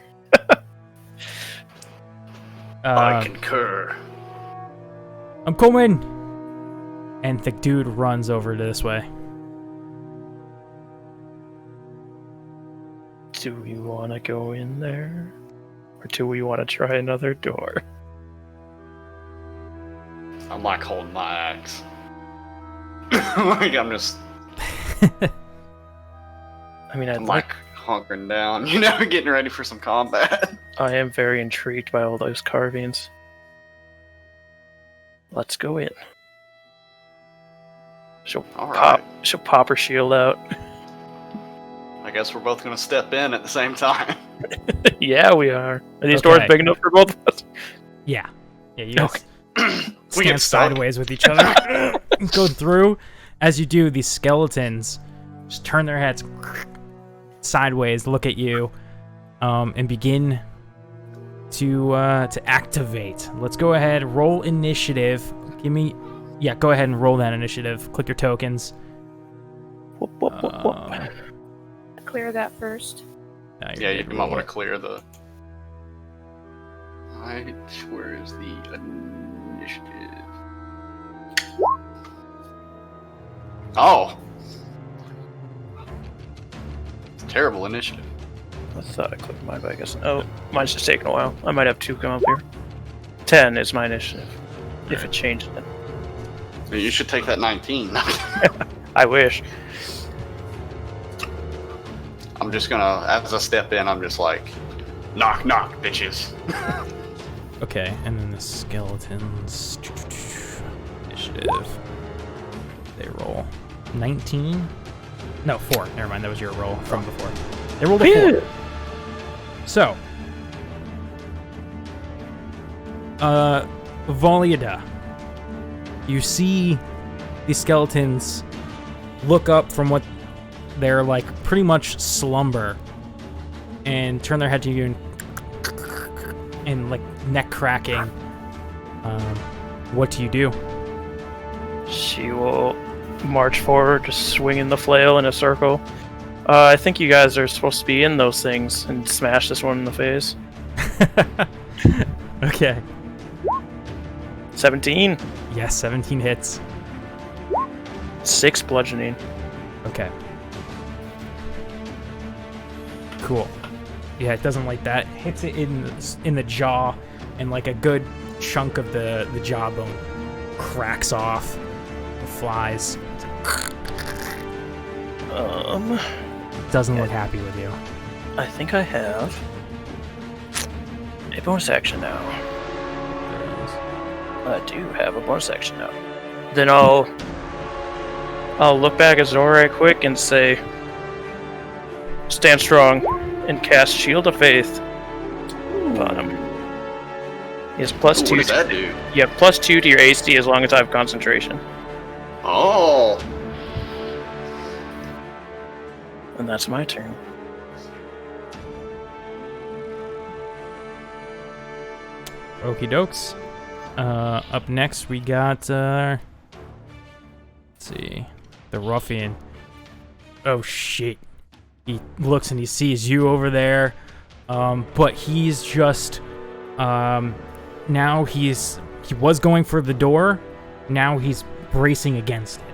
I concur. I'm coming! And the dude runs over to this way. Do we want to go in there? Or do we want to try another door? I'm like holding my axe. Like I'm just. I mean, I'm like hunkering down, getting ready for some combat. I am very intrigued by all those carvings. Let's go in. She'll All right. pop her shield out. I guess we're both gonna step in at the same time. Yeah, we are. Are these Okay. doors big enough for both of us? Yeah. Yeah, you guys We stand get stuck. sideways with each other. Go through. As you do, these skeletons just turn their heads sideways, look at you, and begin to activate. Let's go ahead, roll initiative. Go ahead and roll that initiative. Click your tokens. Whoop, whoop, whoop, whoop. Clear that first. Yeah, you might want to clear the. Right, where is the initiative? Oh, terrible initiative. I thought I clicked mine, but I guess. Oh, mine's just taking a while. I might have 2 come up here. 10 is my initiative. If it changed it. You should take that 19. I wish. I'm just gonna, as I step in, I'm just like, knock, knock, bitches. Okay, and then the skeletons. Initiative. They roll 19. No, 4. Never mind. That was your roll from before. They rolled a 4. So, Valiada, you see these skeletons look up from what they're like pretty much slumber and turn their head to you and like neck cracking. What do you do? She will march forward, just swinging the flail in a circle. I think you guys are supposed to be in those things and smash this one in the face. Okay. 17. Yes, 17 hits. 6 bludgeoning. Okay. Cool. Yeah, it doesn't like that. Hits it in the jaw, and like a good chunk of the jawbone cracks off. It flies. Doesn't look happy with you. I think I have a bonus action now. I do have a bonus action now. Then I'll look back at Zora right quick and say, stand strong, and cast Shield of Faith upon him. He has plus 2. What does that do? You have plus 2 to your AC as long as I have concentration. Oh. And that's my turn. Okie dokes. Up next we got let's see, the ruffian. Oh shit. He looks and he sees you over there. But he's just now he was going for the door. Now he's bracing against it.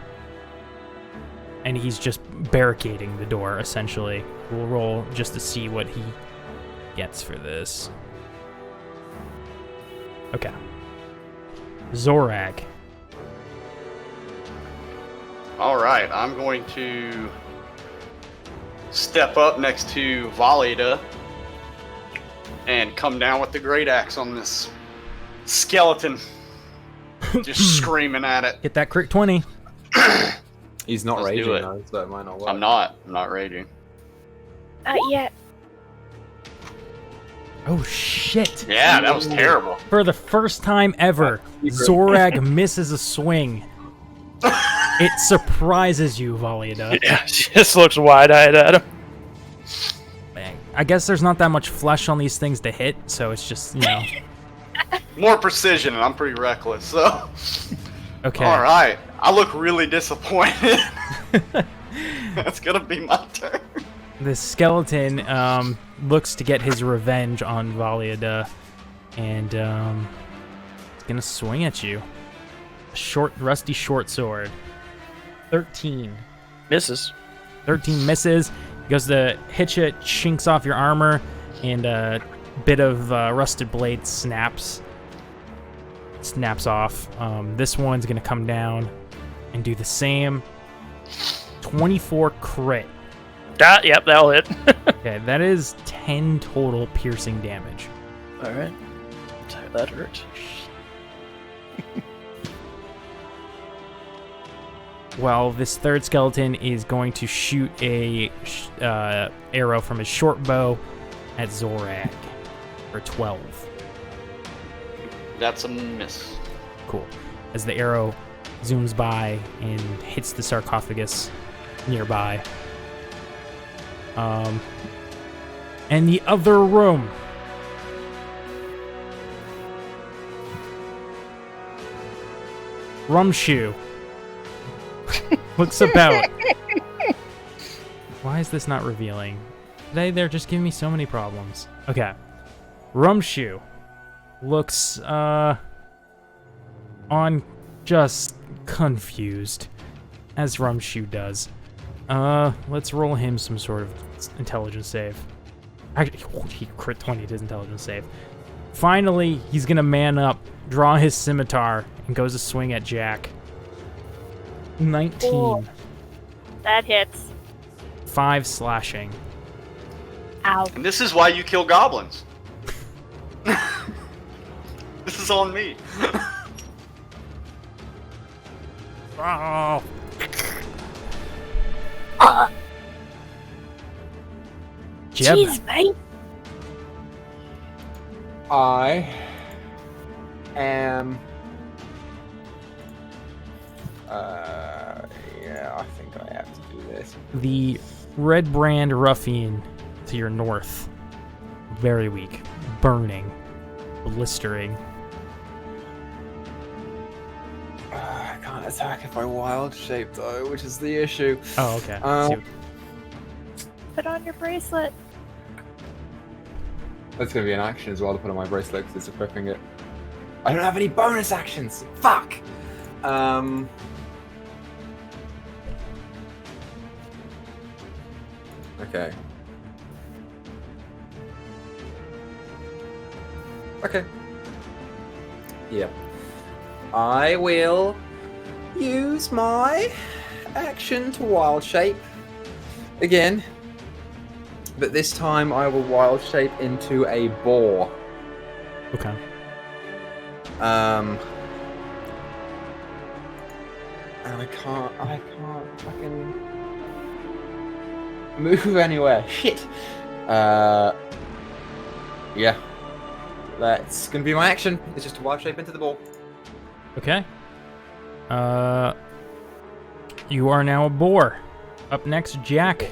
And he's just barricading the door, essentially. We'll roll just to see what he gets for this. Okay. Zorag. Alright, I'm going to step up next to Valiada and come down with the great axe on this skeleton. Just screaming at it. Get that crit 20. He's not Let's do raging it. though, so it might not work. I'm not raging. Not yet. Oh shit. Yeah, that was terrible. For the first time ever, Zorag misses a swing. It surprises you, Valiada. Yeah, she just looks wide-eyed at him. Bang. I guess there's not that much flesh on these things to hit, so it's just, you know. More precision, and I'm pretty reckless, so. Okay. Alright, I look really disappointed. That's gonna be my turn. The skeleton looks to get his revenge on Valiada, and it's gonna swing at you. A short, rusty short sword. 13. Misses. 13 misses. Goes to hit you, chinks off your armor, and a bit of rusted blade snaps off. This one's gonna come down and do the same. 24 crit. Yep, that'll hit. Okay, that is 10 total piercing damage. Alright. That hurt. Well, this third skeleton is going to shoot a arrow from his short bow at Zorag for 12. That's a miss. Cool. As the arrow zooms by and hits the sarcophagus nearby. And the other room. Rumshoe looks about. Why is this not revealing? They're just giving me so many problems. Okay. Rumshoe looks on just confused, as Rumshoe does. Let's roll him some sort of intelligence save. Actually, he crit 20 his intelligence save. Finally, he's gonna man up, draw his scimitar, and goes to swing at Jack. 19. Cool. That hits. 5 slashing. Ow. And this is why you kill goblins. This is on me. Oh. Jeb. Jeez, mate. I am. Yeah, I think I have to do this. The Redbrand ruffian to your north. Very weak. Burning. Blistering. I can't attack if I wild shape though, which is the issue. Oh, okay. Put on your bracelet. That's gonna be an action as well to put on my bracelet because it's equipping it. I don't have any bonus actions. Fuck. Okay. Okay. Yep. I will use my action to wild shape again. But this time I will wild shape into a boar. Okay. And I can't fucking move anywhere. Shit. Yeah. That's gonna be my action. It's just to wild shape into the ball. Okay. You are now a boar. Up next, Jack.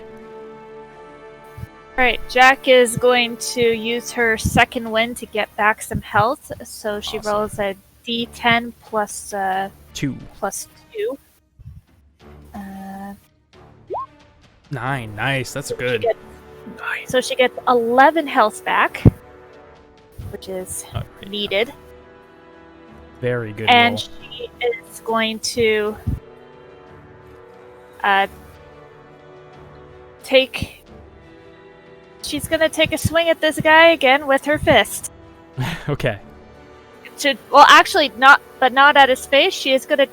Alright, Jack is going to use her second wind to get back some health. So she Awesome. rolls a d10 plus 2. 2. 9. Nice. That's good. So she gets 11 health back, which is Alright. needed. Very good And roll. she is going to she's gonna take a swing at this guy again with her fist. Okay. Well, actually, not at his face. She is gonna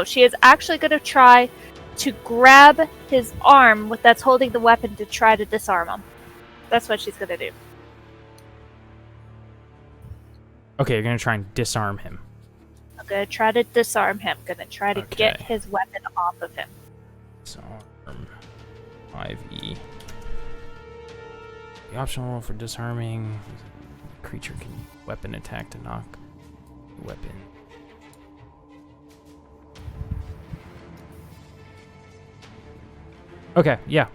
she is actually gonna try to grab his arm that's holding the weapon to try to disarm him. That's what she's gonna do. Okay, you're gonna try and disarm him. I'm gonna try to disarm him. Gonna try to get Okay. his weapon off of him. Disarm. 5e. The optional roll for disarming. Creature can weapon attack to knock the weapon. Okay, yeah.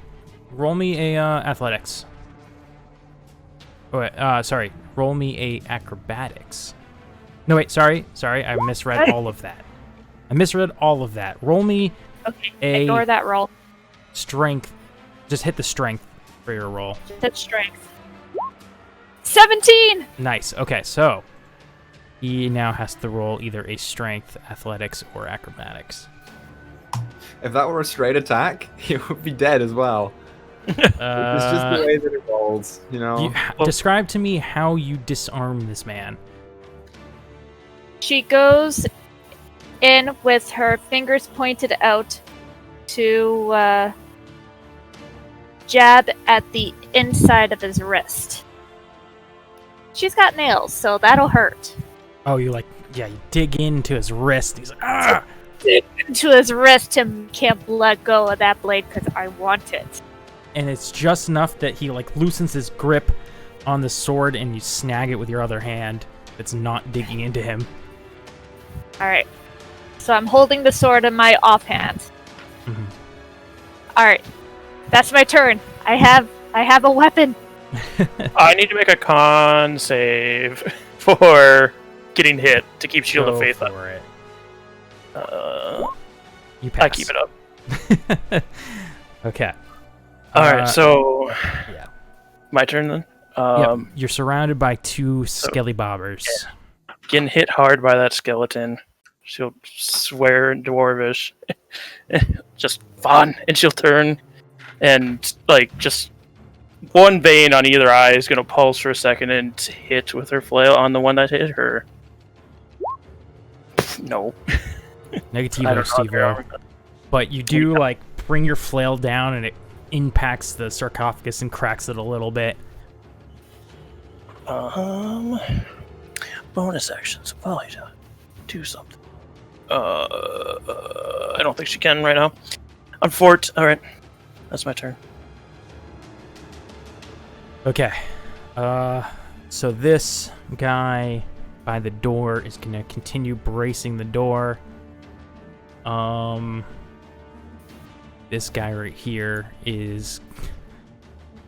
Roll me a athletics. Oh, wait, sorry. Roll me a acrobatics. No, wait, sorry. I misread all of that. Roll me Okay, ignore that roll. strength. Just hit the strength for your roll. Just hit strength. 17! Nice. Okay, so he now has to roll either a strength, athletics, or acrobatics. If that were a straight attack, he would be dead as well. It's just the way that it rolls, you know? Describe to me how you disarm this man. She goes in with her fingers pointed out to jab at the inside of his wrist. She's got nails, so that'll hurt. Oh, you dig into his wrist. He's like, ah! To his wrist, and can't let go of that blade because I want it. And it's just enough that he loosens his grip on the sword and you snag it with your other hand. It's not digging into him. Alright. So I'm holding the sword in my offhand. Mhm. Alright. That's my turn. I have a weapon. I need to make a con save for getting hit to keep Shield of Go Faith up. for it. You I pass. keep it up. Okay. Alright, so yeah. my turn then. Yep, you're surrounded by two skelly bobbers. Getting hit hard by that skeleton. She'll swear in Dwarvish. Just fun. And she'll turn and like just one vein on either eye is going to pulse for a second and hit with her flail on the one that hit her. No. Negativo, Steve-O. But you do, like, bring your flail down, and it impacts the sarcophagus and cracks it a little bit. Bonus actions. Valida. Do something. I don't think she can right now. On fort. Alright. That's my turn. Okay. So this guy by the door is gonna continue bracing the door. This guy right here is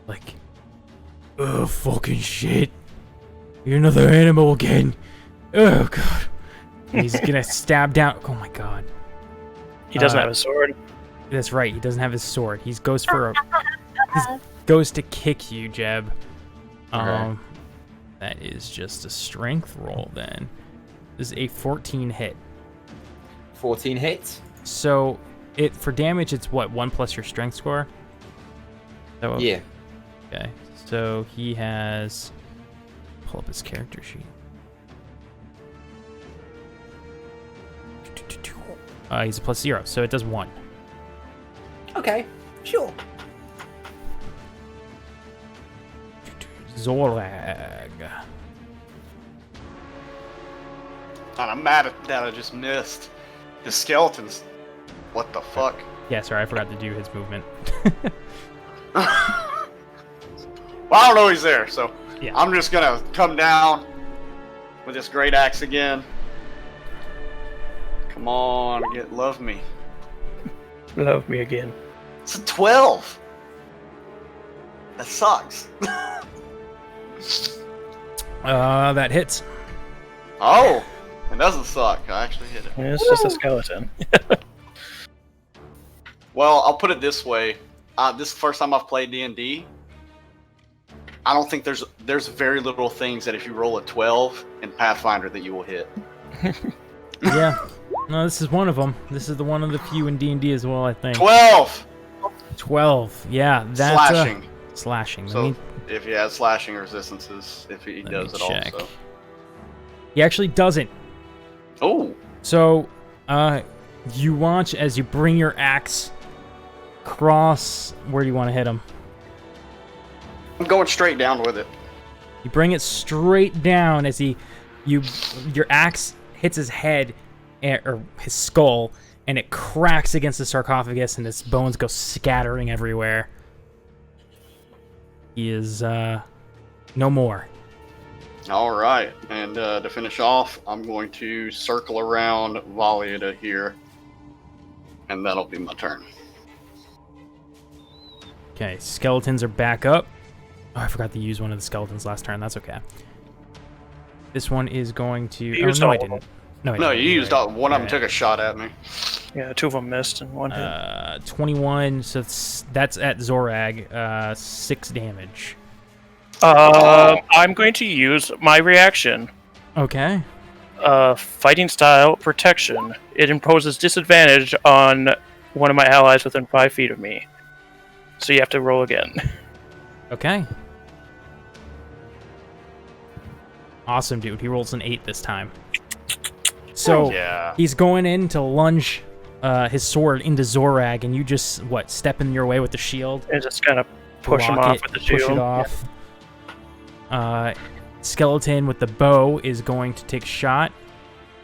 like, oh, fucking shit. You're another animal again. Oh, God. And he's gonna stab down. Oh, my God. He doesn't have a sword. That's right. He doesn't have his sword. He goes for a... He goes to kick you, Jeb. Okay. That is just a strength roll, then. This is a 14 hit. 14 hits. So, for damage, it's what? 1 plus your strength score? So, Yeah. Okay. So, he has... Pull up his character sheet. He's a +0, so it does 1. Okay. Sure. Zorag. God, I'm mad at that I just missed. The skeletons. What the fuck? Yeah, sorry, I forgot to do his movement. Well, I don't know he's there, so Yeah. I'm just gonna come down with this great axe again. Come on, love me. Love me again. It's a 12. That sucks. That hits. Oh, it doesn't suck. I actually hit it. It's just a skeleton. Well, I'll put it this way. This is the first time I've played D&D. I don't think there's very little things that if you roll a 12 in Pathfinder that you will hit. Yeah. No, this is one of them. This is the one of the few in D&D as well, I think. 12! 12. Yeah, that's... Slashing. Slashing. So if he has slashing resistances, if he does it check. also. He actually doesn't. Oh! So, you watch as you bring your axe across... Where do you want to hit him? I'm going straight down with it. You bring it straight down as your axe hits his head, or his skull, and it cracks against the sarcophagus, and his bones go scattering everywhere. He is, no more. Alright, and to finish off, I'm going to circle around Valida here, and that'll be my turn. Okay, skeletons are back up. Oh, I forgot to use one of the skeletons last turn. That's okay. This one is going to... You Oh, used no, all I of didn't. them. No, I No, didn't. you used Right. one of them Right. took a shot at me. Yeah, 2 of them missed and 1 hit. 21, so that's at Zorag. 6 damage. I'm going to use my reaction. Okay. Fighting style protection. It imposes disadvantage on one of my allies within 5 feet of me. So you have to roll again. Okay. Awesome, dude. He rolls an 8 this time. So Yeah. he's going in to lunge his sword into Zorag, and you just, step in your way with the shield? And just kind of push him block off it, with the shield. Push it off. Skeleton with the bow is going to take a shot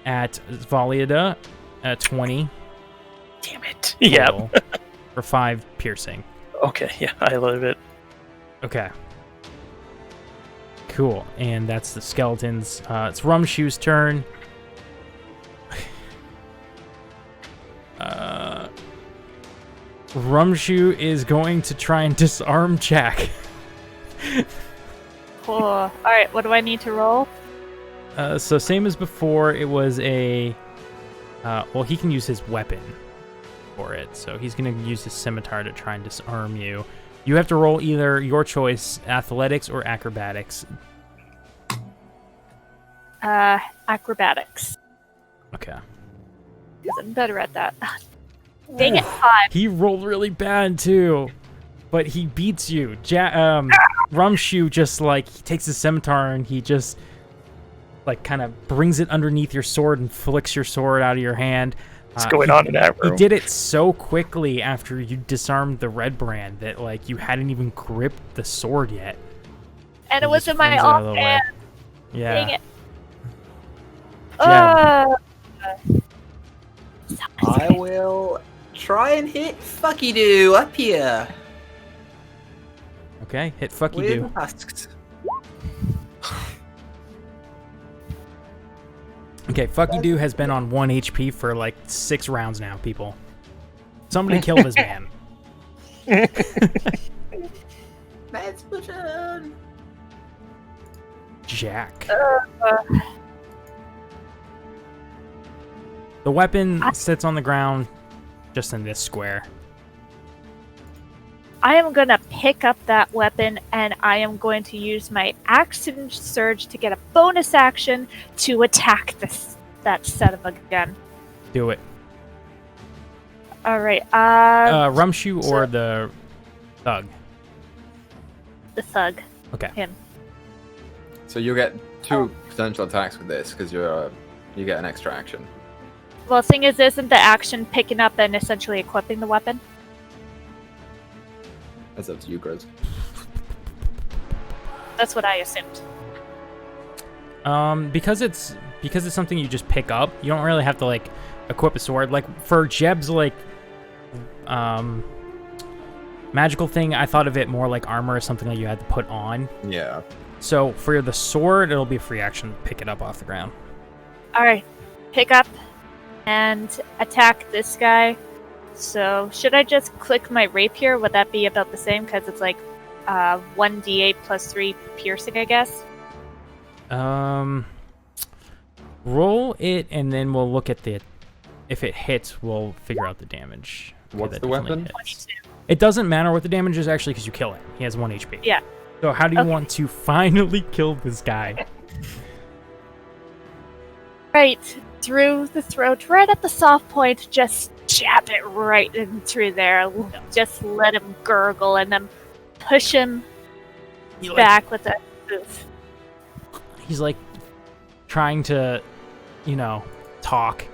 at Valida at 20. Damn it. Yeah. total for 5 piercing. Okay, yeah, I love it. Okay. Cool. And that's the skeletons. It's Rumshoe's turn. Rumshoe is going to try and disarm Jack. Cool. Alright, what do I need to roll? So same as before, it was a... well, he can use his weapon for it. So he's going to use his scimitar to try and disarm you. You have to roll either your choice, athletics or acrobatics. Acrobatics. Okay. Because I'm better at that. Dang it, 5. He rolled really bad, too. but he beats you. Rumshoe just like he takes his scimitar and he just like kind of brings it underneath your sword and flicks your sword out of your hand. What's going on in that room? He did it so quickly after you disarmed the Redbrand that like you hadn't even gripped the sword yet. And He it was just in my flings it out of the way. offhand. Yeah. Dang it. I will try and hit Fucky Doo up here. Okay, hit fuck you With do. husks. Okay, fuck you do has been on 1 HP for like 6 rounds now, people. Somebody kill this man. Let's push on. Jack. The weapon sits on the ground just in this square. I am gonna pick up that weapon and I am going to use my action surge to get a bonus action to attack that son of a gun. Do it. Alright, Rumshoe or the thug? the thug. Okay. Him. So you'll get 2 potential attacks with this because you get an extra action. Well, the thing is, isn't the action picking up and essentially equipping the weapon? That's up to you, Grizz. That's what I assumed. Because it's something you just pick up, you don't really have to like equip a sword. Like for Jeb's like magical thing, I thought of it more like armor or something that you had to put on. Yeah. So for the sword, it'll be a free action to pick it up off the ground. Alright, pick up and attack this guy. So, should I just click my rapier? Would that be about the same? Because it's like 1d8 plus 3 piercing, I guess. Roll it, and then we'll look at the... If it hits, we'll figure out the damage. Okay, What's that the definitely weapon? hits. It doesn't matter what the damage is, actually, because you kill him. He has 1 HP. Yeah. So how do you Okay. want to finally kill this guy? Right through the throat, right at the soft point, just jab it right in through there. Just let him gurgle and then push him back with a move. He's like trying to, talk,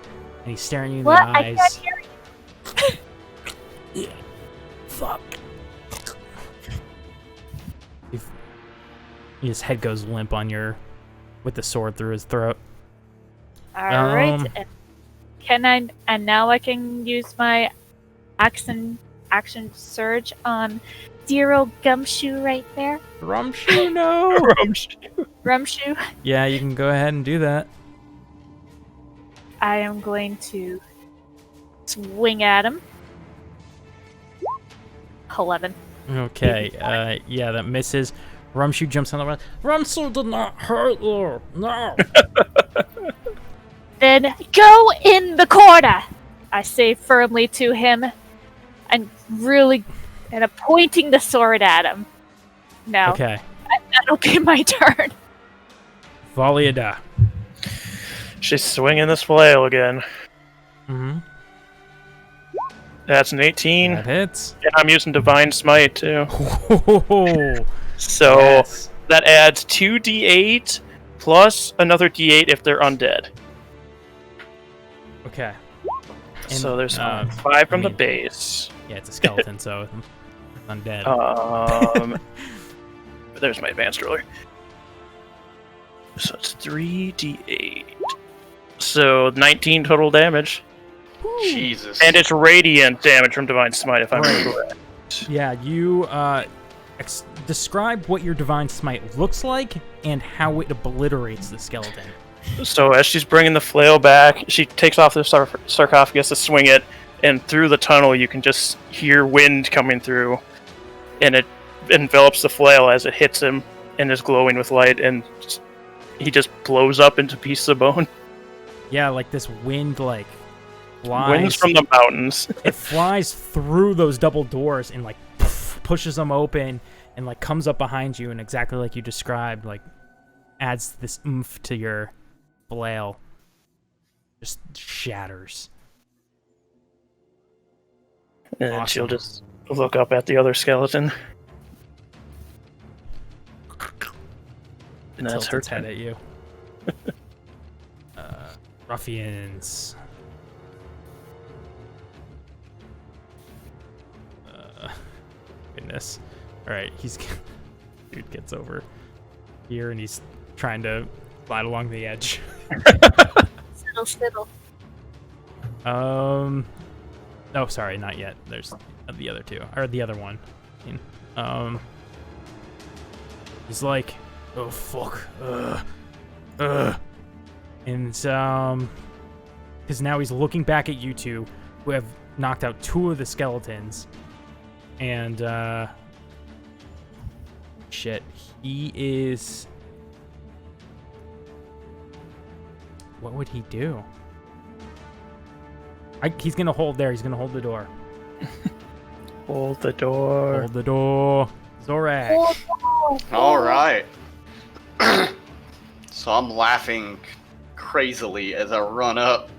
and he's staring you in What? the I eyes. can't hear you. Yeah. Fuck. His head goes limp with the sword through his throat. Alright. And now I can use my action surge on dear old Gumshoe right there. Rumshoe, no! Rumshoe. Yeah, you can go ahead and do that. I am going to swing at him. 11. Okay, yeah, that misses. Rumshoe jumps on the ground. Rumshoe did not hurt you! No! Then go in the corner! I say firmly to him, and I'm pointing the sword at him. Now, Okay. that'll be my turn. Valiada. She's swinging this flail again. Mm-hmm. That's an 18. That hits. And I'm using Divine Smite too. Oh, So yes. that adds 2d8 plus another d8 if they're undead. Okay. So there's 5 from the mean- base. Yeah, it's a skeleton, so it's undead. There's my advanced roller. So it's 3d8. So 19 total damage. Jesus. And it's radiant damage from Divine Smite, if I'm correct. Yeah, you describe what your Divine Smite looks like and how it obliterates the skeleton. So as she's bringing the flail back, she takes off the sarcophagus to swing it, and through the tunnel you can just hear wind coming through, and it envelops the flail as it hits him and is glowing with light, and he just blows up into pieces of bone. Yeah, like this wind, like, flies. Winds from the mountains. It flies through those double doors and, like, pushes them open and, like, comes up behind you, and exactly like you described, like, adds this oomph to your flail. Just shatters. And Awesome. she'll just look up at the other skeleton. And that's Tilt her its head turn. at you. Ruffians. Goodness. Alright, dude gets over here and he's trying to glide along the edge. Siddle. Oh, sorry, not yet. There's the other two, or the other one. He's like, oh fuck, and because now he's looking back at you two, who have knocked out two of the skeletons, and shit, he is. What would he do? He's gonna hold there. He's gonna hold the door. Hold the door. Hold the door. Zorak. All right. So I'm laughing crazily as I run up.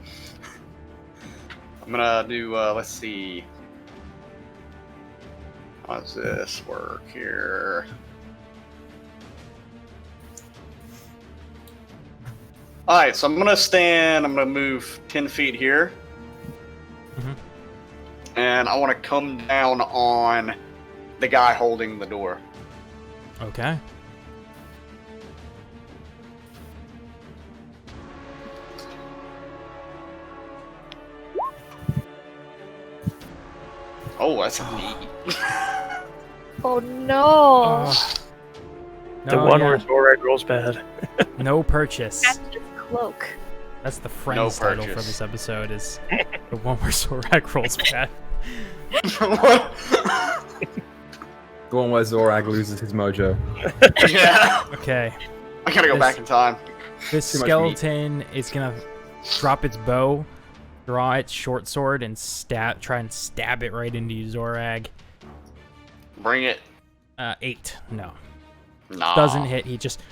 I'm gonna do, let's see. How does this work here? Alright, so I'm gonna move 10 feet here. Mhm. And I want to come down on the guy holding the door. Okay. Oh, that's neat. Oh no! The No, one yeah. where Zorak rolls bad. No purchase. That's his cloak. That's the friend's No title for purchase. this episode is the one where Zorak rolls bad. The one where Zorag loses his mojo. Yeah. Okay. I gotta go This- back in time. This Too much skeleton is gonna drop its bow, draw its short sword, and try and stab it right into you, Zorag. Bring it. 8. No. Nah. Doesn't hit. He just,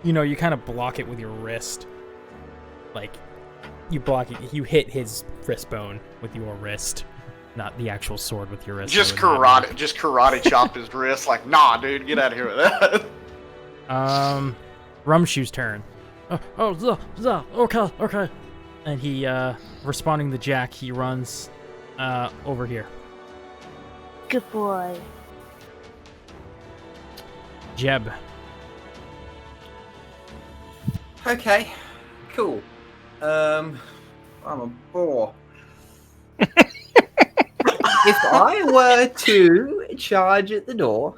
you kind of block it with your wrist. Like, you block it. You hit his wrist bone with your wrist, not the actual sword with your wrist. Just That would not karate chopped his wrist. Like, nah, dude, get out of here with that. work. Rumshoe's turn. Okay. And he, responding to Jack, he runs, over here. Good boy. Jeb. Okay, cool. I'm a bore. If I were to charge at the door,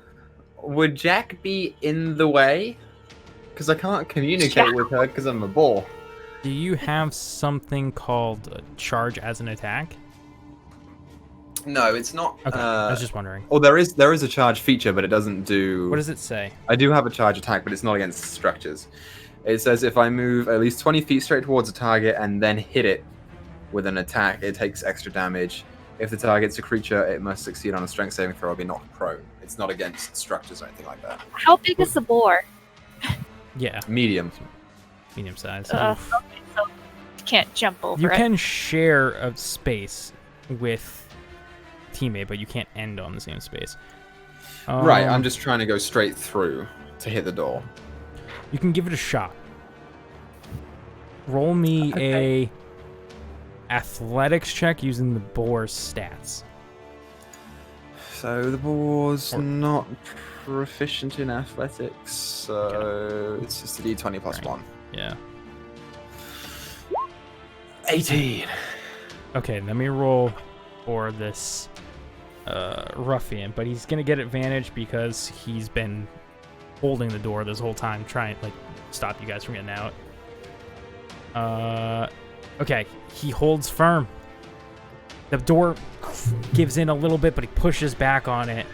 would Jack be in the way? Because I can't communicate with her because I'm a bore. Do you have something called charge as an attack? No, it's not. Okay, I was just wondering. Oh, there is a charge feature, but it doesn't do. What does it say? I do have a charge attack, but it's not against structures. It says if I move at least 20 feet straight towards a target and then hit it with an attack, it takes extra damage. If the target's a creature, it must succeed on a strength saving throw or be knocked prone. It's not against structures or anything like that. How big is the boar? Yeah, Medium. medium size. Okay, so you can't jump over You it. can share a space with a teammate, but you can't end on the same space. Right, I'm just trying to go straight through to hit the door. You can give it a shot. Roll me a athletics check using the boar's stats. So the boar's not proficient in athletics, so it's just a d20 plus Right. 1. Yeah. 18. Okay, let me roll for this ruffian, but he's gonna get advantage because he's been holding the door this whole time, trying like stop you guys from getting out. Okay, he holds firm. The door gives in a little bit, but he pushes back on it.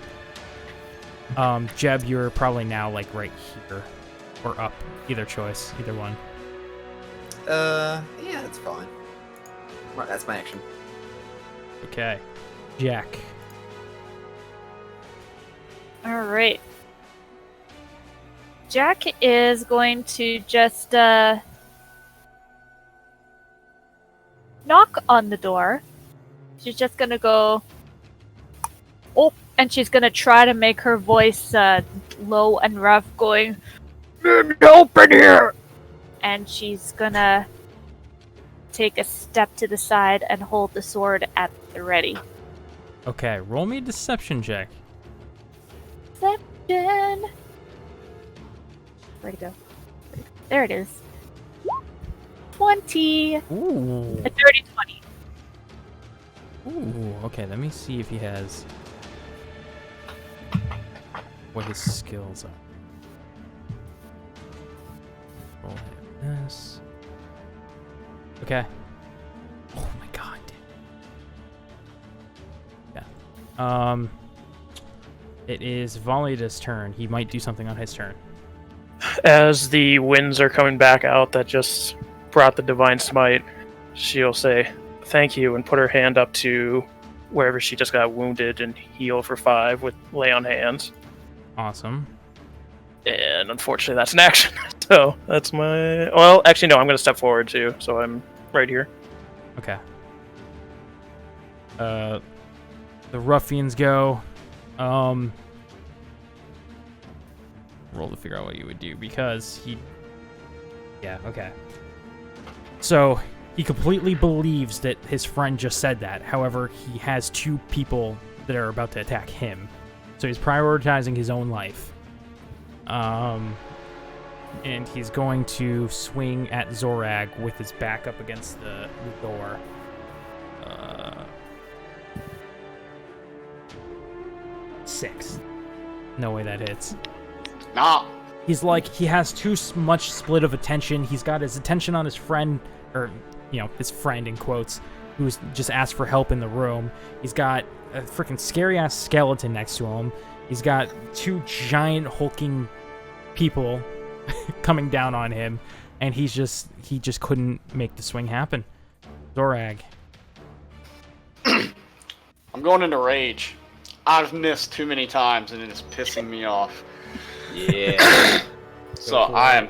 Jeb, you're probably now like right here or up. Either choice, either one. Yeah, that's fine. Right, that's my action. Okay, Jack. All right. Jack is going to just knock on the door. She's just gonna go Oh, and she's gonna try to make her voice low and rough, going, "Need help in here!" And she's gonna take a step to the side and hold the sword at the ready. Okay, roll me a deception check. Deception. Where'd it go? There it is. 20. Ooh. A dirty 20. Ooh, okay, let me see if he has what his skills are. Roll this. Okay. Oh my god. Yeah. It is Valida's turn. He might do something on his turn. As the winds are coming back out that just brought the divine smite, she'll say thank you and put her hand up to wherever she just got wounded and heal for 5 with lay on hands. Awesome. And unfortunately that's an action. So that's my... Well, actually no, I'm going to step forward too, so I'm right here. Okay. The ruffians go. Roll to figure out what you would do because he... Yeah, okay. So, he completely believes that his friend just said that. However, he has 2 people that are about to attack him. So he's prioritizing his own life. And he's going to swing at Zorag with his back up against the door. 6. No way that hits. Nah. He's like, he has too much split of attention. He's got his attention on his friend, or, his friend in quotes, who's just asked for help in the room. He's got a freaking scary-ass skeleton next to him. He's got 2 giant hulking people coming down on him, and he just couldn't make the swing happen. Zorag. I'm going into rage. I've missed too many times, and it is pissing me off. Yeah. So I am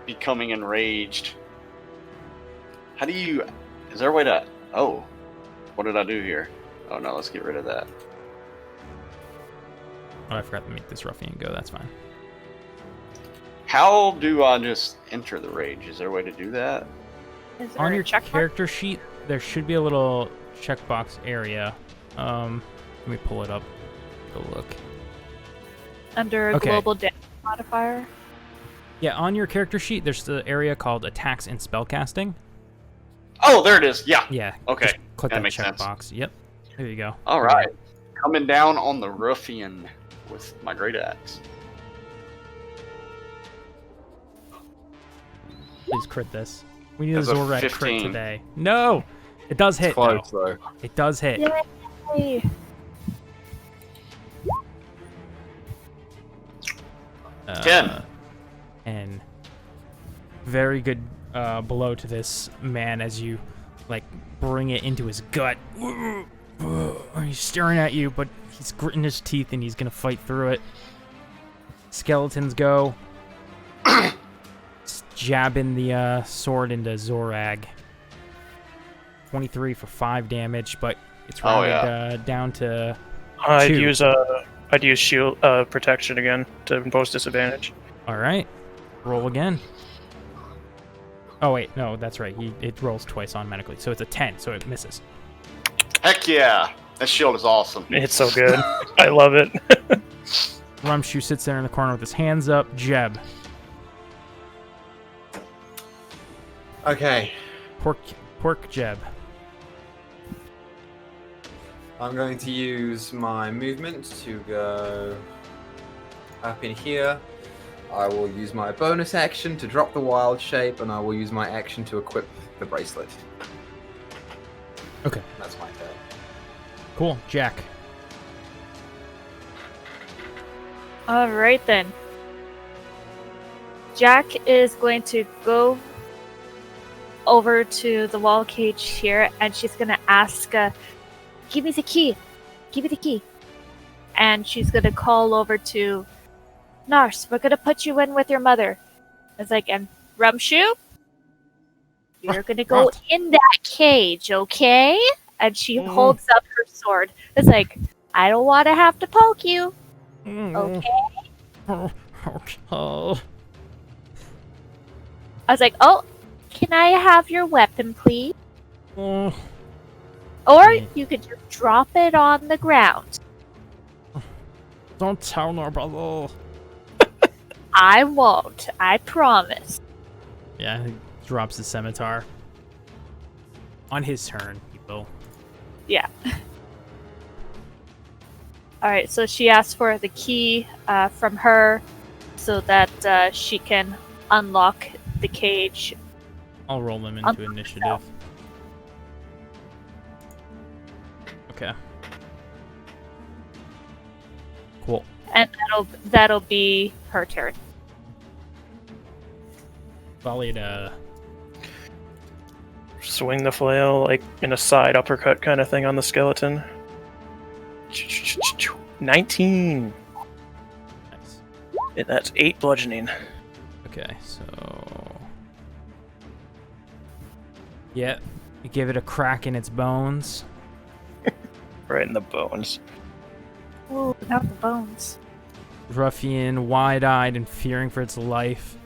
becoming enraged. How do you... Is there a way to... Oh. What did I do here? Oh no, let's get rid of that. Oh, I forgot to make this ruffian go. That's fine. How do I just enter the rage? Is there a way to do that? Is there On a your check mark? character sheet, there should be a little checkbox area. Let me pull it up. Go look. Under Okay. global damage modifier? Yeah, on your character sheet, there's the area called attacks and spellcasting. Oh, there it is. Yeah. Yeah. Okay. Just click That that makes sense. checkbox. Yep. There you go. All right. Coming down on the ruffian with my great axe. Please crit this. We need a That's a Zorag crit 15. today. No! It does hit, Close, though. though. It does hit. Yay! Uh, 10. And very good blow to this man as you, bring it into his gut. He's staring at you, but he's gritting his teeth and he's gonna fight through it. Skeletons go. Jabbing the sword into Zorag. 23 for 5 damage, but it's rounded down to I'd 2. use shield protection again to impose disadvantage. All right, roll again. Oh wait, no, that's right. It rolls twice automatically, so it's a 10, so it misses. Heck yeah. That shield is awesome. It's so good. I love it. Rumshoe sits there in the corner with his hands up. Jeb, Okay. pork Jeb. I'm going to use my movement to go up in here. I will use my bonus action to drop the wild shape, and I will use my action to equip the bracelet. Okay, That's my turn. cool. Jack. Alright then. Jack is going to go over to the wall cage here, and she's going to ask, give me the key. Give me the key. And she's going to call over to Nurse, we're going to put you in with your mother. It's like, and Rumshoe, you're going to go What? in that cage, okay? And she holds up her sword. It's like, I don't want to have to poke you. Mm. Okay. Okay. I was like, oh, can I have your weapon, please? Mm. Or Mm. you could just drop it on the ground. Don't tell nobody. I won't. I promise. Yeah, he drops the scimitar. On his turn, he will. Yeah. Alright, so she asked for the key from her so that she can unlock the cage. I'll roll them into initiative. Okay. Cool. And that'll be her turn. Volleyed Swing the flail like in a side uppercut kind of thing on the skeleton. 19. nice. And that's 8 bludgeoning. Okay, so yeah, you give it a crack in its bones. Right in the bones. Ooh, not the bones. Ruffian, wide-eyed and fearing for its life,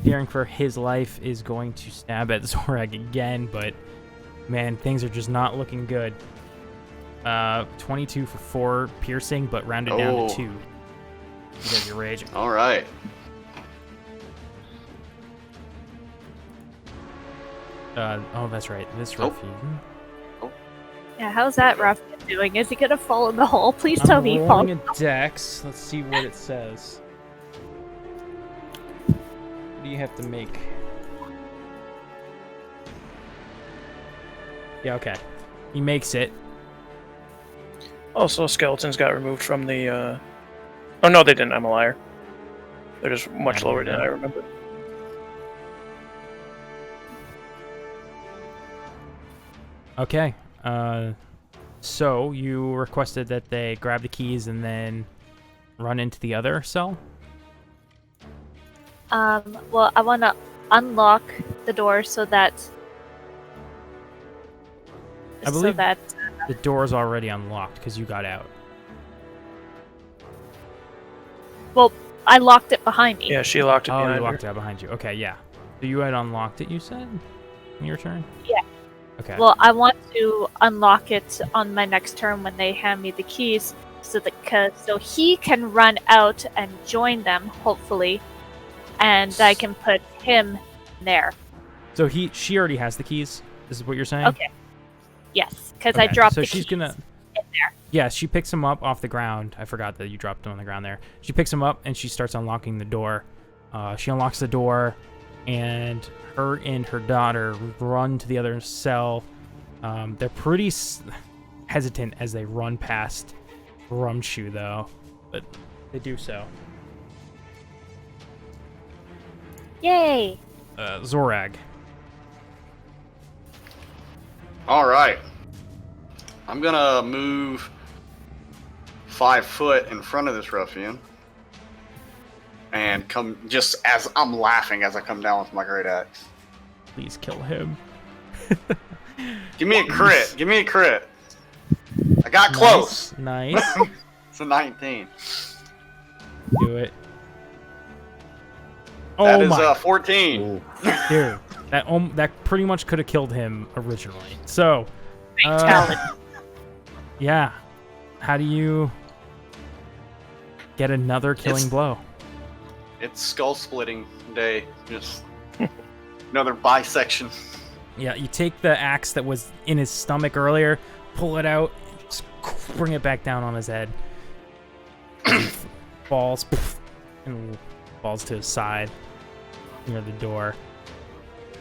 fearing for his life, is going to stab at Zorag again, but man, things are just not looking good. 22 for 4 piercing, but rounded down to 2 because you're raging. All right. Oh, that's right. This ruffian. Yeah, how's that ruffian doing? Is he gonna fall in the hole? Please tell me he I'm falls. rolling a dex. Let's see what it says. What do you have to make? Yeah, okay. He makes it. Also, skeletons got removed from the. Oh no, they didn't. I'm a liar. They're just much lower than I remember. Okay. So you requested that they grab the keys and then run into the other cell? Well, I want to unlock the door so that. I believe so that the door's already unlocked because you got out. well, I locked it behind me. Yeah, she locked it Oh, behind you her. locked it out behind you. Okay, yeah. So you had unlocked it, you said? In your turn? Yeah. Okay. Well, I want to unlock it on my next turn when they hand me the keys, so he can run out and join them, hopefully, and I can put him there. So she already has the keys? This is what you're saying? Okay. Yes, because I Okay, dropped so the she's keys gonna in there. Yeah, she picks him up off the ground. I forgot that you dropped him on the ground there. She picks him up and she starts unlocking the door. She unlocks the door, and her and her daughter run to the other cell. They're pretty hesitant as they run past Rumshoe, though, but they do so. Yay! Zorag. All right. I'm gonna move 5 foot in front of this ruffian, and come just as I'm laughing as I come down with my great axe. Please kill him. Give me a crit. Give me a crit. I got close. Nice. It's a 19. Do it. That Oh is my 14. Dude, that pretty much could have killed him originally. So, Fatality. yeah. How do you get another killing blow? It's skull splitting day. Just another bisection. Yeah, you take the axe that was in his stomach earlier, pull it out, just bring it back down on his head. Falls, and falls to his side near the door.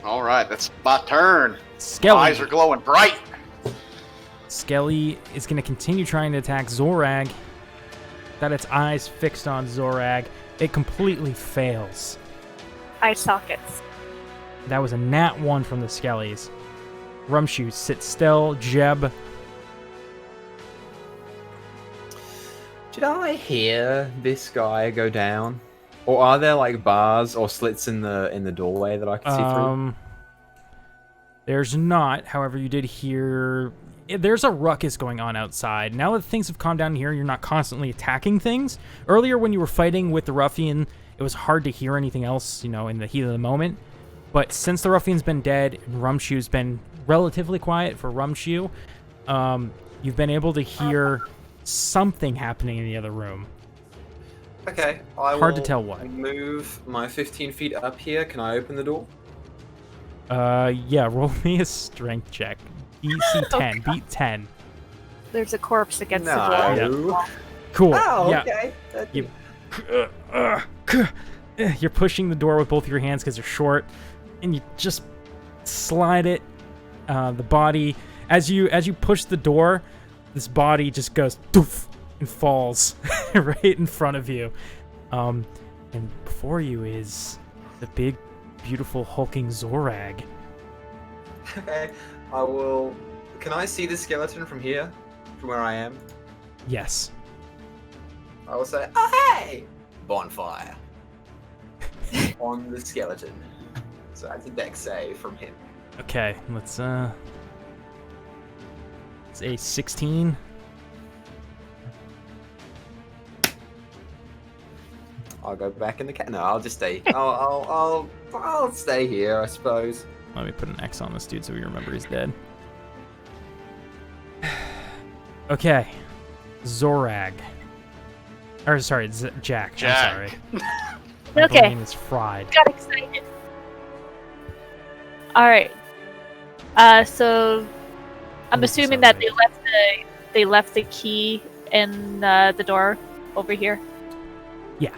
All right, that's my turn. Skelly. Eyes are glowing bright. Skelly is going to continue trying to attack Zorag. Got its eyes fixed on Zorag. It completely fails. Eye sockets. That was a nat 1 from the Skellies. Rumshoe, sit still. Jeb. Did I hear this guy go down? Or are there like bars or slits in the doorway that I can see through? There's not. However, you did hear there's a ruckus going on outside. Now that things have calmed down here, you're not constantly attacking things. Earlier when you were fighting with the ruffian, it was hard to hear anything else, in the heat of the moment. But since the ruffian's been dead and Rumshoe's been relatively quiet for Rumshoe, you've been able to hear something happening in the other room. Okay, Hard to tell what. Move my 15 feet up here. Can I open the door? Yeah, roll me a strength check. DC 10, beat 10. There's a corpse against the wall. No. Cool. Oh, yeah. okay. You're pushing the door with both your hands because they're short, and you just slide it. The body, as you push the door, this body just goes doof and falls right in front of you. And before you is the big, beautiful, hulking Zorag. Okay, I will. Can I see the skeleton from here, from where I am? Yes. I will say, "Oh hey, bonfire," on the skeleton. So that's a dex save from him. Okay, let's it's a 16. I'll go back in the cat. No, I'll just stay. I'll stay here, I suppose. Let me put an X on this dude so we remember he's dead. Okay, Zorag. Or sorry, Jack. I'm sorry. My Okay. brain is fried. Got excited. Alright. So I'm assuming that they left the key in the door over here. Yeah.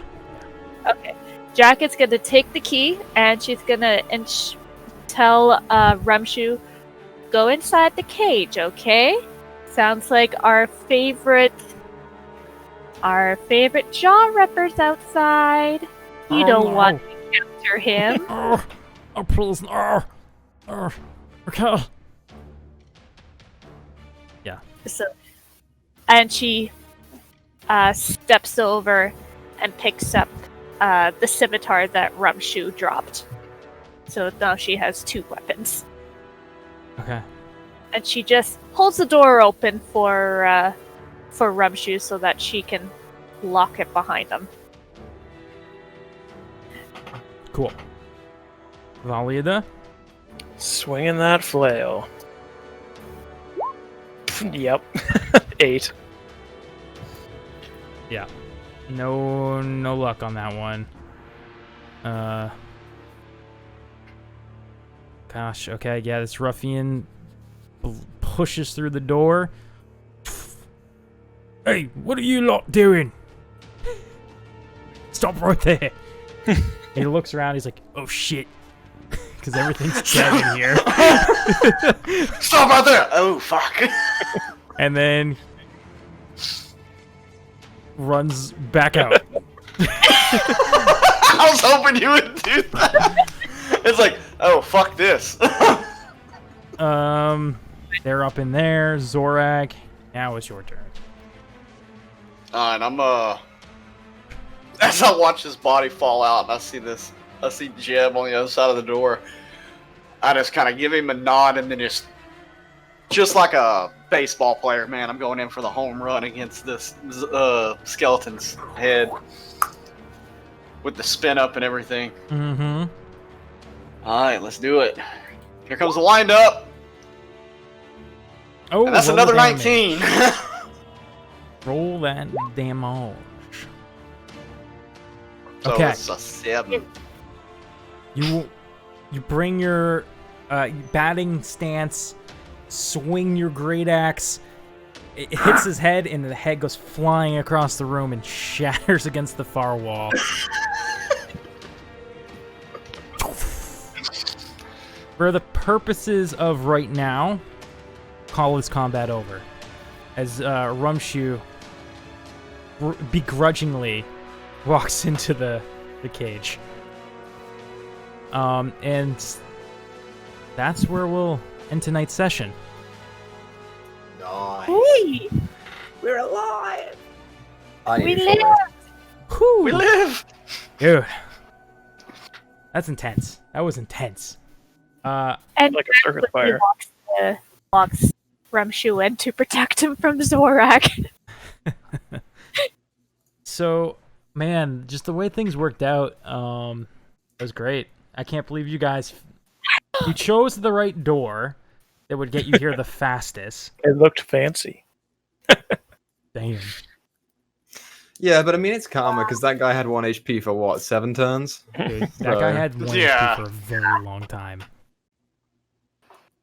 Okay. Jack is gonna take the key and she's gonna tell Rumshoe, go inside the cage, okay? Sounds like our favorite jaw repper's outside. You don't want to encounter him. Oh, please. Okay. Yeah. So, and she steps over and picks up the scimitar that Rumshoe dropped. So now she has 2 weapons. Okay. And she just holds the door open for Rumshoe so that she can lock it behind him. Cool. Valida? Swinging that flail. Yep. 8. Yeah. No luck on that one. Gosh, okay, yeah, this ruffian pushes through the door. Hey, what are you lot doing? Stop right there. He looks around, he's like, oh shit. Because everything's dead in here. Stop right there! Oh, fuck. And then runs back out. I was hoping you would do that. It's like, oh, fuck this. They're up in there. Zorag, now it's your turn. And I'm, as I watch his body fall out and I see Jeb on the other side of the door, I just kind of give him a nod and then just like a baseball player, man, I'm going in for the home run against this skeleton's head with the spin up and everything. Mm-hmm. Alright, let's do it. Here comes the wind up. Oh, And that's roll another damage. 19. Roll that damage. So Okay. it's a 7. You bring your batting stance, swing your great axe. It hits his head, and the head goes flying across the room and shatters against the far wall. For the purposes of right now, call this combat over. As Rumshoe begrudgingly walks into the cage. And that's where we'll end tonight's session. Nice. Hey, We're alive. we live! Whew. We live! Dude. That's intense. That was intense. And Like a circus quickly fire. walks Rumshu in to protect him from Zorak. So, man, just the way things worked out, it was great. I can't believe you guys. You chose the right door that would get you here the fastest. It looked fancy. Damn. Yeah, but I mean, it's karma because that guy had 1 HP for what, 7 turns? Dude, that guy had 1 Yeah. HP for a very long time.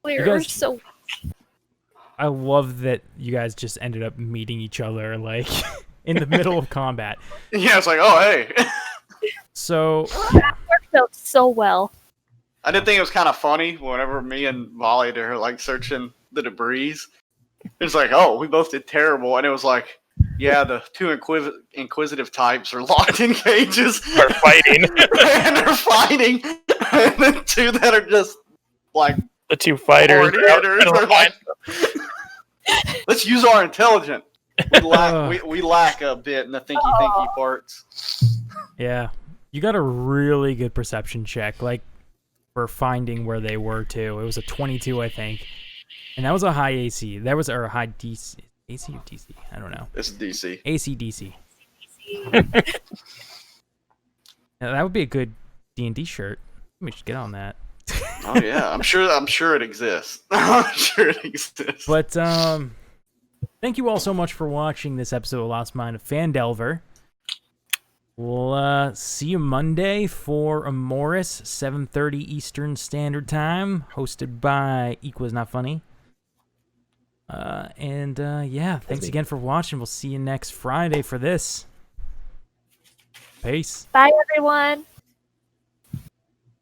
We're guys- so I love that you guys just ended up meeting each other, like, in the middle of combat. Yeah, it's like, oh, hey. So, worked out so well. I did think it was kind of funny whenever me and Molly are like searching the debris. It's like, oh, we both did terrible. And it was like, yeah, the 2 inquisitive types are locked in cages. Are fighting. And they're fighting. And the 2 that are just like, The 2 fighters. hard hitters are like, let's use our intelligence. We lack a bit in the thinky parts. yeah. You got a really good perception check, like, for finding where they were, too. It was a 22, I think. And that was a high AC. That was a high DC. AC or DC? I don't know. This is DC. AC, DC. Now, that would be a good D&D shirt. We should get on that. Oh yeah, I'm sure it exists. I'm sure it exists. But thank you all so much for watching this episode of Lost Mine of Phandelver. We'll see you Monday for Amoris, 7:30 Eastern Standard Time, hosted by Equaisnotfunny. Yeah, thanks again for watching. We'll see you next Friday for this. Peace. Bye, everyone.